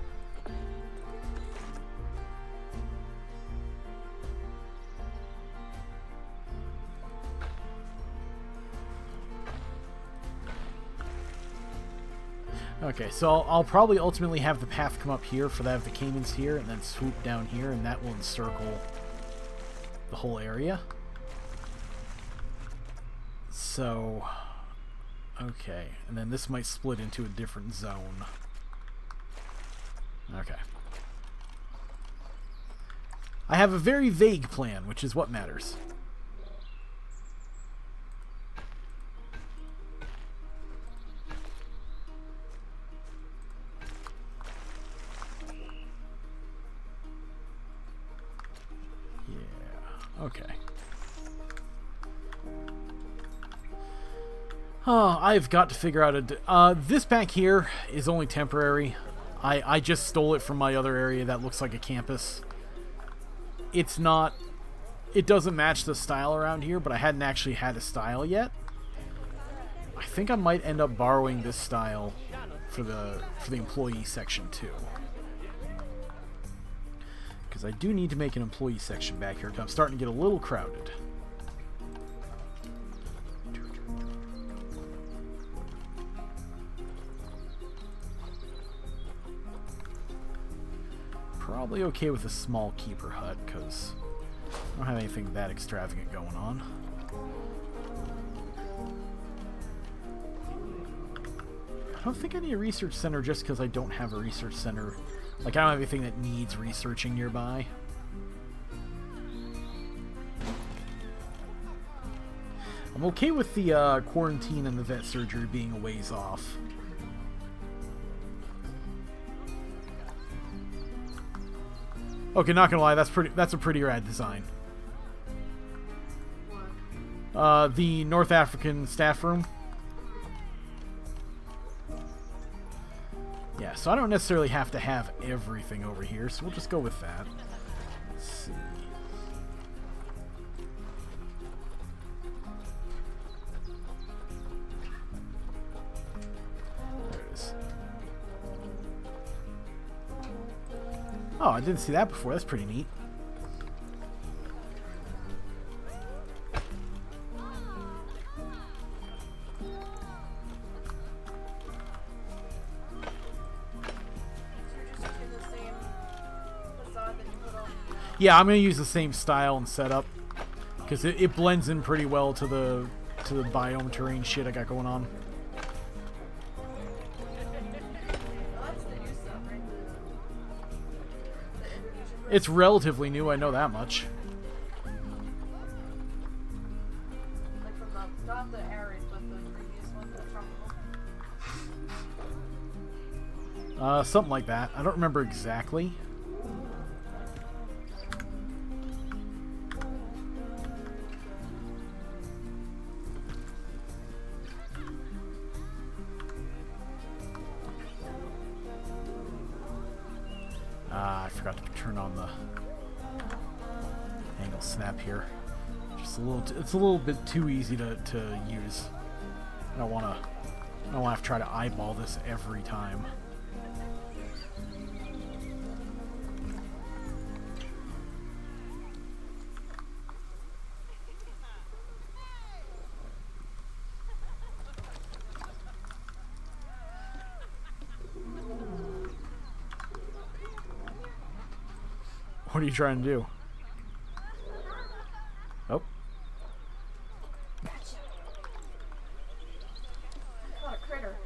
Okay, so I'll probably ultimately have the path come up here for that of the caimans here, and then swoop down here, and that will encircle the whole area. So, okay, and then this might split into a different zone. Okay. I have a very vague plan, which is what matters. Yeah, okay. Oh, I've got to figure out this back here is only temporary. I just stole it from my other area that looks like a campus. It's not... It doesn't match the style around here, but I hadn't actually had a style yet. I think I might end up borrowing this style for the employee section too. Because I do need to make an employee section back here, because I'm starting to get a little crowded. Probably okay with a small keeper hut, because I don't have anything that extravagant going on. I don't think I need a research center just because I don't have a research center. Like, I don't have anything that needs researching nearby. I'm okay with the quarantine and the vet surgery being a ways off. Okay, not gonna lie, that's a pretty rad design. The North African staff room. Yeah, so I don't necessarily have to have everything over here, so we'll just go with that. Let's see. There it is. Oh, I didn't see that before. That's pretty neat. Yeah, I'm gonna use the same style and setup because it blends in pretty well to the biome terrain shit I got going on. It's relatively new, I know that much. Like from the, not the arid, but the previous one, the tropical. Something like that. I don't remember exactly. I forgot to turn on the angle snap here. Just a little. It's a little bit too easy to use. I don't want to have to try to eyeball this every time. What are you trying to do? Oh. Caught a critter.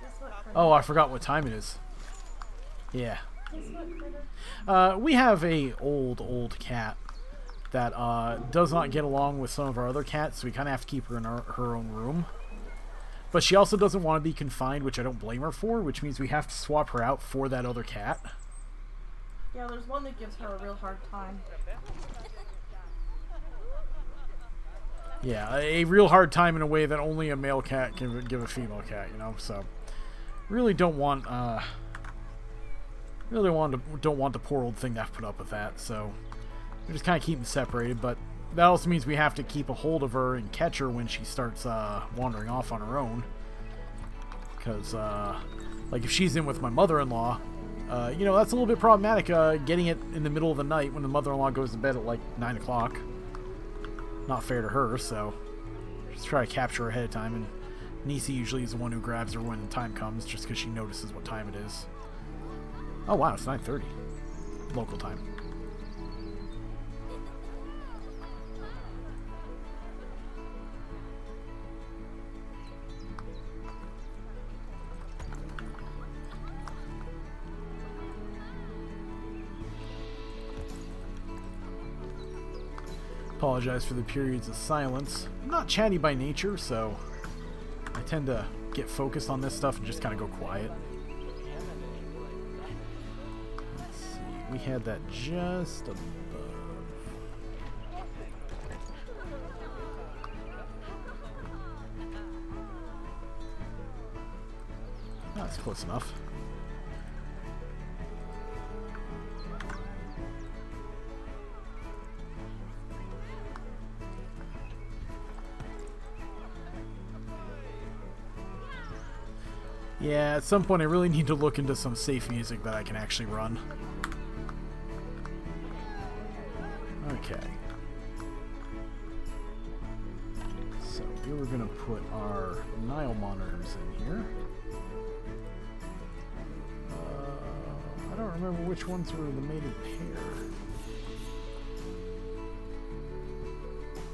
Guess what, critter? Oh, I forgot what time it is. Yeah. Guess what, critter? We have a old cat that does not get along with some of our other cats, so we kind of have to keep her in her own room. But she also doesn't want to be confined, which I don't blame her for, which means we have to swap her out for that other cat. Yeah, there's one that gives her a real hard time. Yeah, a real hard time in a way that only a male cat can give a female cat, you know. So, really don't want the poor old thing to have to put up with that. So, we just kind of keep them separated. But that also means we have to keep a hold of her and catch her when she starts wandering off on her own. Because, like, if she's in with my mother-in-law, you know, that's a little bit problematic, getting it in the middle of the night when the mother-in-law goes to bed at, like, 9 o'clock. Not fair to her, so just try to capture her ahead of time. And Nisey usually is the one who grabs her when the time comes, just because she notices what time it is. Oh, wow, it's 9:30. Local time. Apologize for the periods of silence. I'm not chatty by nature, so I tend to get focused on this stuff and just kind of go quiet. Let's see. We had that just above. That's close enough. Yeah, at some point I really need to look into some safe music that I can actually run. Okay. So we were going to put our Nile monitors in here. I don't remember which ones were the mated pair.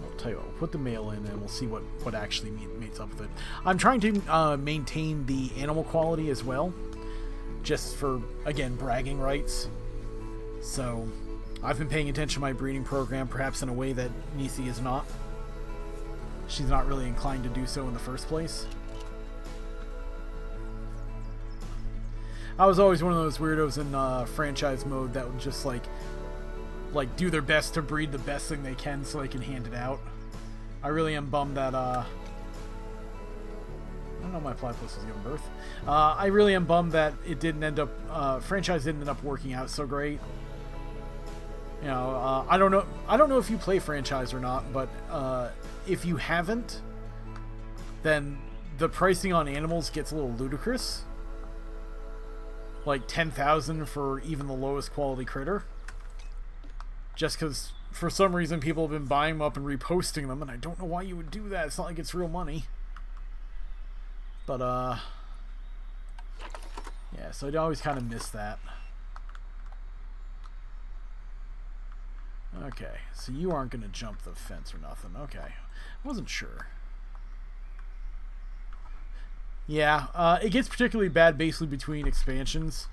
I'll tell you what, we'll put the male in and we'll see what actually mates up with it. I'm trying to maintain the animal quality as well, just for, again, bragging rights. So I've been paying attention to my breeding program, perhaps in a way that Nisey is not. She's not really inclined to do so in the first place. I was always one of those weirdos in franchise mode that would just like do their best to breed the best thing they can so they can hand it out. I really am bummed that I don't know, my platypus was giving birth. I really am bummed that it didn't end up franchise didn't end up working out so great. You know, I don't know if you play franchise or not, but if you haven't, then the pricing on animals gets a little ludicrous. Like 10,000 for even the lowest quality critter. Just because for some reason people have been buying them up and reposting them, and I don't know why you would do that. It's not like it's real money. But yeah, so I'd always kind of miss that. Okay, so you aren't going to jump the fence or nothing. Okay, I wasn't sure. Yeah, it gets particularly bad basically between expansions.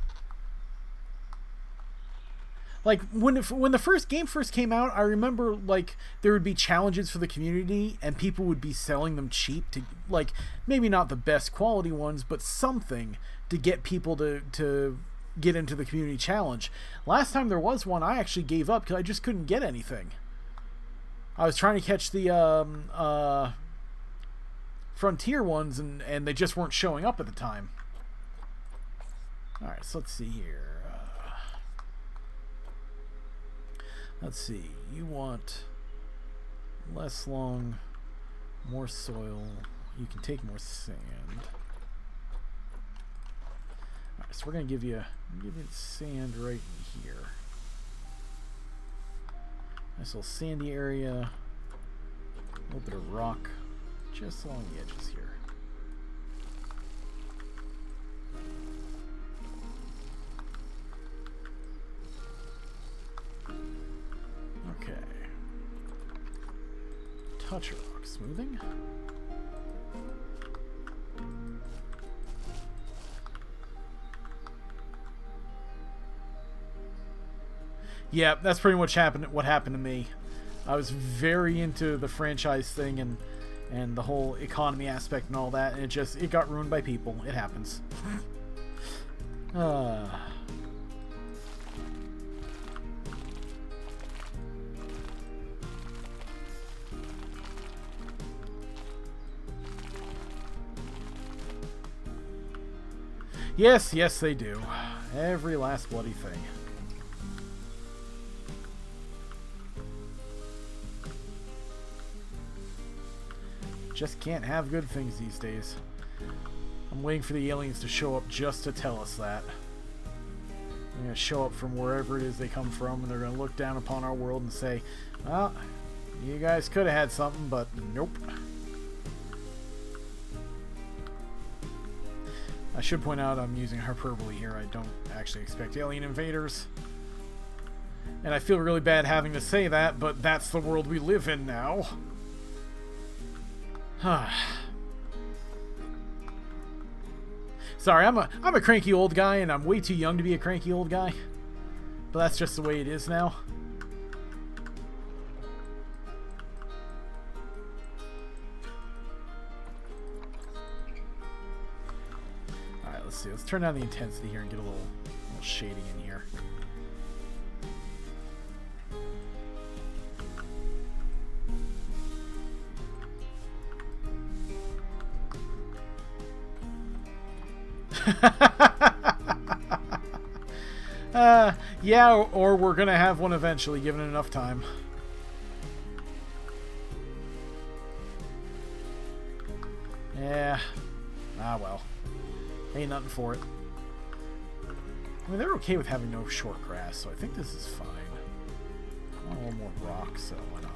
Like, when the first game came out, I remember, like, there would be challenges for the community, and people would be selling them cheap to, like, maybe not the best quality ones, but something to get people to get into the community challenge. Last time there was one, I actually gave up because I just couldn't get anything. I was trying to catch the, Frontier ones, and they just weren't showing up at the time. Alright, so let's see here. Let's see. You want less long, more soil. You can take more sand. Alright, so we're going to give you sand right in here. Nice little sandy area. A little bit of rock just along the edges here. Okay. Touch rock smoothing. Yeah, that's pretty much what happened to me. I was very into the franchise thing and the whole economy aspect and all that, and it got ruined by people. It happens. Yes, yes, they do. Every last bloody thing. Just can't have good things these days. I'm waiting for the aliens to show up just to tell us that. They're going to show up from wherever it is they come from, and they're going to look down upon our world and say, well, you guys could have had something, but nope. I should point out I'm using hyperbole here. I don't actually expect alien invaders. And I feel really bad having to say that, but that's the world we live in now. Sorry, I'm a cranky old guy, and I'm way too young to be a cranky old guy. But that's just the way it is now. Alright, let's see. Let's turn down the intensity here and get a little shading in here. Yeah, or we're gonna have one eventually, given enough time. Yeah. Ah, well. Ain't nothing for it. I mean, they're okay with having no short grass, so I think this is fine. I want a little more rock, so why not?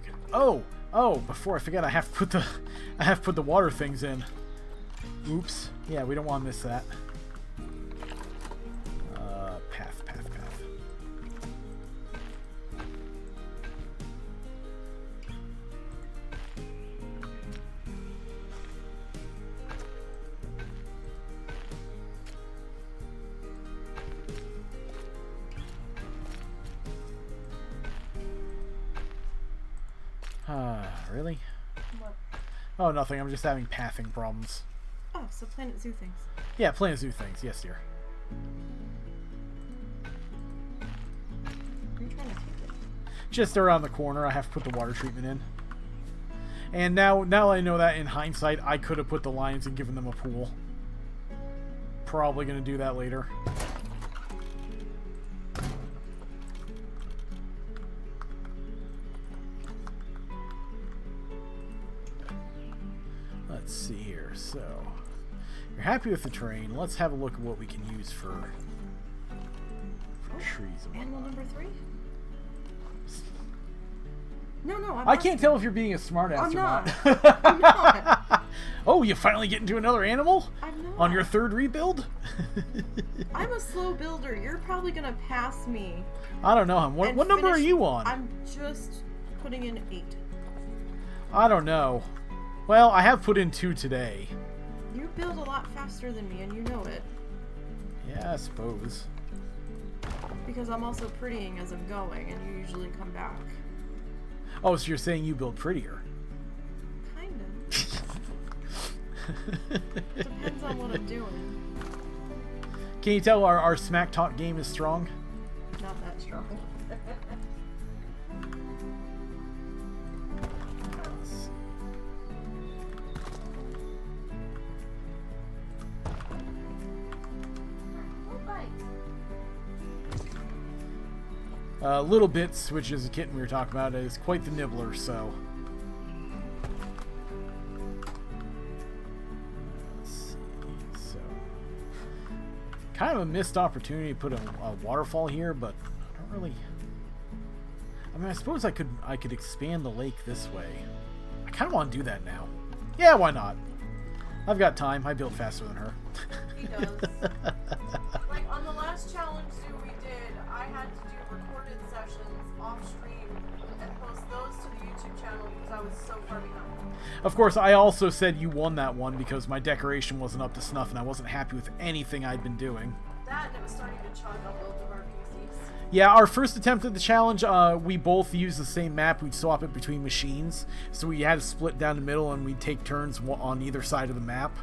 Okay. Oh, before I forget, I have to put the water things in. Oops. Yeah, we don't want to miss that. Path. Really? What? Oh, nothing. I'm just having pathing problems. Oh, so Planet Zoo things. Yeah, Planet Zoo things. Yes, dear. Where are you trying to take it? Just around the corner, I have to put the water treatment in. And now I know that in hindsight, I could have put the lions and given them a pool. Probably going to do that later. Let's see here. So, you're happy with the terrain. Let's have a look at what we can use for trees and Animal whatnot. number 3? No, I can't tell if you're being a smartass I'm or not. not. I'm not. Oh, you finally get into another animal? I'm not. On your third rebuild? I'm a slow builder. You're probably gonna pass me. I don't know. What number are you on? I'm just putting in 8. I don't know. Well, I have put in 2 today. You build a lot faster than me, and you know it. Yeah, I suppose. Because I'm also prettying as I'm going, and you usually come back. Oh, so you're saying you build prettier? Kind of. Depends on what I'm doing. Can you tell our smack talk game is strong? Not that strong. Let's see. Little Bits, which is a kitten we were talking about, is quite the nibbler, so... Let's see. So... Kind of a missed opportunity to put a waterfall here, but I don't really... I mean, I suppose I could expand the lake this way. I kind of want to do that now. Yeah, why not? I've got time. I built faster than her. He does. Like, on the last challenge zoo we did, I had to do recorded sessions off stream and post those to the YouTube channel because I was so far behind. Of course, I also said you won that one because my decoration wasn't up to snuff and I wasn't happy with anything I'd been doing. That, and it was starting to chug on both of our PCs. Yeah, our first attempt at the challenge, we both used the same map. We'd swap it between machines. So we had to split down the middle and we'd take turns on either side of the map.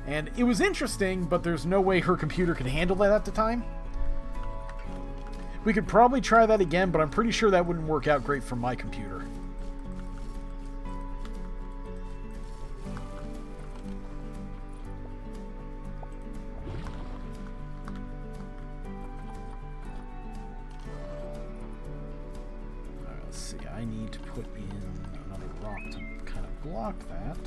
And it was interesting, but there's no way her computer could handle that at the time. We could probably try that again, but I'm pretty sure that wouldn't work out great for my computer. Alright, let's see. I need to put in another rock to kind of block that.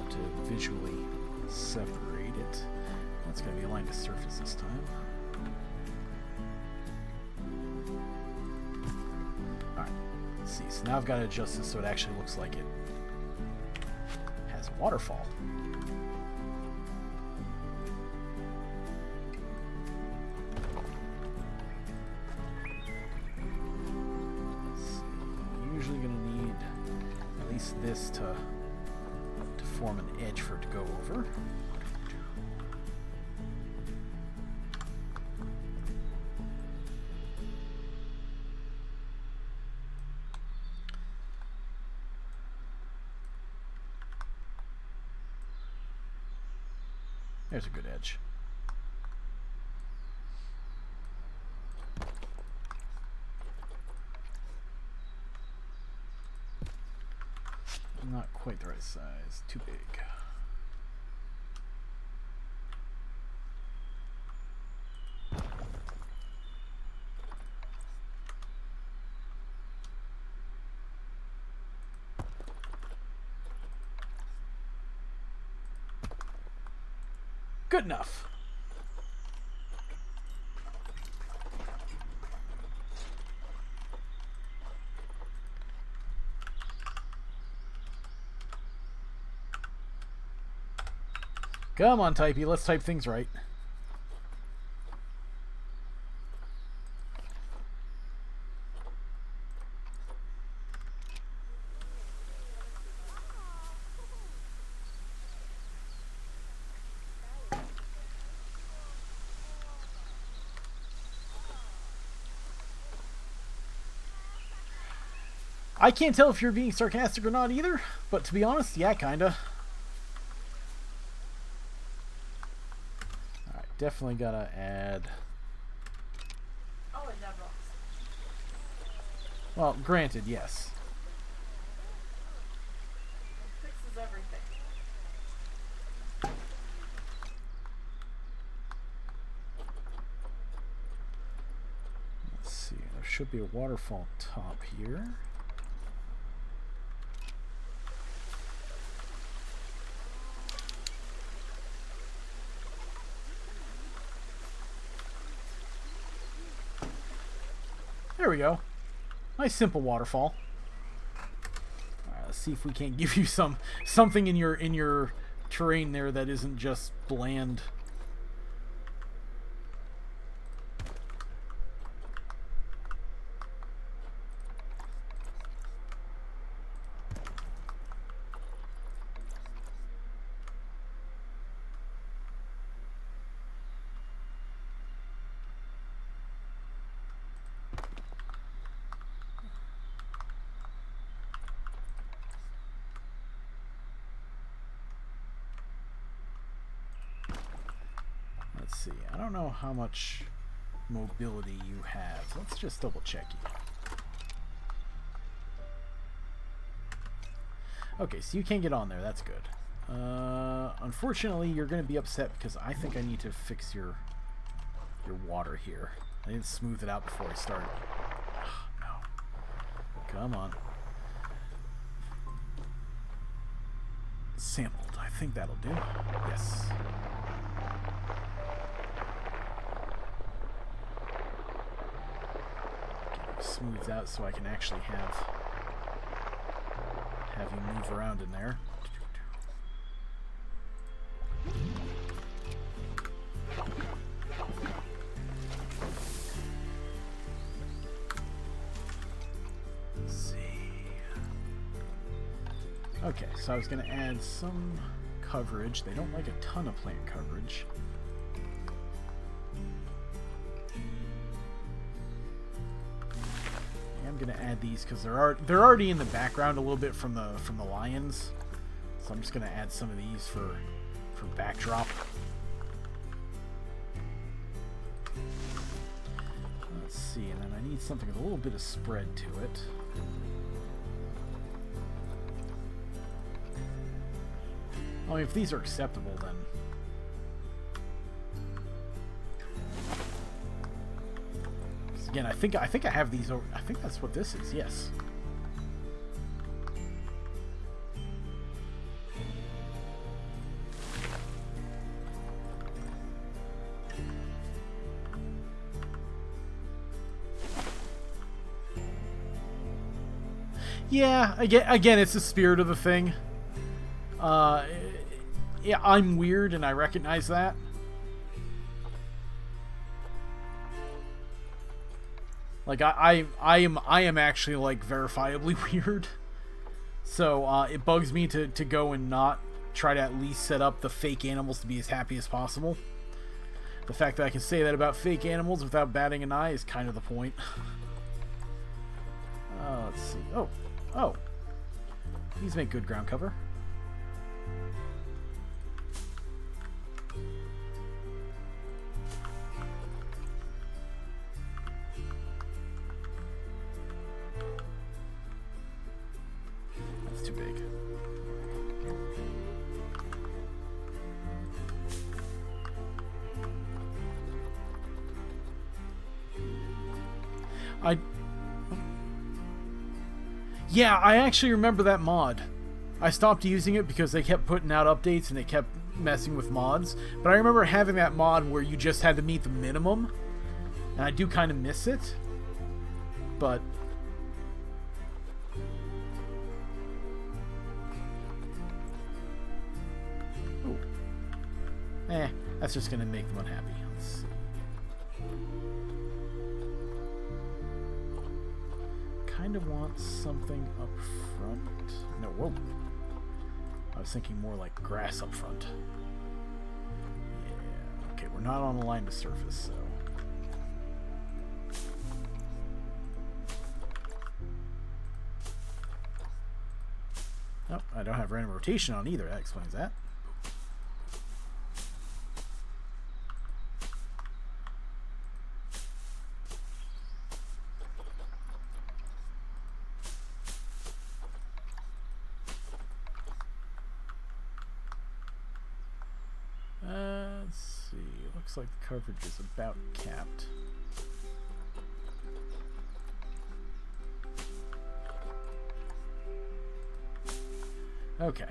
To visually separate it. That's going to be aligned to surface this time. Alright, let's see. So now I've got to adjust this so it actually looks like it has a waterfall. Let's see. I'm usually going to need at least this to form an edge for it to go over. There's a good edge. Not quite the right size. Too big. Good enough. Come on, Typey. Let's type things right. I can't tell if you're being sarcastic or not either, but to be honest, yeah, kinda. Alright, definitely gotta add... Oh, and that box. Well, granted, yes. It fixes everything. Let's see, there should be a waterfall top here. There we go. Nice simple waterfall. Alright, let's see if we can't give you something in your terrain there that isn't just bland. Let's see. I don't know how much mobility you have. Let's just double check you. Okay, so you can't get on there. That's good. Unfortunately, you're going to be upset because I think I need to fix your water here. I didn't smooth it out before I started. Oh, no. Come on. Sampled. I think that'll do. Yes. Smoothed out so I can actually have you move around in there. Let's see. Okay, so I was going to add some coverage. They don't like a ton of plant coverage. I'm gonna add these because they're already in the background a little bit from the lions, so I'm just gonna add some of these for backdrop. Let's see, and then I need something with a little bit of spread to it. I mean, if these are acceptable, then. Again, I think I have these over. I think that's what this is. Yes. Yeah. Again, it's the spirit of the thing. Yeah, I'm weird, and I recognize that. Like I am actually like verifiably weird, so it bugs me to go and not try to at least set up the fake animals to be as happy as possible. The fact that I can say that about fake animals without batting an eye is kind of the point. Let's see. Oh, these make good ground cover. Yeah, I actually remember that mod. I stopped using it because they kept putting out updates and they kept messing with mods. But I remember having that mod where you just had to meet the minimum. And I do kind of miss it. But... Ooh. That's just going to make them unhappy. Let's see. Kind of want something up front. No, whoa. I was thinking more like grass up front. Yeah, okay, we're not on a line to surface, so... Nope, I don't have random rotation on either. That explains that. Let's see. Looks like the coverage is about capped. Okay.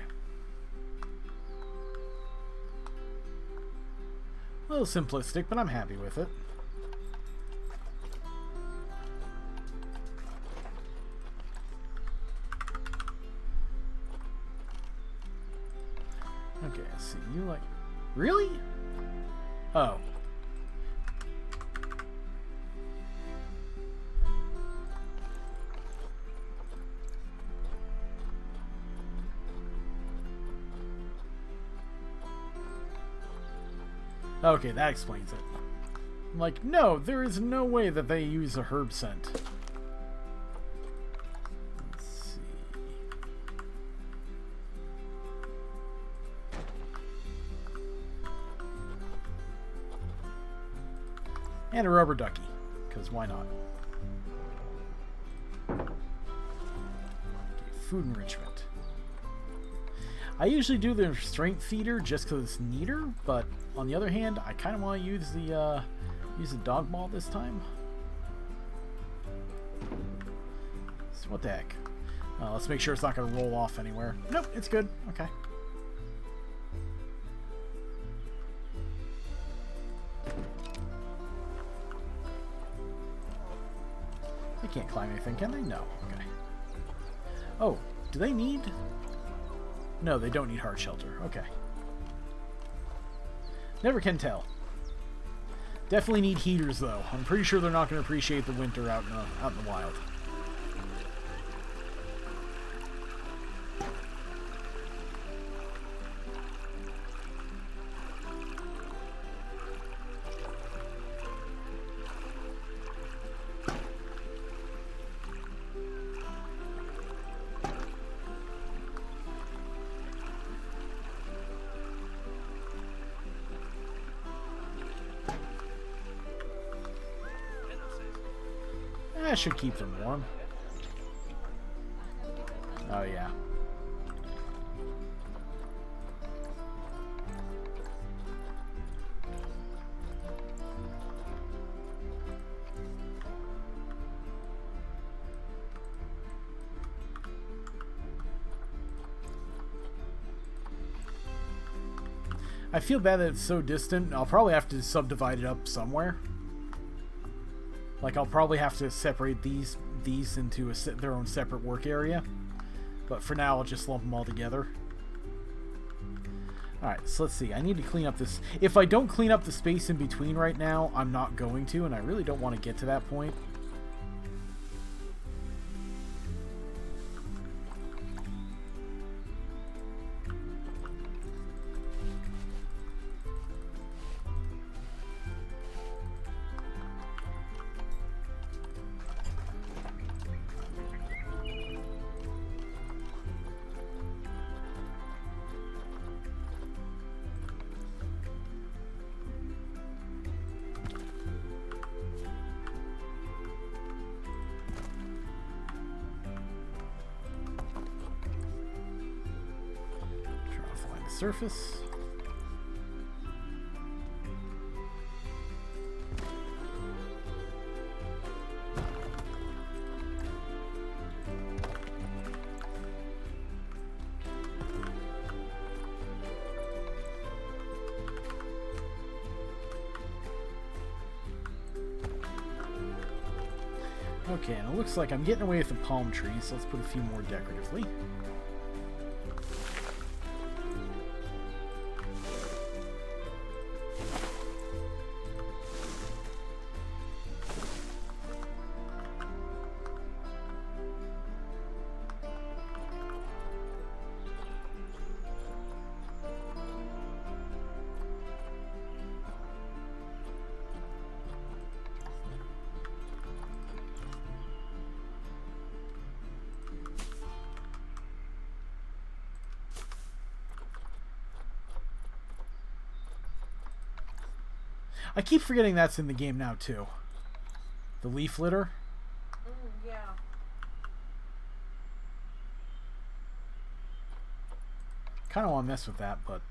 A little simplistic, but I'm happy with it. Okay, let's see. You like... Really? Oh. Okay, that explains it. I'm like, no, there is no way that they use a herb scent. Let's see. And a rubber ducky, because why not? Okay, food enrichment. I usually do the strength feeder just because it's neater, but on the other hand, I kind of want to use the dog ball this time. So what the heck? Let's make sure it's not going to roll off anywhere. Nope, it's good. Okay. They can't climb anything, can they? No. Okay. Oh, do they need... No, they don't need hard shelter. Okay. Never can tell. Definitely need heaters, though. I'm pretty sure they're not going to appreciate the winter out in the wild. That should keep them warm. Oh, yeah. I feel bad that it's so distant. I'll probably have to subdivide it up somewhere. Like, I'll probably have to separate these into their own separate work area. But for now, I'll just lump them all together. Alright, so let's see. I need to clean up this. If I don't clean up the space in between right now, I'm not going to, and I really don't want to get to that point. Surface. Okay, and it looks like I'm getting away with the palm trees, so let's put a few more decoratively. I keep forgetting that's in the game now, too. The leaf litter. Yeah. Kind of want to mess with that, but...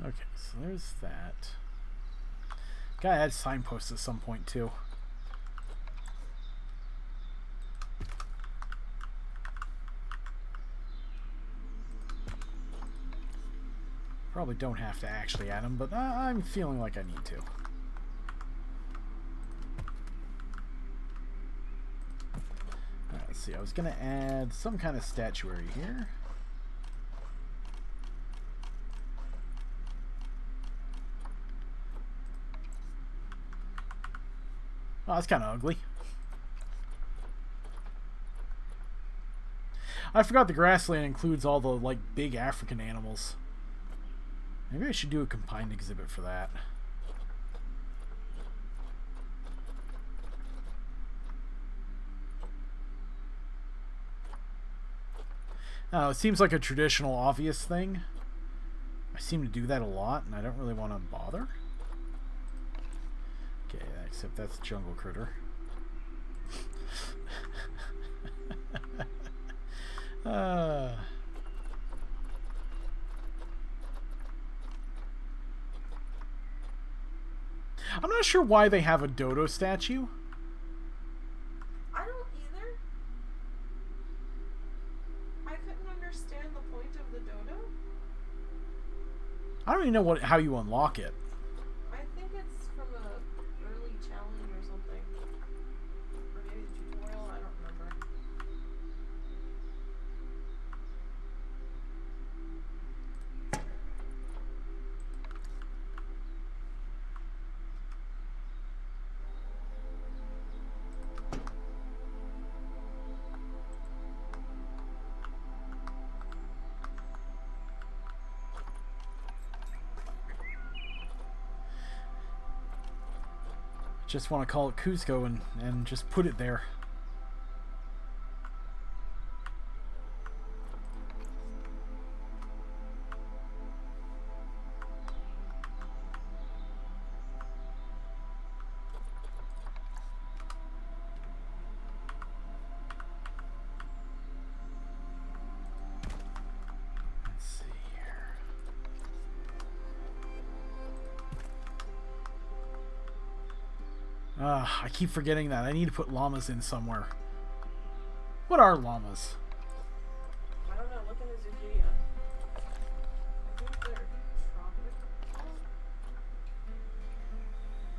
Okay, so there's that. Gotta add signposts at some point, too. Probably don't have to actually add them, but I'm feeling like I need to. Alright, let's see. I was gonna add some kind of statuary here. Oh, that's kind of ugly. I forgot the grassland includes all the, like, big African animals. Maybe I should do a combined exhibit for that. It seems like a traditional, obvious thing. I seem to do that a lot, and I don't really want to bother. Okay, except that's jungle critter. I'm not sure why they have a dodo statue. I don't either. I couldn't understand the point of the dodo. I don't even know how you unlock it. I think it's from a early challenge or something. Or maybe the tutorial, I don't remember. Just want to call it Cusco and just put it there. Let's see here. I keep forgetting that. I need to put llamas in somewhere. What are llamas? I don't know, look in the Zucchini. I think they're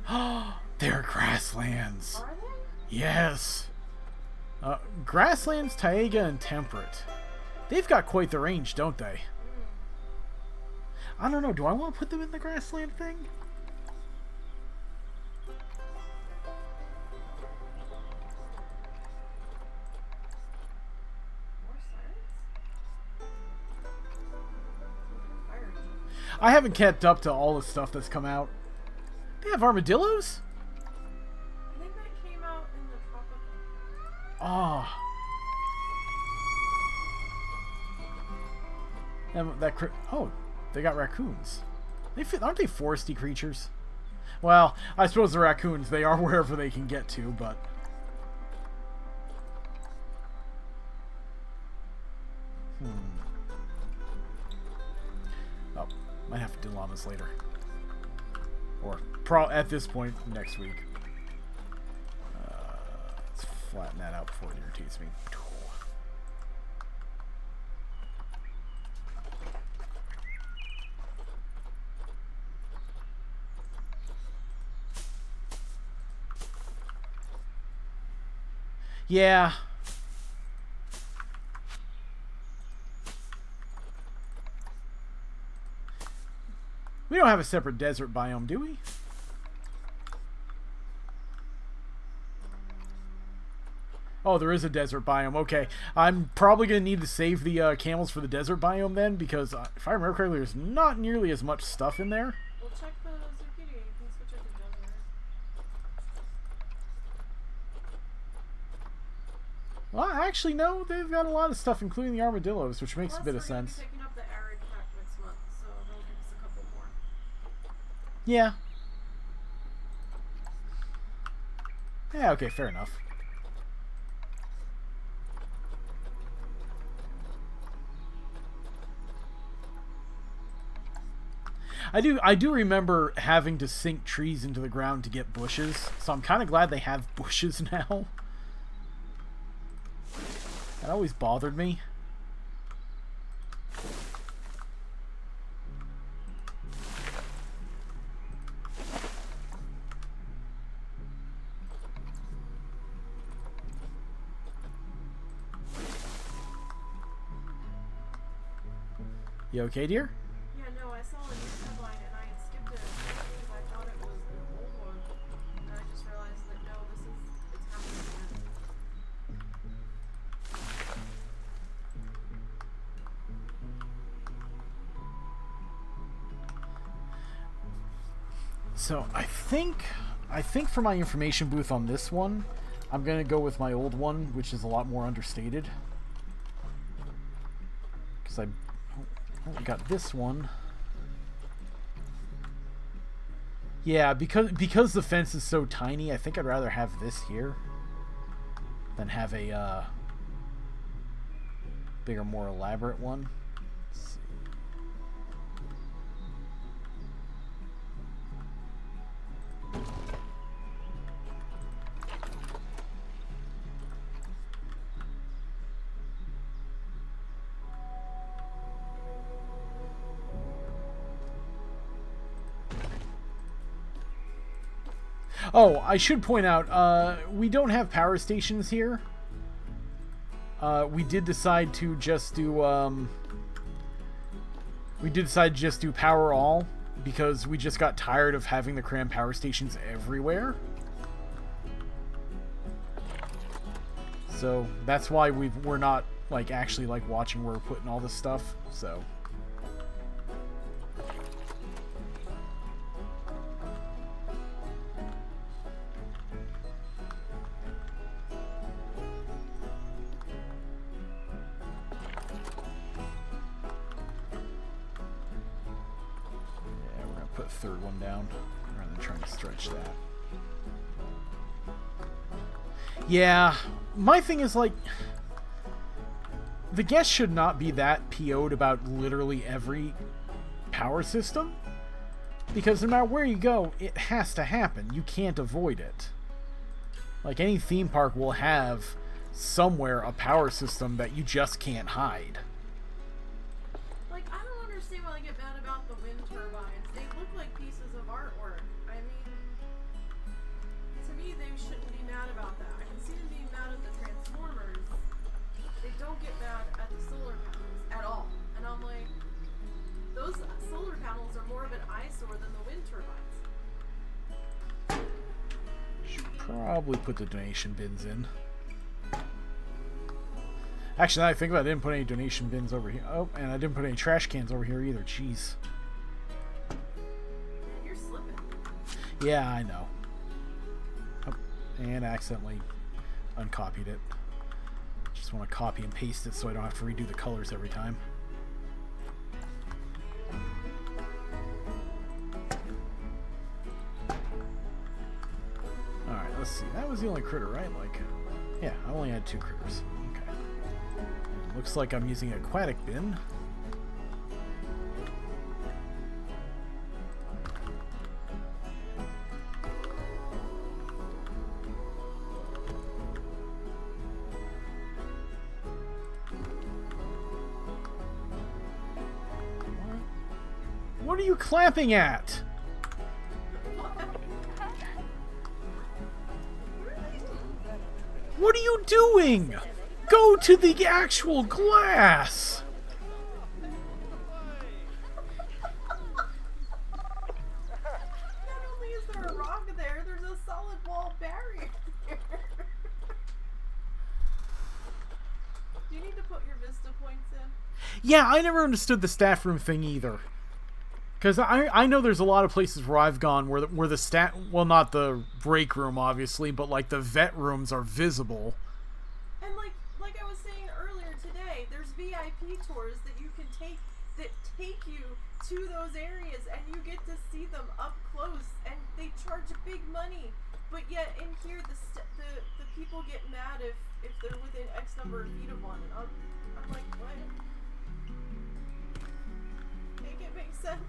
tropical. They're grasslands. Are they? Yes. Grasslands, taiga, and temperate. They've got quite the range, don't they? I don't know. Do I want to put them in the grassland thing? More science? Fire. I haven't kept up to all the stuff that's come out. They have armadillos? I think that came out in the tropical. Oh, Oh, they got raccoons. Aren't they foresty creatures? Well, I suppose the raccoons, they are wherever they can get to, but... Oh, might have to do llamas later. Or, at this point, next week. Let's flatten that out before it irritates me. Yeah. We don't have a separate desert biome, do we? Oh, there is a desert biome. Okay. I'm probably going to need to save the camels for the desert biome then, because if I remember correctly, there's not nearly as much stuff in there. We'll check the zucchini. You can switch it to desert. Well, actually, no. They've got a lot of stuff, including the armadillos, which makes a bit of sense. We're picking up the arid pack next month, so they'll give us a couple more. Yeah. Yeah, okay, fair enough. I do remember having to sink trees into the ground to get bushes, so I'm kind of glad they have bushes now. That always bothered me. You okay, dear? Yeah, no, I saw a news headline and I skipped it because I thought it was an old one. And I just realized that no, it's happening again. So I think for my information booth on this one, I'm gonna go with my old one, which is a lot more understated. Because I got this one. Yeah, because the fence is so tiny, I think I'd rather have this here than have a bigger, more elaborate one. Let's see. Oh, I should point out, we don't have power stations here. We did decide to just do, power all, because we just got tired of having the cram power stations everywhere. So, that's why we're not, like, actually, like, watching where we're putting all this stuff, so... Put a third one down rather than trying to stretch that. Yeah, my thing is like the guest should not be that PO'd about literally every power system, because no matter where you go, it has to happen. You can't avoid it. Like any theme park will have somewhere a power system that you just can't hide. Like, I don't understand why they get mad about the wind turbines. They look like pieces of artwork. I mean, to me, they shouldn't be mad about that. I can see them being mad at the transformers. They don't get mad at the solar panels at all. And I'm like, those solar panels are more of an eyesore than the wind turbines. Should probably put the donation bins in. Actually, now I think about it, I didn't put any donation bins over here. Oh, and I didn't put any trash cans over here either. Jeez. You're slipping. Yeah, I know. Oh, and I accidentally uncopied it. Just want to copy and paste it so I don't have to redo the colors every time. was the only critter, right? Like, yeah, I only had 2 critters. Okay. And looks like I'm using aquatic bin. What are you clapping at? What are you doing? Go to the actual glass! Not only is there a rock there, there's a solid wall barrier there. Do you need to put your Vista points in? Yeah, I never understood the staff room thing either. Because I know there's a lot of places where I've gone where the stat... Well, not the break room, obviously, but, like, the vet rooms are visible. And, like I was saying earlier today, there's VIP tours that you can take that take you to those areas, and you get to see them up close, and they charge big money. But yet, in here, the people get mad if they're within X number of feet of one, and I'm like, what? Make it make sense.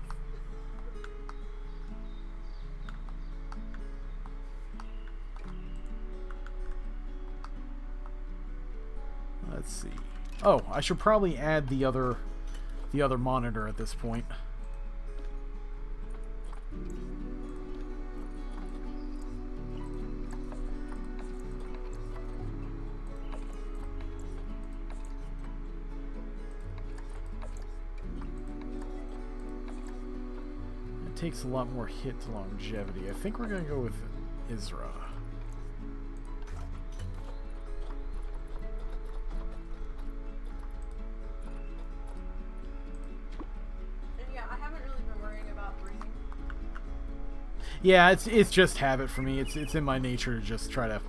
Let's see. Oh, I should probably add the other monitor at this point. It takes a lot more hit to longevity. I think we're going to go with Isra. Yeah, it's just habit for me. It's in my nature to just try to...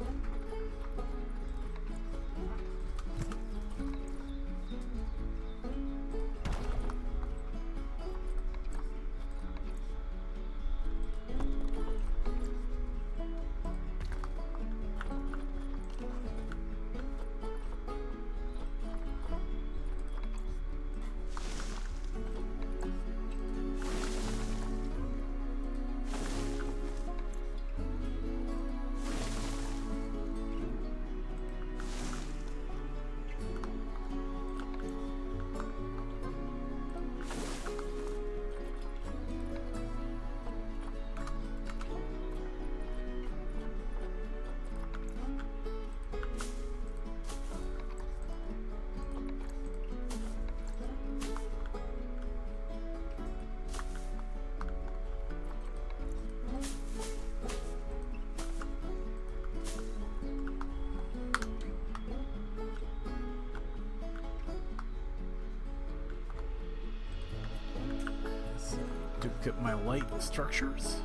Duplicate my light structures.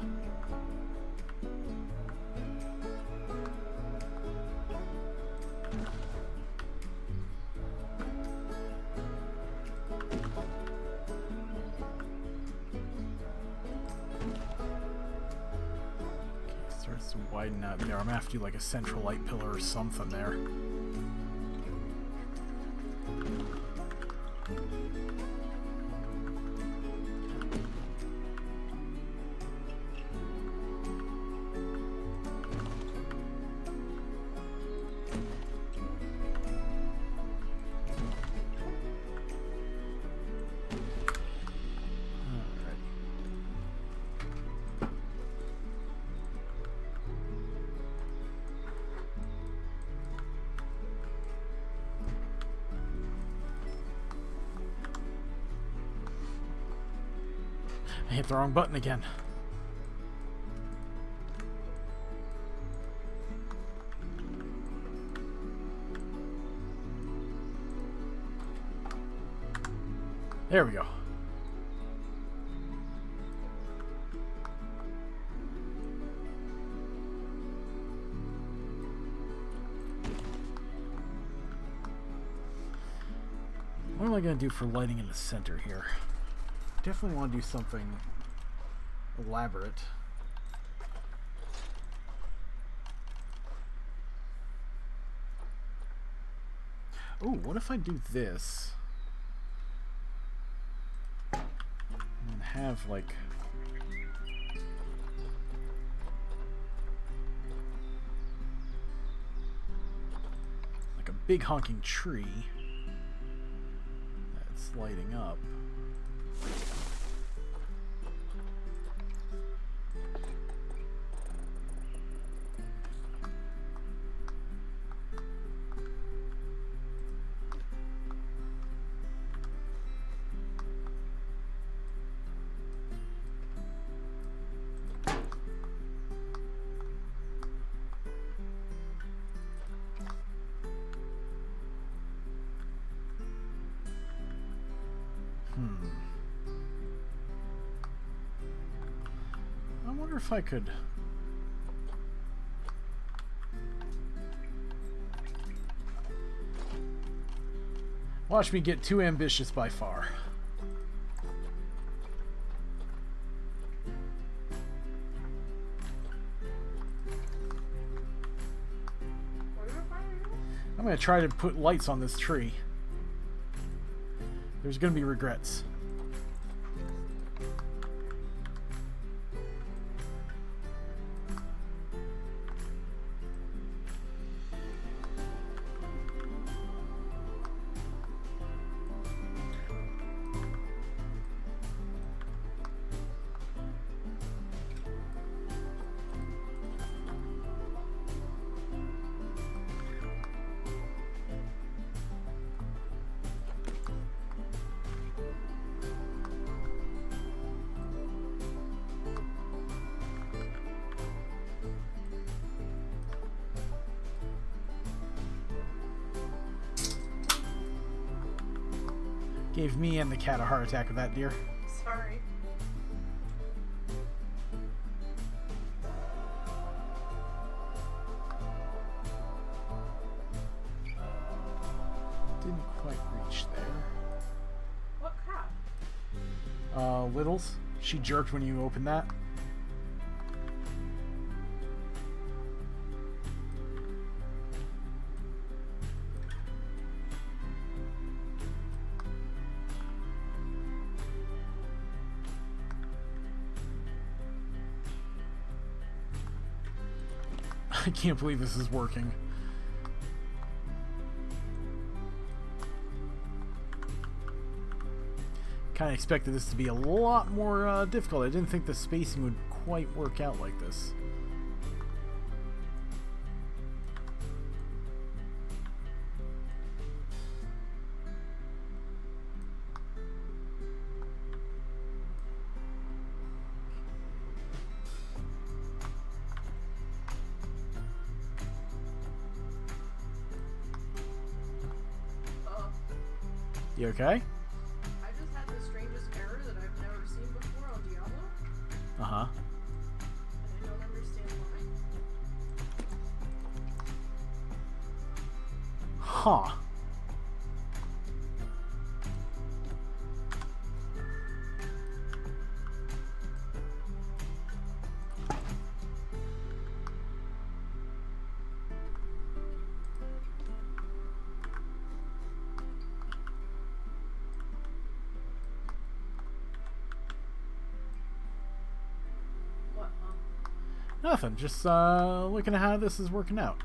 Starts to widen out there. I'm gonna have to do like a central light pillar or something there. I hit the wrong button again. There we go. What am I going to do for lighting in the center here? Definitely want to do something elaborate. Oh, what if I do this? And have, like... like a big honking tree that's lighting up. I wonder if I could... Watch me get too ambitious by far. I'm going to try to put lights on this tree. There's going to be regrets. Gave me and the cat a heart attack with that deer. Sorry. Didn't quite reach there. What cat? Littles. She jerked when you opened that. I can't believe this is working. Kind of expected this to be a lot more difficult. I didn't think the spacing would quite work out like this. You okay? I just had the strangest error that I've never seen before on Diablo. Uh-huh. And I don't understand why. Huh. Nothing, just looking at how this is working out.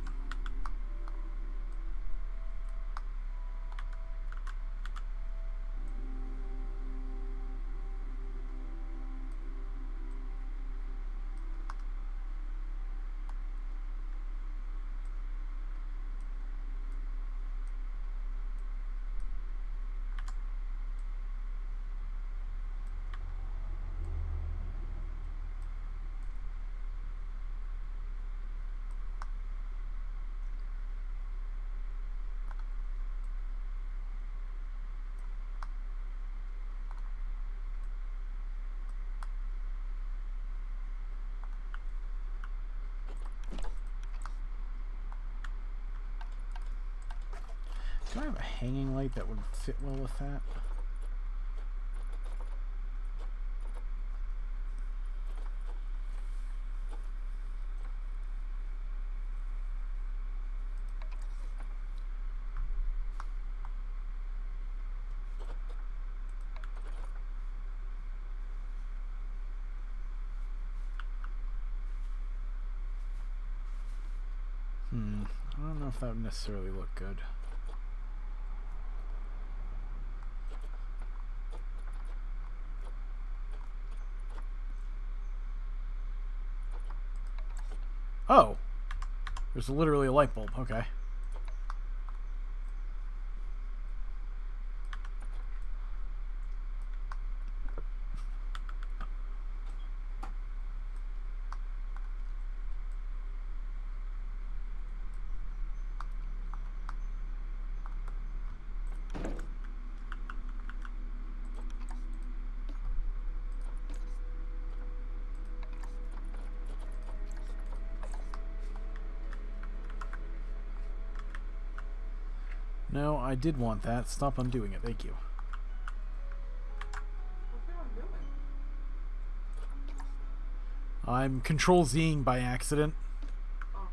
Do I have a hanging light that would fit well with that? I don't know if that would necessarily look good. Oh! There's literally a light bulb. Okay. No, I did want that. Stop undoing it. Thank you. What's that I'm doing? I'm Control-Zing by accident. Oh.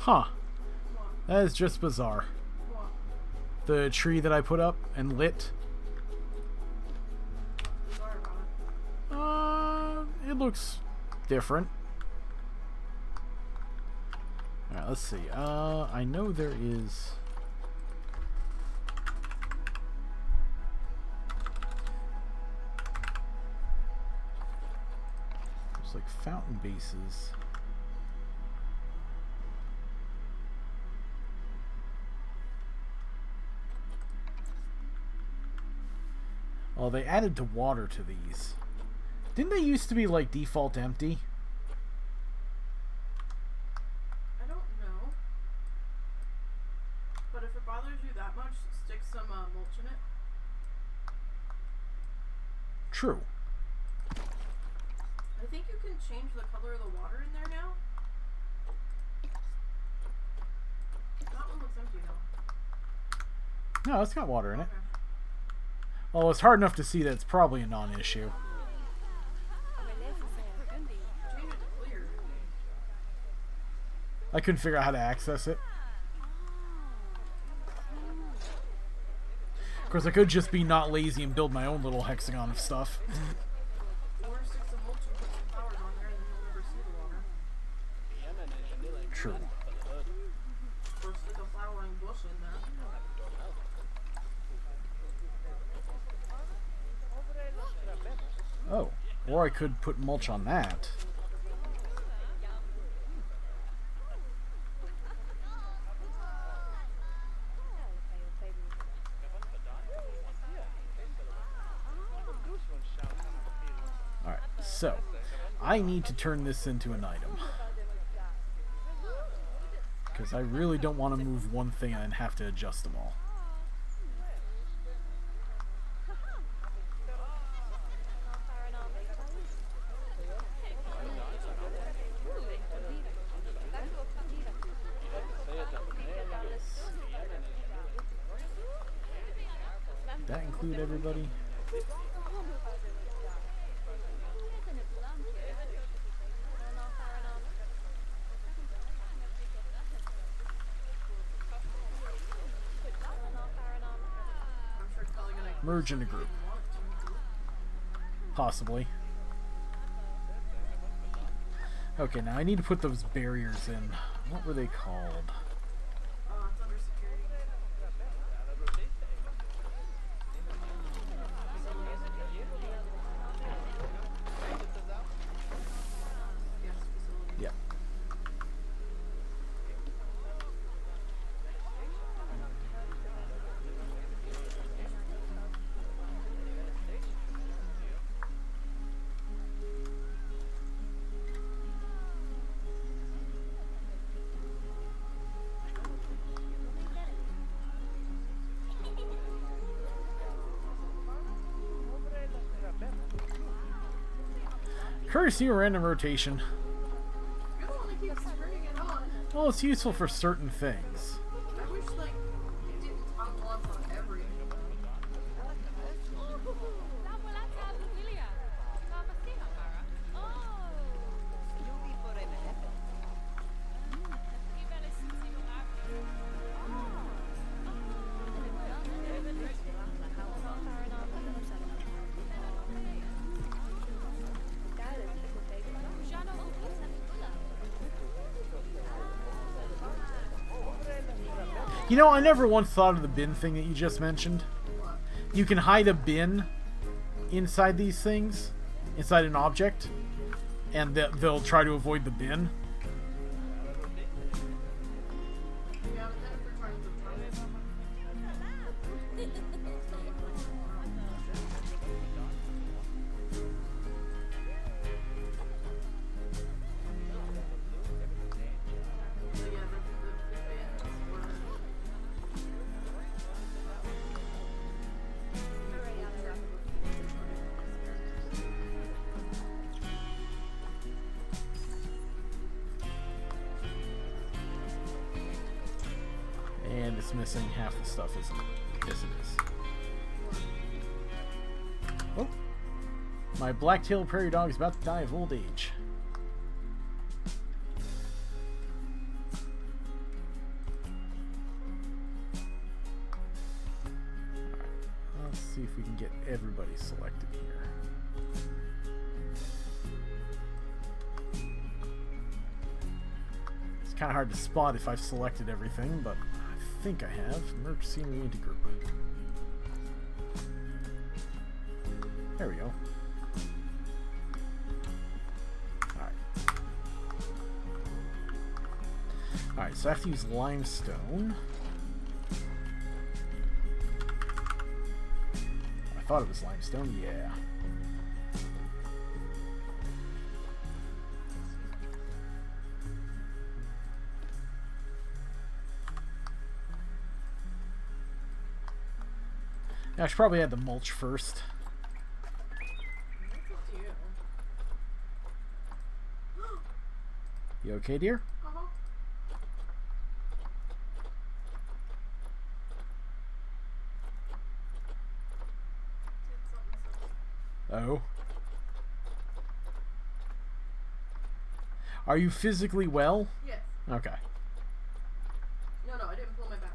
Huh. What? That is just bizarre. What? The tree that I put up and lit. Sorry about it. It looks different. Alright, let's see. I know there is... There's like fountain bases. Oh, they added to water to these. Didn't they used to be like default empty? I don't know. But if it bothers you that much, stick some mulch in it. True. I think you can change the color of the water in there now. That one looks empty though. No, it's got water in it. Okay. Well, it's hard enough to see that it's probably a non-issue. Change it to clear. I couldn't figure out how to access it. Of course, I could just be not lazy and build my own little hexagon of stuff. Or stick some mulch and put some flowers on there and then you'll never see the water. True. Or stick a flowering bush in there. Oh, or I could put mulch on that. Alright, so I need to turn this into an item. Because I really don't want to move one thing and then have to adjust them all. include everybody? I'm sure it's probably gonna Merge in a group. Possibly. Okay, now I need to put those barriers in. What were they called? It's under security. Yes, facility. Yeah. Courtesy or random rotation. You're the one that keeps turning it on. Well, it's useful for certain things. I wish, like, it didn't toggle on for everything. You know, I never once thought of the bin thing that you just mentioned. You can hide a bin inside these things, inside an object, and they'll try to avoid the bin. Yeah, but then if they're trying to return it. So yeah, the bins were... And it's missing half the stuff, isn't it? Yes, it is. Oh. My black-tailed prairie dog is about to die of old age. Alright, let's see if we can get everybody selected here. It's kind of hard to spot if I've selected everything, but I think I have. Merge scenery into group. There we go. Alright. Alright, so I have to use limestone. I thought it was limestone, yeah. I should probably add the mulch first. That's up to you. You okay, dear? Uh-huh. Did something. Oh. Are you physically well? Yes. Okay. No, I didn't pull my back.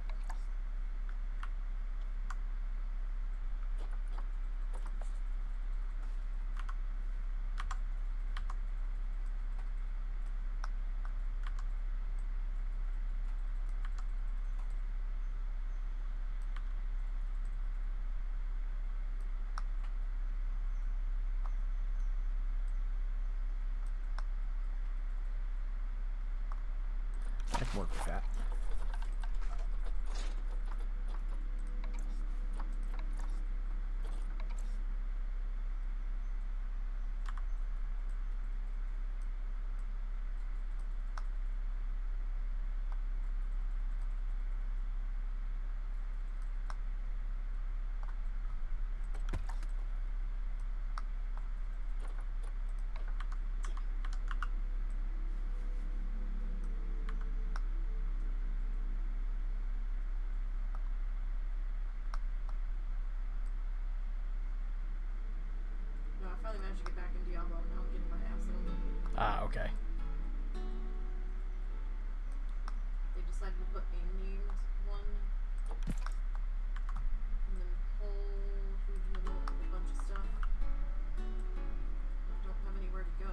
I can work with that. Ah, okay. They decided to put a named one, and then whole huge middle with a bunch of stuff. Don't have anywhere to go.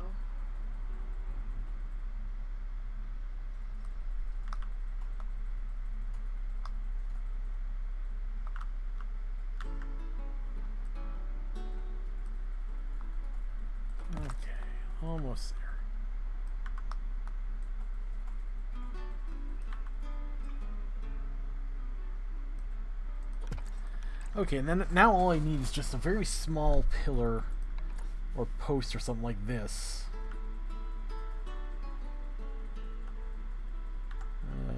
Okay, almost there. Okay, and then now all I need is just a very small pillar or post or something like this.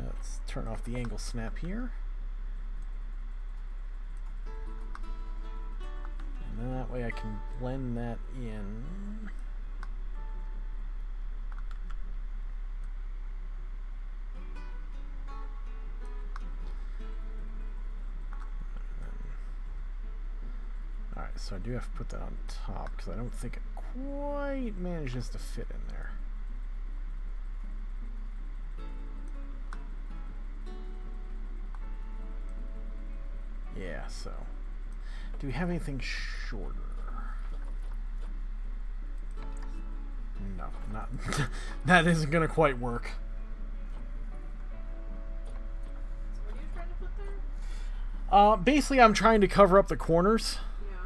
Let's turn off the angle snap here. And then that way I can blend that in. Alright, so I do have to put that on top because I don't think it quite manages to fit in there. Yeah, so do we have anything shorter? No, not that isn't gonna quite work. So what are you trying to put there? Basically I'm trying to cover up the corners, Yeah.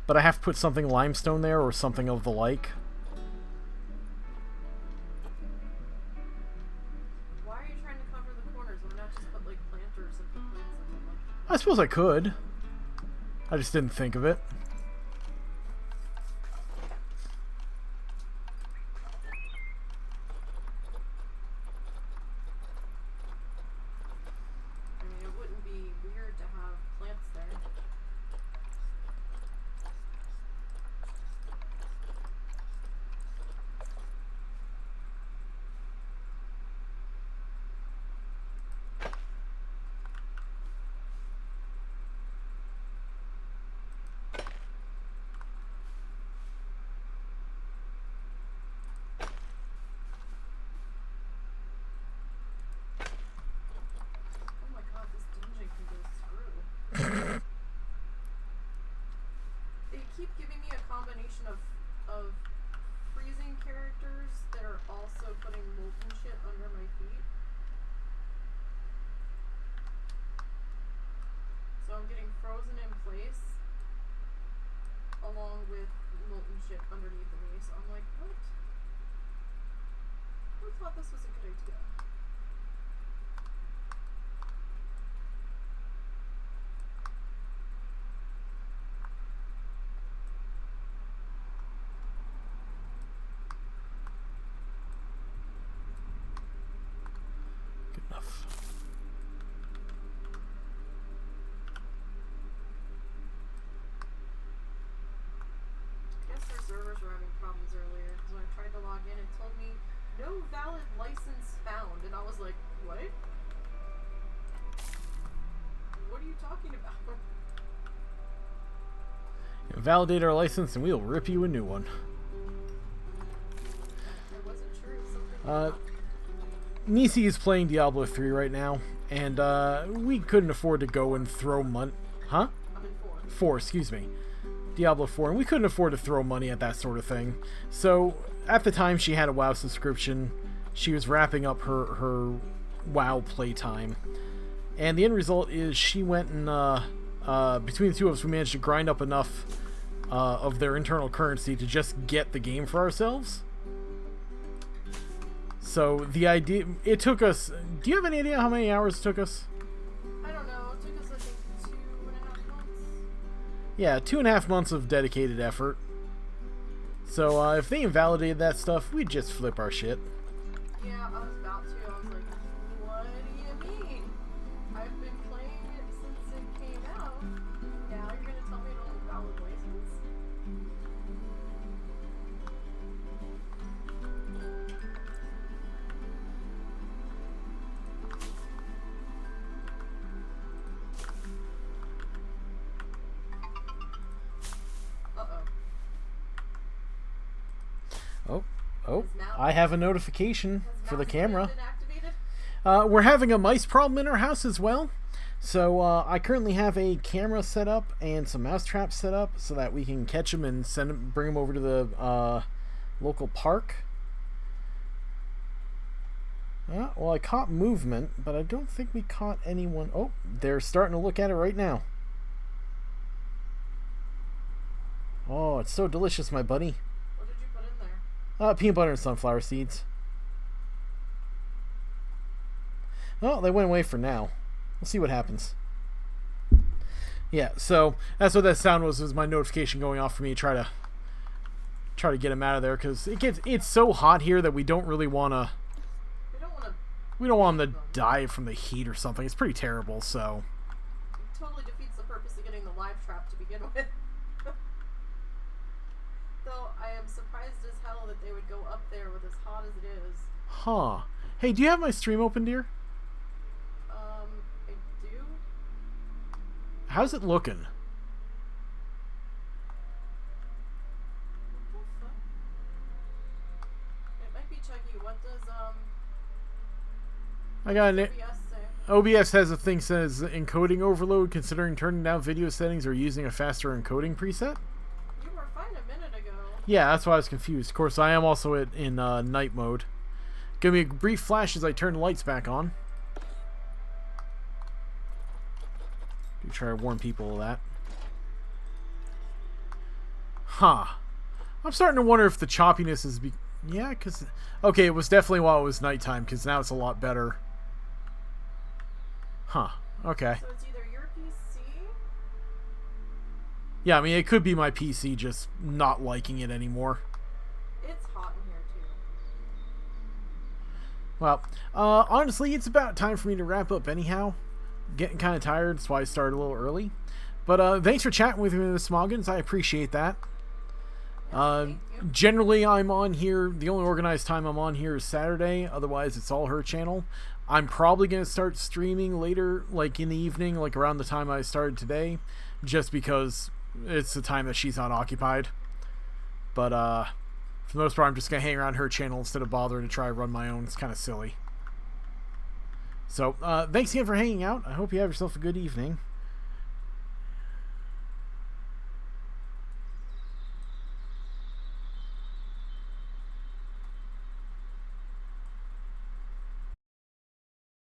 but I have to put something limestone there or something of the like. Why are you trying to cover the corners? Why not just put like planters and put plants in them? I suppose I could. I just didn't think of it. I mean, it wouldn't be weird to have plants there. Oh my god, this dungeon can go screw. They keep giving me a combination of freezing characters that are also putting molten shit under my feet. So I'm getting frozen in place along with molten shit underneath of me. So I'm like, what? Who thought this was a good idea? Good enough. I guess their servers were having problems earlier because when I tried to log in, it told me no valid license found, and I was like, what? What are you talking about? Validate our license and we'll rip you a new one. I wasn't sure if something. Nisey is playing Diablo 3 right now, and we couldn't afford to go and throw money. Huh? I'm in 4. 4, excuse me. Diablo 4, and we couldn't afford to throw money at that sort of thing. So, at the time she had a WoW subscription, she was wrapping up her WoW playtime. And the end result is she went and, between the two of us, we managed to grind up enough of their internal currency to just get the game for ourselves. So, the idea, it took us, do you have any idea how many hours it took us? I don't know. It took us, I think, 2.5 months. Yeah, 2.5 months of dedicated effort. So, if they invalidated that stuff, we'd just flip our shit. Yeah, I was about to. I was like, what do you mean? I've been playing it since it came out. Now you're gonna tell me I don't have a valid license? Oh, Is mount- I have a notification has for the mouse camera. been activated? We're having a mice problem in our house as well. So I currently have a camera set up and some mouse traps set up so that we can catch them and bring them over to the local park. Well, I caught movement, but I don't think we caught anyone. Oh, they're starting to look at it right now. Oh, it's so delicious, my buddy. What did you put in there? Peanut butter and sunflower seeds. Oh, they went away for now. We'll see what happens. Yeah, so that's what that sound was my notification going off for me to try to get him out of there, because it's so hot here that we don't really want to. We don't want him to die from the heat or something. It's pretty terrible, so. It totally defeats the purpose of getting the live trap to begin with. Though I am surprised as hell that they would go up there with as hot as it is. Huh. Hey, do you have my stream open, dear? I do. How's it looking? What the fuck? It might be chuggy. What does I got an OBS say? OBS has a thing says encoding overload, considering turning down video settings or using a faster encoding preset. You were fine a minute ago. Yeah, that's why I was confused. Of course, I am also in night mode. Give me a brief flash as I turn the lights back on. Do try to warn people of that. Huh. I'm starting to wonder if the choppiness is yeah, because okay, it was definitely while it was nighttime, because now it's a lot better. Huh. Okay. So it's either your PC. Yeah, I mean, it could be my PC just not liking it anymore. It's hot in here too. Well, honestly, it's about time for me to wrap up anyhow. Getting kind of tired, that's why I started a little early. But thanks for chatting with me, Miss Smoggins. I appreciate that. Generally, I'm on here. The only organized time I'm on here is Saturday. Otherwise, it's all her channel. I'm probably going to start streaming later, like in the evening, like around the time I started today, just because it's the time that she's not occupied. But for the most part, I'm just going to hang around her channel instead of bothering to try to run my own. It's kind of silly. So, thanks again for hanging out. I hope you have yourself a good evening.